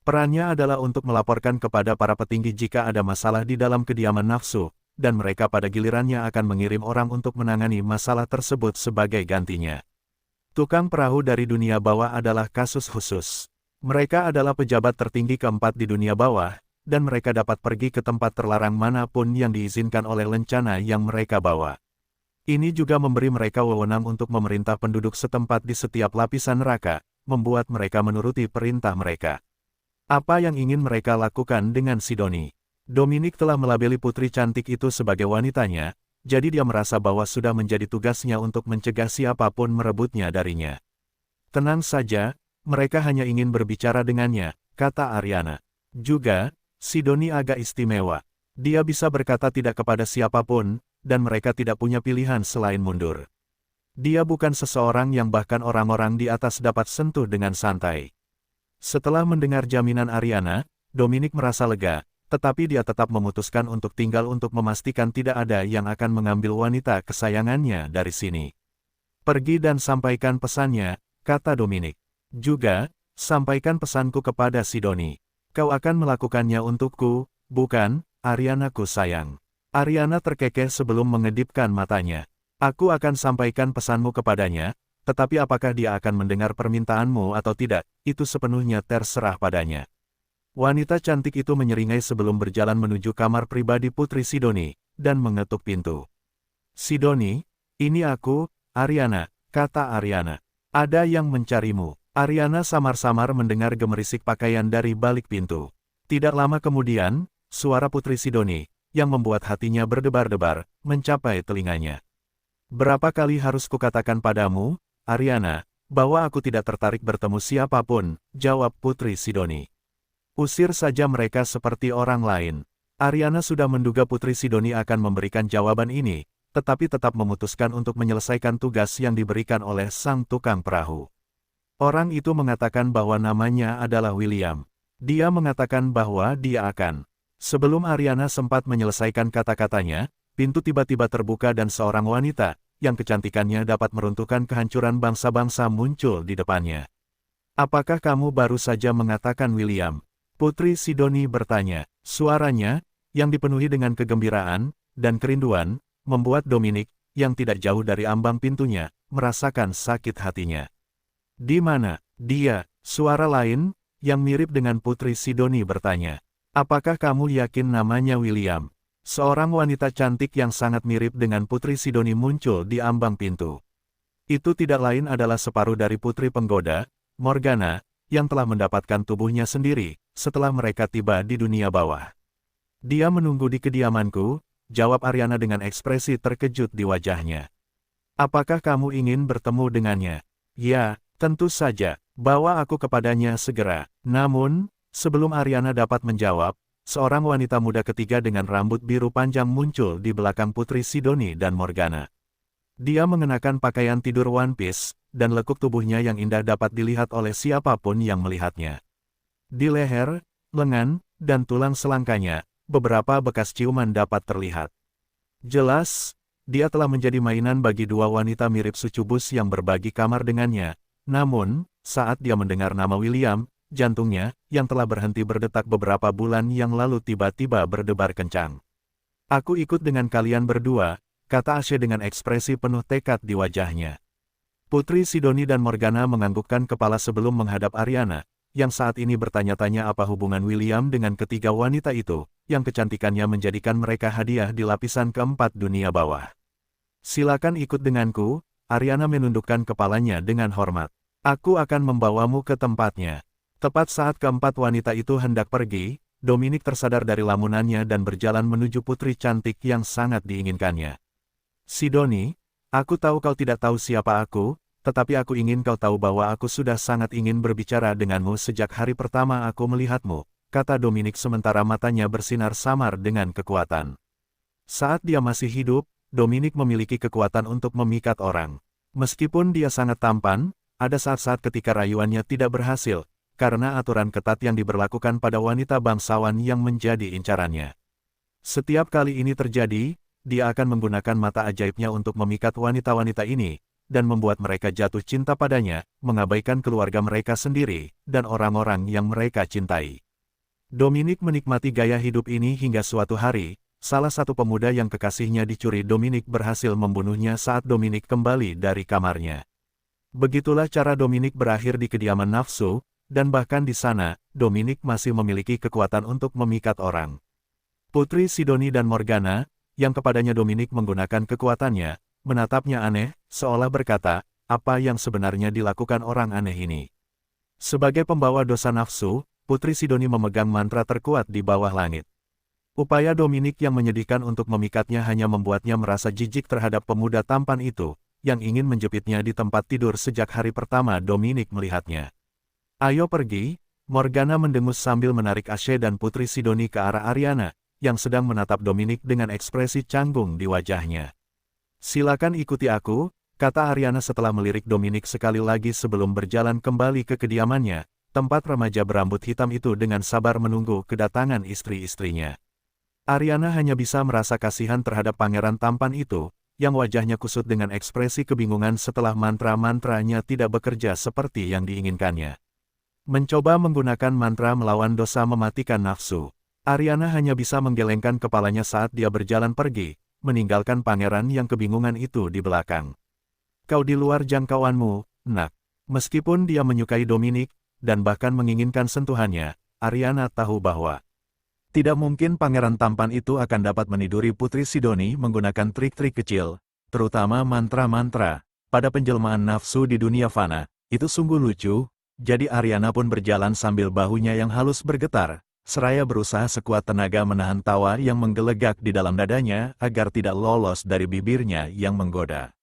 Perannya adalah untuk melaporkan kepada para petinggi jika ada masalah di dalam kediaman nafsu, dan mereka pada gilirannya akan mengirim orang untuk menangani masalah tersebut sebagai gantinya. Tukang perahu dari dunia bawah adalah kasus khusus. Mereka adalah pejabat tertinggi keempat di dunia bawah, dan mereka dapat pergi ke tempat terlarang manapun yang diizinkan oleh lencana yang mereka bawa. Ini juga memberi mereka wewenang untuk memerintah penduduk setempat di setiap lapisan neraka, membuat mereka menuruti perintah mereka. Apa yang ingin mereka lakukan dengan Sidoni? Dominic telah melabeli putri cantik itu sebagai wanitanya, jadi dia merasa bahwa sudah menjadi tugasnya untuk mencegah siapapun merebutnya darinya. Tenang saja, mereka hanya ingin berbicara dengannya, kata Ariana. Juga, Sidoni agak istimewa. Dia bisa berkata tidak kepada siapapun, dan mereka tidak punya pilihan selain mundur. Dia bukan seseorang yang bahkan orang-orang di atas dapat sentuh dengan santai. Setelah mendengar jaminan Ariana, Dominic merasa lega, tetapi dia tetap memutuskan untuk tinggal untuk memastikan tidak ada yang akan mengambil wanita kesayangannya dari sini. Pergi dan sampaikan pesannya, kata Dominic. Juga, sampaikan pesanku kepada Sidoni. Kau akan melakukannya untukku, bukan, Arianaku sayang. Ariana terkekeh sebelum mengedipkan matanya. Aku akan sampaikan pesanmu kepadanya, tetapi apakah dia akan mendengar permintaanmu atau tidak, itu sepenuhnya terserah padanya. Wanita cantik itu menyeringai sebelum berjalan menuju kamar pribadi Putri Sidoni, dan mengetuk pintu. Sidoni, ini aku, Ariana, kata Ariana. Ada yang mencarimu. Ariana samar-samar mendengar gemerisik pakaian dari balik pintu. Tidak lama kemudian, suara Putri Sidoni, yang membuat hatinya berdebar-debar, mencapai telinganya. Berapa kali harus kukatakan padamu, Ariana, bahwa aku tidak tertarik bertemu siapapun, jawab Putri Sidoni. Usir saja mereka seperti orang lain. Ariana sudah menduga Putri Sidoni akan memberikan jawaban ini, tetapi tetap memutuskan untuk menyelesaikan tugas yang diberikan oleh sang tukang perahu. Orang itu mengatakan bahwa namanya adalah William. Dia mengatakan bahwa dia akan. Sebelum Ariana sempat menyelesaikan kata-katanya, pintu tiba-tiba terbuka dan seorang wanita, yang kecantikannya dapat meruntuhkan kehancuran bangsa-bangsa muncul di depannya. Apakah kamu baru saja mengatakan William? Putri Sidoni bertanya. Suaranya, yang dipenuhi dengan kegembiraan dan kerinduan, membuat Dominic, yang tidak jauh dari ambang pintunya, merasakan sakit hatinya. Di mana? Dia, suara lain, yang mirip dengan Putri Sidoni bertanya. Apakah kamu yakin namanya William? Seorang wanita cantik yang sangat mirip dengan Putri Sidoni muncul di ambang pintu. Itu tidak lain adalah separuh dari Putri Penggoda, Morgana, yang telah mendapatkan tubuhnya sendiri, setelah mereka tiba di dunia bawah. Dia menunggu di kediamanku, jawab Ariana dengan ekspresi terkejut di wajahnya. Apakah kamu ingin bertemu dengannya? Ya, tentu saja, bawa aku kepadanya segera. Namun, sebelum Ariana dapat menjawab, seorang wanita muda ketiga dengan rambut biru panjang muncul di belakang Putri Sidoni dan Morgana. Dia mengenakan pakaian tidur one piece, dan lekuk tubuhnya yang indah dapat dilihat oleh siapapun yang melihatnya. Di leher, lengan, dan tulang selangkanya, beberapa bekas ciuman dapat terlihat. Jelas, dia telah menjadi mainan bagi dua wanita mirip sucubus yang berbagi kamar dengannya. Namun, saat dia mendengar nama William, jantungnya, yang telah berhenti berdetak beberapa bulan yang lalu tiba-tiba berdebar kencang. Aku ikut dengan kalian berdua, kata Ashe dengan ekspresi penuh tekad di wajahnya. Putri Sidoni dan Morgana menganggukkan kepala sebelum menghadap Ariana, yang saat ini bertanya-tanya apa hubungan William dengan ketiga wanita itu, yang kecantikannya menjadikan mereka hadiah di lapisan keempat dunia bawah. Silakan ikut denganku, Ariana menundukkan kepalanya dengan hormat. Aku akan membawamu ke tempatnya. Tepat saat keempat wanita itu hendak pergi, Dominic tersadar dari lamunannya dan berjalan menuju putri cantik yang sangat diinginkannya. Sidoni, aku tahu kau tidak tahu siapa aku, tetapi aku ingin kau tahu bahwa aku sudah sangat ingin berbicara denganmu sejak hari pertama aku melihatmu, kata Dominic sementara matanya bersinar samar dengan kekuatan. Saat dia masih hidup, Dominic memiliki kekuatan untuk memikat orang. Meskipun dia sangat tampan, ada saat-saat ketika rayuannya tidak berhasil, karena aturan ketat yang diberlakukan pada wanita bangsawan yang menjadi incarannya. Setiap kali ini terjadi, dia akan menggunakan mata ajaibnya untuk memikat wanita-wanita ini, dan membuat mereka jatuh cinta padanya, mengabaikan keluarga mereka sendiri, dan orang-orang yang mereka cintai. Dominic menikmati gaya hidup ini hingga suatu hari, salah satu pemuda yang kekasihnya dicuri Dominic berhasil membunuhnya saat Dominic kembali dari kamarnya. Begitulah cara Dominic berakhir di kediaman nafsu, dan bahkan di sana, Dominic masih memiliki kekuatan untuk memikat orang. Putri Sidoni dan Morgana, yang kepadanya Dominic menggunakan kekuatannya, menatapnya aneh, seolah berkata, apa yang sebenarnya dilakukan orang aneh ini. Sebagai pembawa dosa nafsu, Putri Sidoni memegang mantra terkuat di bawah langit. Upaya Dominic yang menyedihkan untuk memikatnya hanya membuatnya merasa jijik terhadap pemuda tampan itu, yang ingin menjepitnya di tempat tidur sejak hari pertama Dominic melihatnya. Ayo pergi, Morgana mendengus sambil menarik Ashe dan Putri Sidoni ke arah Ariana, yang sedang menatap Dominic dengan ekspresi canggung di wajahnya. Silakan ikuti aku, kata Ariana setelah melirik Dominic sekali lagi sebelum berjalan kembali ke kediamannya, tempat remaja berambut hitam itu dengan sabar menunggu kedatangan istri-istrinya. Ariana hanya bisa merasa kasihan terhadap pangeran tampan itu, yang wajahnya kusut dengan ekspresi kebingungan setelah mantra-mantranya tidak bekerja seperti yang diinginkannya. Mencoba menggunakan mantra melawan dosa mematikan nafsu, Ariana hanya bisa menggelengkan kepalanya saat dia berjalan pergi, meninggalkan pangeran yang kebingungan itu di belakang. Kau di luar jangkauanmu, nak. Meskipun dia menyukai Dominic, dan bahkan menginginkan sentuhannya, Ariana tahu bahwa tidak mungkin pangeran tampan itu akan dapat meniduri Putri Sidoni menggunakan trik-trik kecil, terutama mantra-mantra, pada penjelmaan nafsu di dunia fana. Itu sungguh lucu, jadi Ariana pun berjalan sambil bahunya yang halus bergetar, seraya berusaha sekuat tenaga menahan tawa yang menggelegak di dalam dadanya agar tidak lolos dari bibirnya yang menggoda.